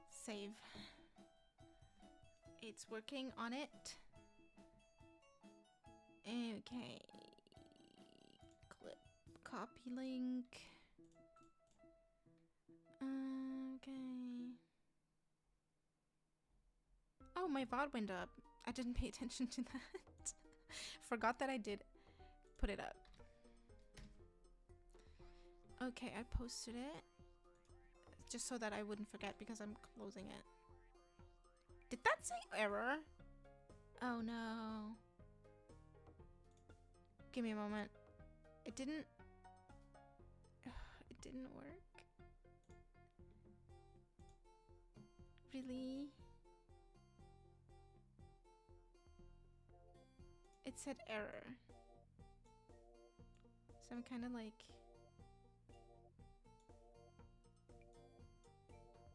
Save. It's working on it. Okay. Clip. Copy link. Okay. Oh, my VOD went up. I didn't pay attention to that. Forgot that I did put it up. Okay, I posted it. Just so that I wouldn't forget because I'm closing it. Did that say error? Oh no. Give me a moment. It didn't work. Really? It said error. So I'm kind of like...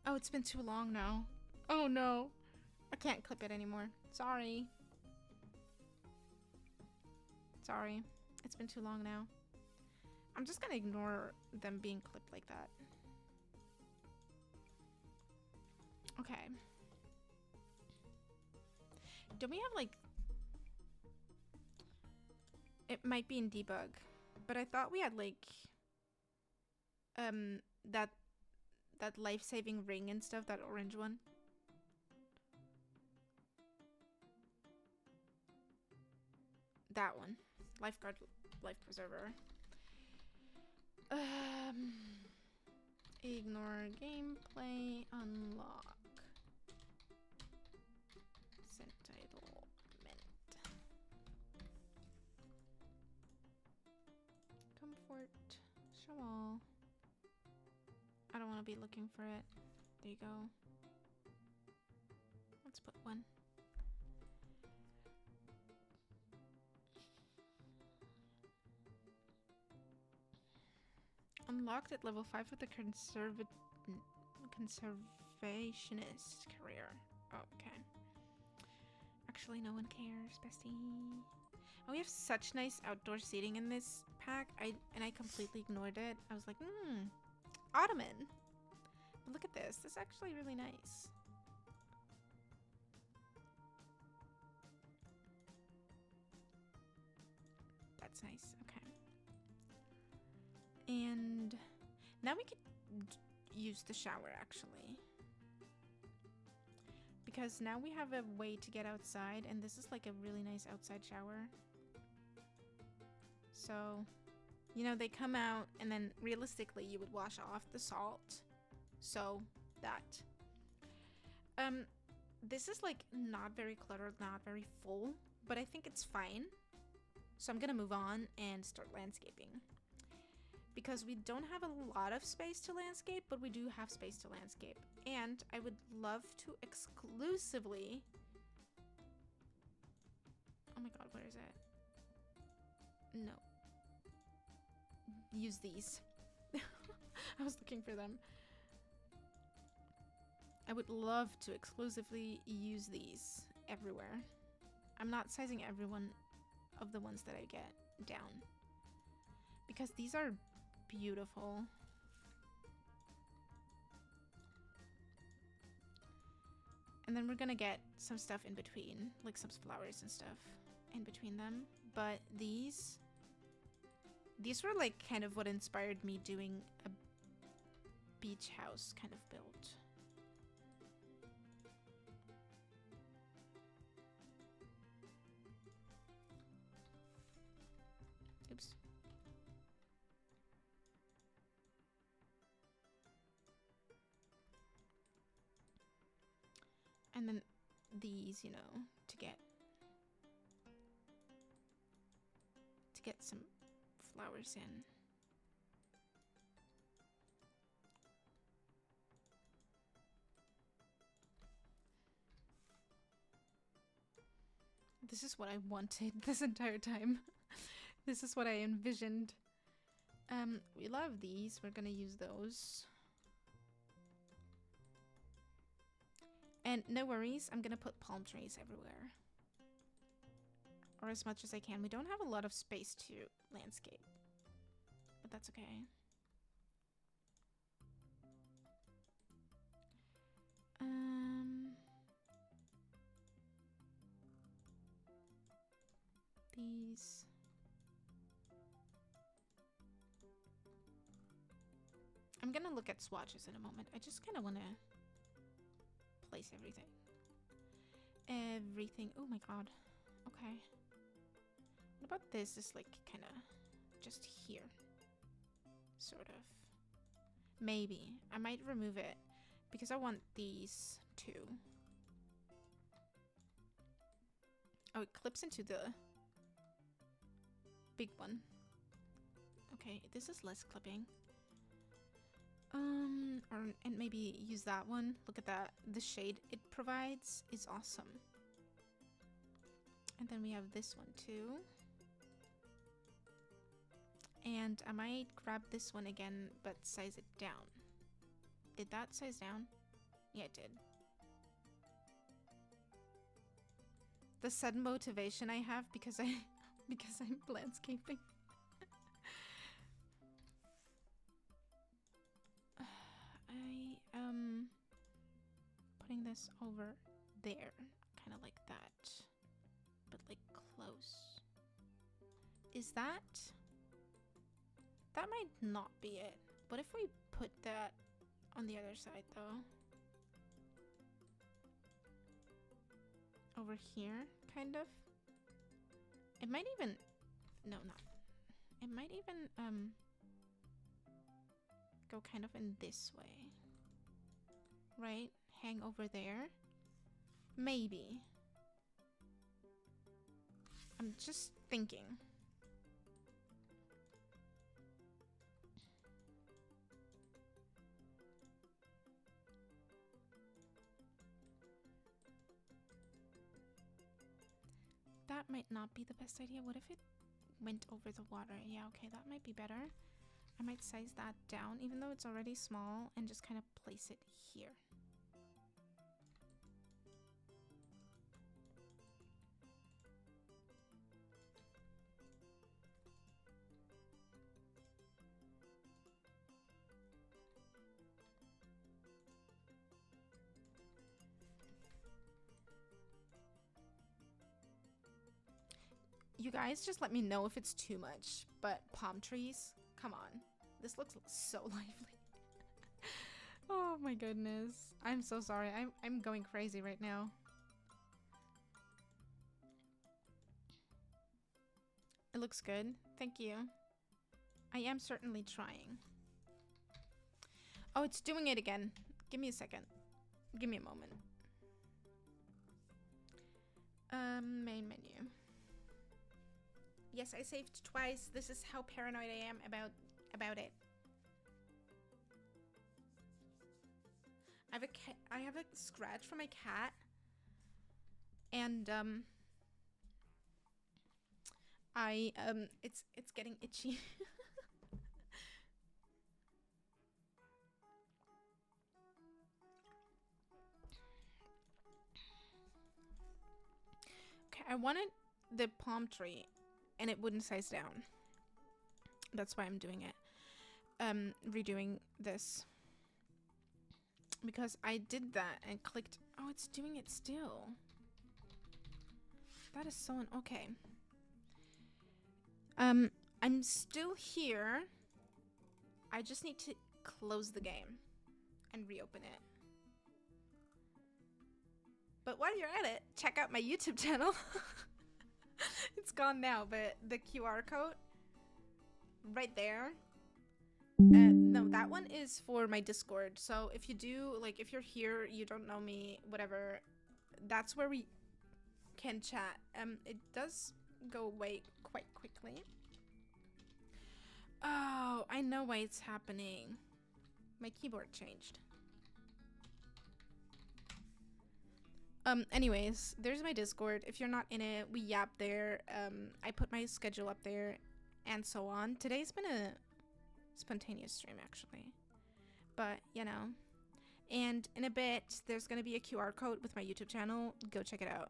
Oh, it's been too long now. Oh no. I can't clip it anymore. Sorry. Sorry. It's been too long now. I'm just gonna ignore them being clipped like that. Okay. Don't we have like... It might be in debug, but I thought we had like... that life-saving ring and stuff, that orange one. That one. Lifeguard, life preserver. Ignore gameplay, unlock. Entitlement. Comfort. Show all. I don't want to be looking for it. There you go. Let's put one. Unlocked at level 5 with a conservationist career. Oh, okay. Actually, no one cares, bestie. Oh, we have such nice outdoor seating in this pack. I completely ignored it. I was like, ottoman. But look at this. This is actually really nice. That's nice. Okay. And now we could use the shower, actually. Because now we have a way to get outside, and this is like a really nice outside shower. So, you know, they come out, and then realistically, you would wash off the salt. So, that. This is like not very cluttered, not very full, but I think it's fine. So I'm gonna move on and start landscaping. Because we don't have a lot of space to landscape, but we do have space to landscape. And I would love to exclusively... Oh my god, where is it? No. Use these. I was looking for them. I would love to exclusively use these everywhere. I'm not sizing every one of the ones that I get down. Because these are beautiful. And then we're gonna get some stuff in between, like some flowers and stuff in between them. But these were like kind of what inspired me doing a beach house kind of build. Oops. And then these, you know, to get some flowers in. This is what I wanted this entire time. This is what I envisioned. We love these. We're gonna use those. And no worries, I'm gonna put palm trees everywhere. Or as much as I can. We don't have a lot of space to landscape. But that's okay. These. I'm gonna look at swatches in a moment. I just kind of want to place everything. Everything. Oh my god. Okay. What about this? Is like kind of just here. Sort of. Maybe. I might remove it because I want these two. Oh, it clips into the big one. Okay, this is less clipping. And maybe use that one. Look at that. The shade it provides is awesome. And then we have this one too. And I might grab this one again, but size it down. Did that size down? Yeah, it did. The sudden motivation I have because I'm landscaping. Putting this over there, kind of like that, but like close. Is that? That might not be it. What if we put that on the other side though? Over here, kind of. It might even, no, not. It might even go kind of in this way. Right? Hang over there. Maybe. I'm just thinking. That might not be the best idea. What if it went over the water? Yeah, okay, that might be better. I might size that down, even though it's already small, and just kind of place it here. You guys just let me know if it's too much, but palm trees, come on. This looks so lively. Oh my goodness. I'm so sorry. I'm going crazy right now. It looks good. Thank you. I am certainly trying. Oh, it's doing it again. Give me a second. Give me a moment. Main menu. Yes, I saved twice. This is how paranoid I am about it. I have a scratch from my cat, and it's getting itchy. Okay, I wanted the palm tree, and it wouldn't size down. That's why I'm doing it. Redoing this. Because I did that and clicked. Oh, it's doing it still. That is so okay. I'm still here. I just need to close the game and reopen it. But while you're at it, check out my YouTube channel. It's gone now, but the QR code right there. No, that one is for my Discord. So if you do, like, if you're here, you don't know me, whatever, that's where we can chat. It does go away quite quickly. Oh, I know why it's happening. My keyboard changed. Anyways, there's my Discord. If you're not in it, we yap there. I put my schedule up there. and so on. Today's been a spontaneous stream, actually. But, you know. And in a bit, there's going to be a QR code with my YouTube channel. Go check it out.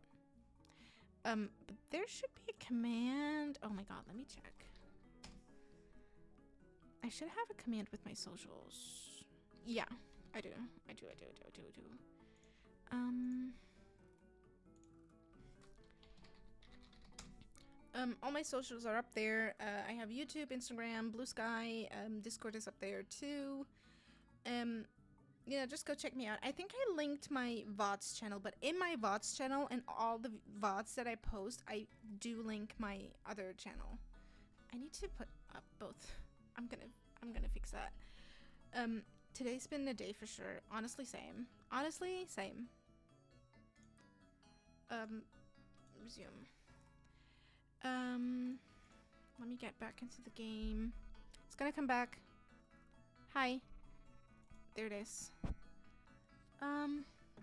But there should be a command. Oh my god, let me check. I should have a command with my socials. Yeah, I do. I do. All my socials are up there. I have YouTube, Instagram, Blue Sky, Discord is up there too. Yeah, just go check me out. I think I linked my VODs channel, but in my VODs channel and all the VODs that I post, I do link my other channel. I need to put up both. I'm gonna fix that. Today's been a day for sure. Honestly, same. Resume. Let me get back into the game. It's gonna come back. Hi. There it is.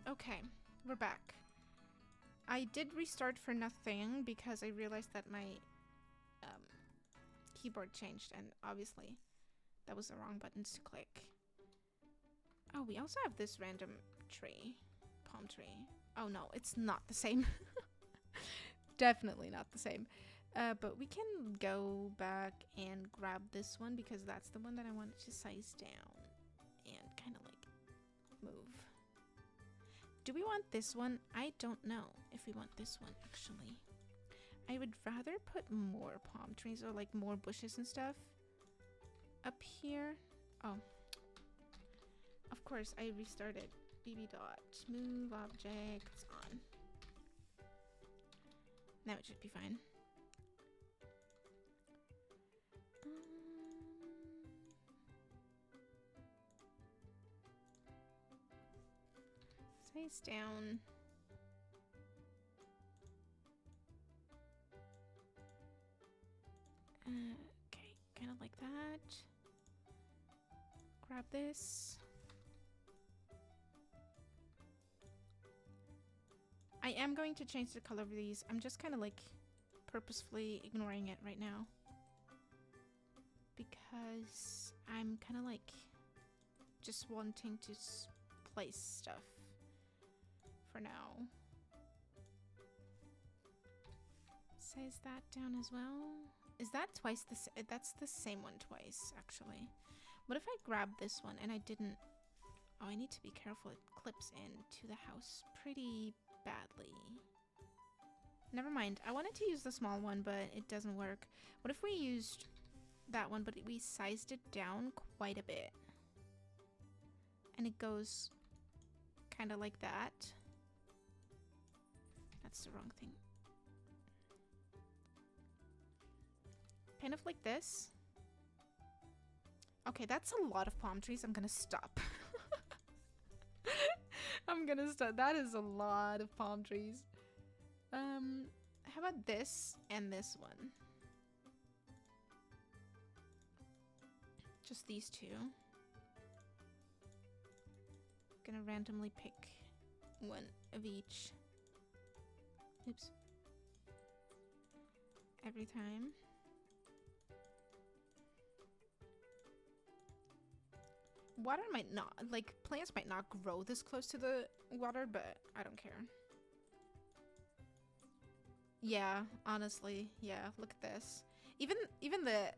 Okay. We're back. I did restart for nothing because I realized that my keyboard changed, and obviously that was the wrong buttons to click. Oh, we also have this random tree. Palm tree. Oh no, it's not the same. Definitely not the same. But we can go back and grab this one because that's the one that I wanted to size down and kind of like move. Do we want this one? I don't know if we want this one actually. I would rather put more palm trees or like more bushes and stuff up here. Oh, of course I restarted. BB dot move objects on. Now it should be fine. Size down. Okay, kind of like that. Grab this. I am going to change the color of these. I'm just kind of like purposefully ignoring it right now because I'm kind of like just wanting to place stuff for now. Size that down as well. Is that twice the that's the same one twice actually. What if I grab this one and I didn't? Oh, I need to be careful. It clips into the house pretty badly. Never mind. I wanted to use the small one, but it doesn't work. What if we used that one, but we sized it down quite a bit? And it goes kind of like that. That's the wrong thing. Kind of like this. Okay, that's a lot of palm trees. I'm gonna stop. I'm gonna stop. That is a lot of palm trees. How about this and this one? Just these two. Gonna randomly pick one of each. Oops. Every time. Water might not, like, plants might not grow this close to the water, but I don't care. Yeah, honestly, yeah, look at this. Even the,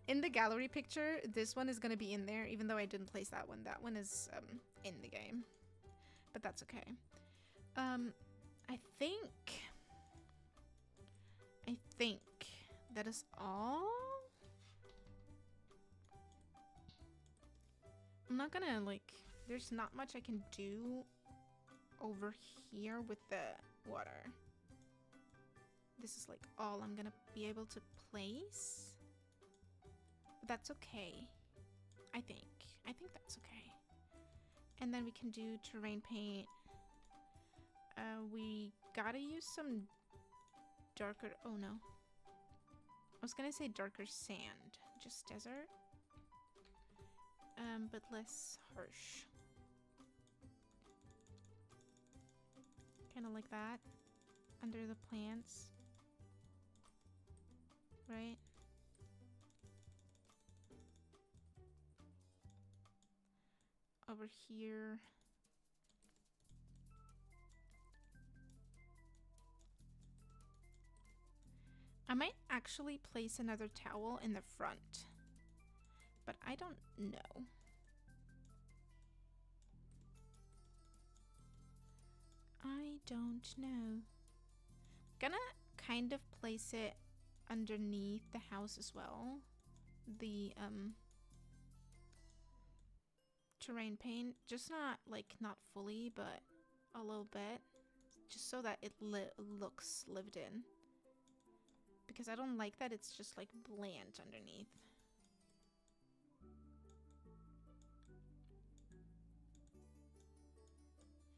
in the gallery picture, this one is gonna be in there, even though I didn't place that one. That one is, in the game. But that's okay. I think that is all. I'm not gonna, like, there's not much I can do over here with the water. This is, like, all I'm gonna be able to place. But that's okay. I think that's okay. And then we can do terrain paint. We gotta use some darker, oh no. I was gonna say darker sand, just desert. But less harsh. Kind of like that. Under the plants. Right? over here. I might actually place another towel in the front, but I don't know. I don't know. Gonna kind of place it underneath the house as well. The terrain paint, just not fully, but a little bit, just so that it looks lived in. Because I don't like that it's just like bland underneath.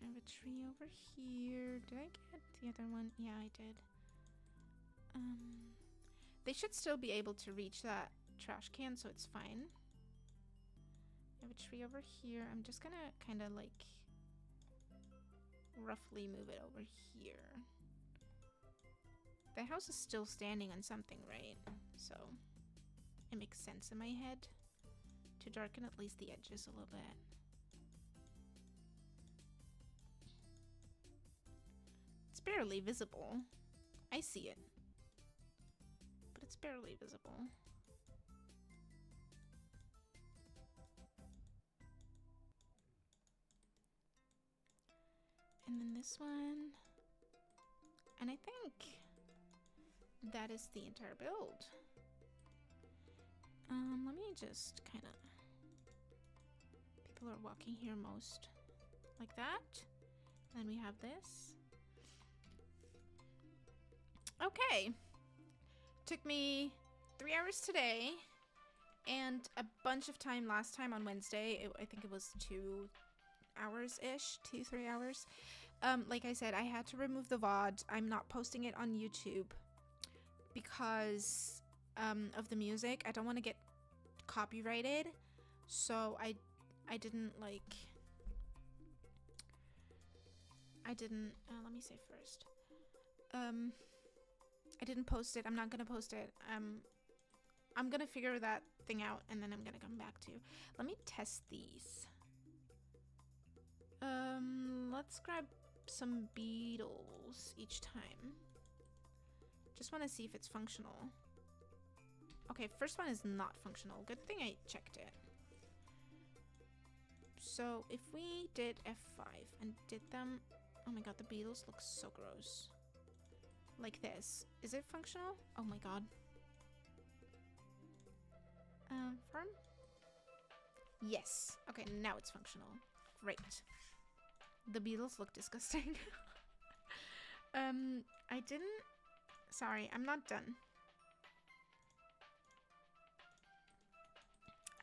I have a tree over here. Did I get the other one? Yeah, I did. They should still be able to reach that trash can, so it's fine. I have a tree over here. I'm just gonna kind of like roughly move it over here. The house is still standing on something, right? So it makes sense in my head to darken at least the edges a little bit. It's barely visible. I see it, but it's barely visible. And then this one. And I think that is the entire build. Let me just kind of... People are walking here most. Like that. Then we have this. Okay. Took me 3 hours today. And a bunch of time last time on Wednesday. I think it was 2 hours-ish. 2-3 hours. Like I said, I had to remove the VOD. I'm not posting it on YouTube because of the music. I don't want to get copyrighted, so I didn't like. Let me say first. I didn't post it. I'm not gonna post it. I'm gonna figure that thing out, and then I'm gonna come back to you. Let me test these. Let's grab some beetles each time. Just want to see if it's functional. Okay, first one is not functional. Good thing I checked it. So if we did F5 and did them... Oh my god, the beetles look so gross. Like this. Is it functional? Oh my god. Farm? Yes. Okay, now it's functional. Great. The beetles look disgusting. I didn't... Sorry, I'm not done.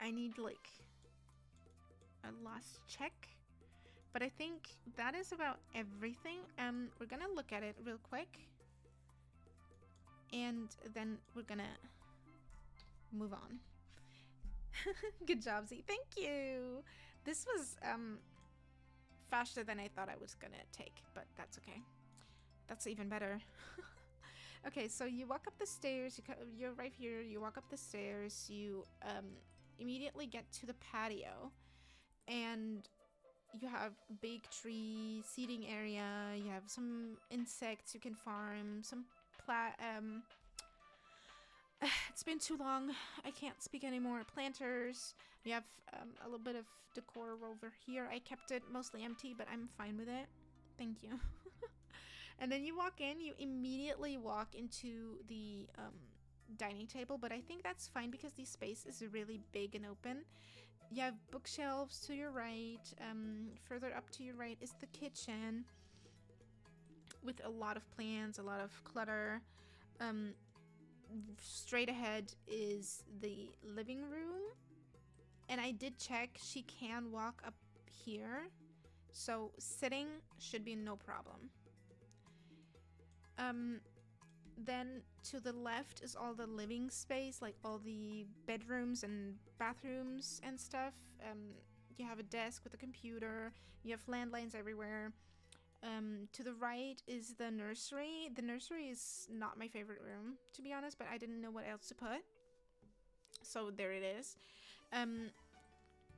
I need, like, a last check. But I think that is about everything. We're gonna look at it real quick. And then we're gonna move on. Good job, Z. Thank you! This was, faster than I thought I was gonna take, but that's okay. That's even better. Okay, so you walk up the stairs, you're right here, you walk up the stairs, you immediately get to the patio, and you have a big tree, seating area, you have some insects you can farm, some it's been too long, I can't speak anymore. Planters. You have a little bit of decor over here. I kept it mostly empty, but I'm fine with it. Thank you. And then you walk in, you immediately walk into the dining table, but I think that's fine because the space is really big and open. You have bookshelves to your right. Further up to your right is the kitchen with a lot of plants, a lot of clutter. Straight ahead is the living room, and I did check, she can walk up here, so sitting should be no problem. Then to the left is all the living space, like all the bedrooms and bathrooms and stuff. You have a desk with a computer, you have landlines everywhere. To the right is the nursery. The nursery is not my favorite room, to be honest, but I didn't know what else to put. So there it is.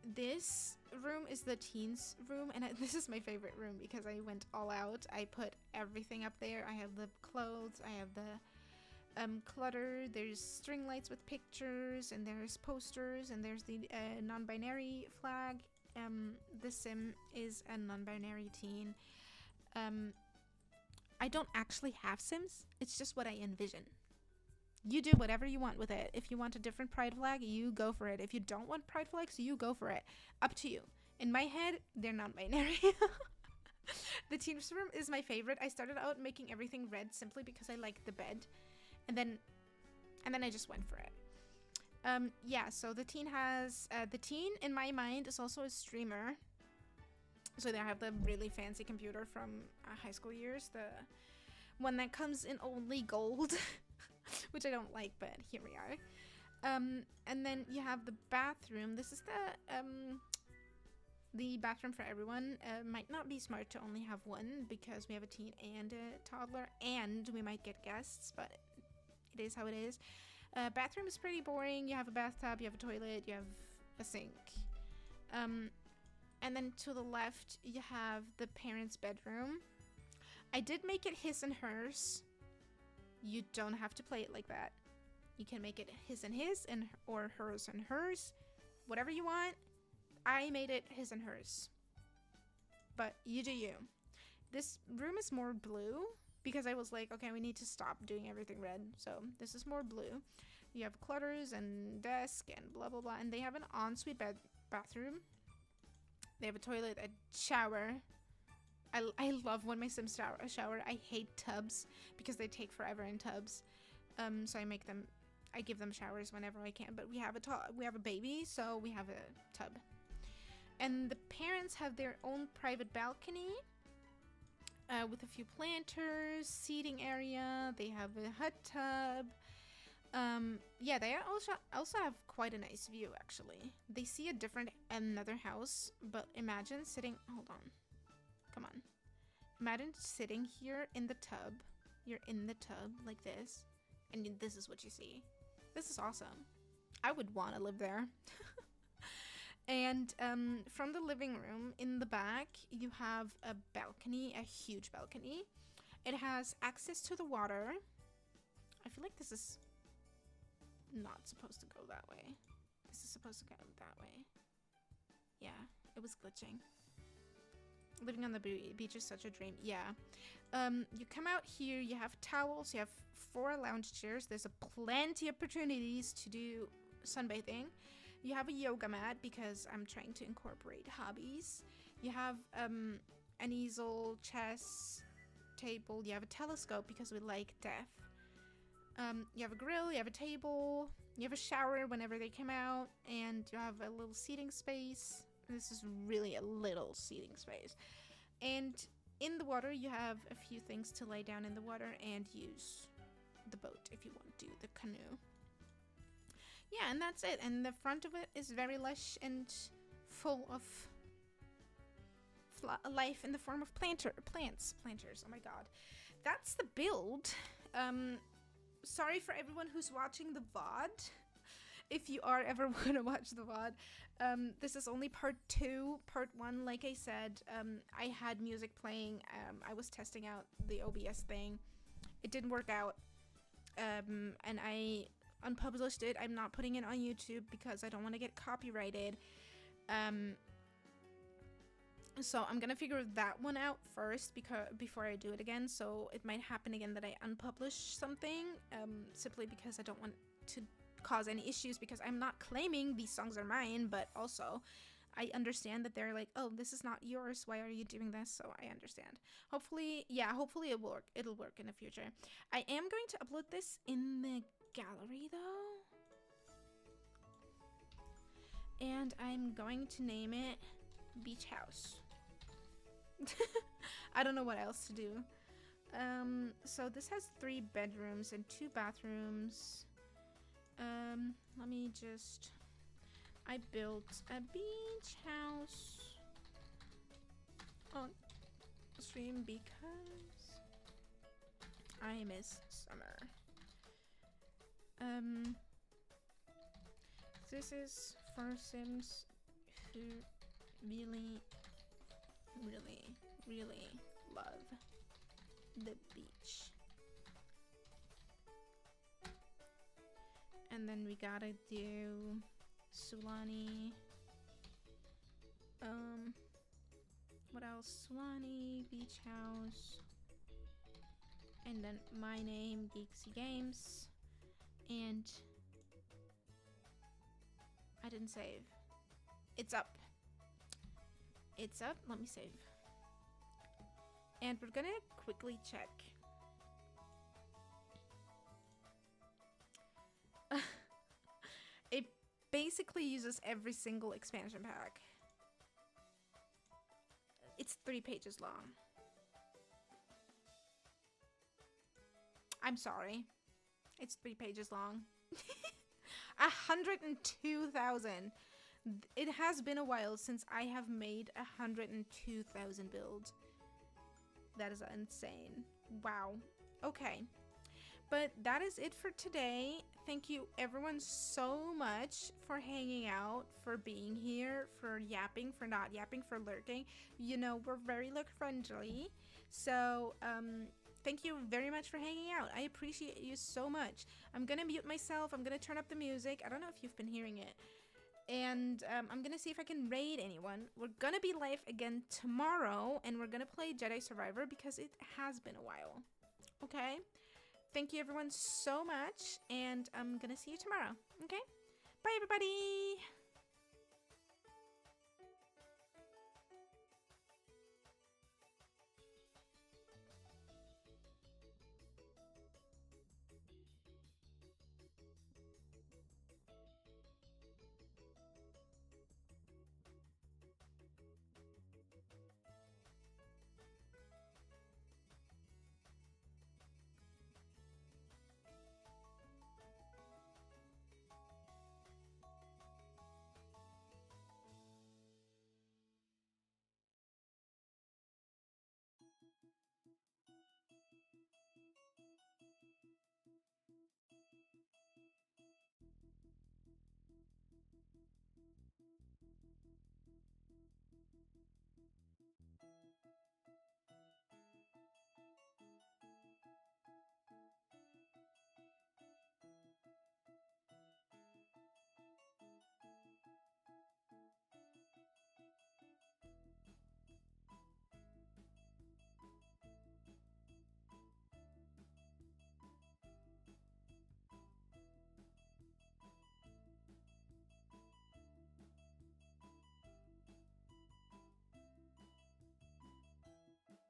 This room is the teens room, and this is my favorite room because I went all out. I put everything up there. I have the clothes, I have the clutter, there's string lights with pictures, and there's posters, and there's the non-binary flag. The sim is a non-binary teen. I don't actually have sims, it's just what I envision. You do whatever you want with it. If you want a different pride flag, you go for it. If you don't want pride flags, you go for it. Up to you. In my head, they're non-binary. The teen's room is my favorite. I started out making everything red simply because I like the bed. And then I just went for it. Yeah, so the teen has... the teen, in my mind, is also a streamer. So they have the really fancy computer from high school years. The one that comes in only gold. Which I don't like, but here we are. And then you have the bathroom. This is the bathroom for everyone. Might not be smart to only have one because we have a teen and a toddler, and we might get guests, but it is how it is. Bathroom is pretty boring. You have a bathtub, you have a toilet, you have a sink. And then to the left, you have the parents' bedroom. I did make it his and hers. You don't have to play it like that. You can make it his and or hers and hers. Whatever you want. I made it his and hers. But you do you. This room is more blue because I was like, okay, we need to stop doing everything red. So this is more blue. You have clutters and desk and blah, blah, blah. And they have an ensuite bathroom. They have a toilet, a shower. I love when my Sims shower. I hate tubs because they take forever in tubs. So I give them showers whenever I can. But we have a baby, so we have a tub. And the parents have their own private balcony with a few planters, seating area. They have a hot tub. Yeah, they also have quite a nice view, actually. They see another house, but imagine sitting... Hold on. Come on. Imagine sitting here in the tub. You're in the tub like this, and this is what you see. This is awesome. I would want to live there. And from the living room in the back, you have a balcony, a huge balcony. It has access to the water. I feel like this is not supposed to go that way. This is supposed to go that way. Yeah, it was glitching. Living on the beach is such a dream. Yeah. You come out here, you have towels, you have 4 lounge chairs. There's plenty of opportunities to do sunbathing. You have a yoga mat because I'm trying to incorporate hobbies. You have an easel, chess table. You have a telescope because we like death. You have a grill, you have a table, you have a shower whenever they come out, and you have a little seating space. This is really a little seating space. And in the water, you have a few things to lay down in the water and use the boat if you want to, the canoe. Yeah, and that's it. And the front of it is very lush and full of life in the form of planters. Oh my god. That's the build. Sorry for everyone who's watching the VOD. If you are ever going to watch the VOD. This is only part 2. Part 1, like I said, I had music playing. I was testing out the OBS thing. It didn't work out. And I unpublished it. I'm not putting it on YouTube because I don't want to get copyrighted. So I'm gonna figure that one out first before I do it again. So it might happen again that I unpublish something, simply because I don't want to cause any issues, because I'm not claiming these songs are mine, but also I understand that they're like, oh, this is not yours, why are you doing this? So I understand. Hopefully it'll work in the future. I am going to upload this in the gallery though, and I'm going to name it Beach House. I don't know what else to do. So this has 3 bedrooms and 2 bathrooms. Let me just... I built a beach house on stream because I miss summer. This is for Sims who really, really, really love the beach. And then we gotta do Sulani. What else? Sulani, beach house. And then my name, geekzeegames. And I didn't save. It's up. It's up. Let me save. And we're gonna quickly check. It basically uses every single expansion pack. It's 3 pages long. I'm sorry. It's 3 pages long. 102,000. It has been a while since I have made 102,000 builds. That is insane. Wow. Okay. But that is it for today. Thank you everyone so much for hanging out, for being here, for yapping, for not yapping, for lurking. You know, we're very lurk friendly. So, thank you very much for hanging out. I appreciate you so much. I'm gonna mute myself. I'm gonna turn up the music. I don't know if you've been hearing it. And I'm gonna see if I can raid anyone. We're gonna be live again tomorrow, and we're gonna play Jedi Survivor because it has been a while. Okay? Thank you everyone so much, and I'm gonna see you tomorrow. Okay? Bye everybody!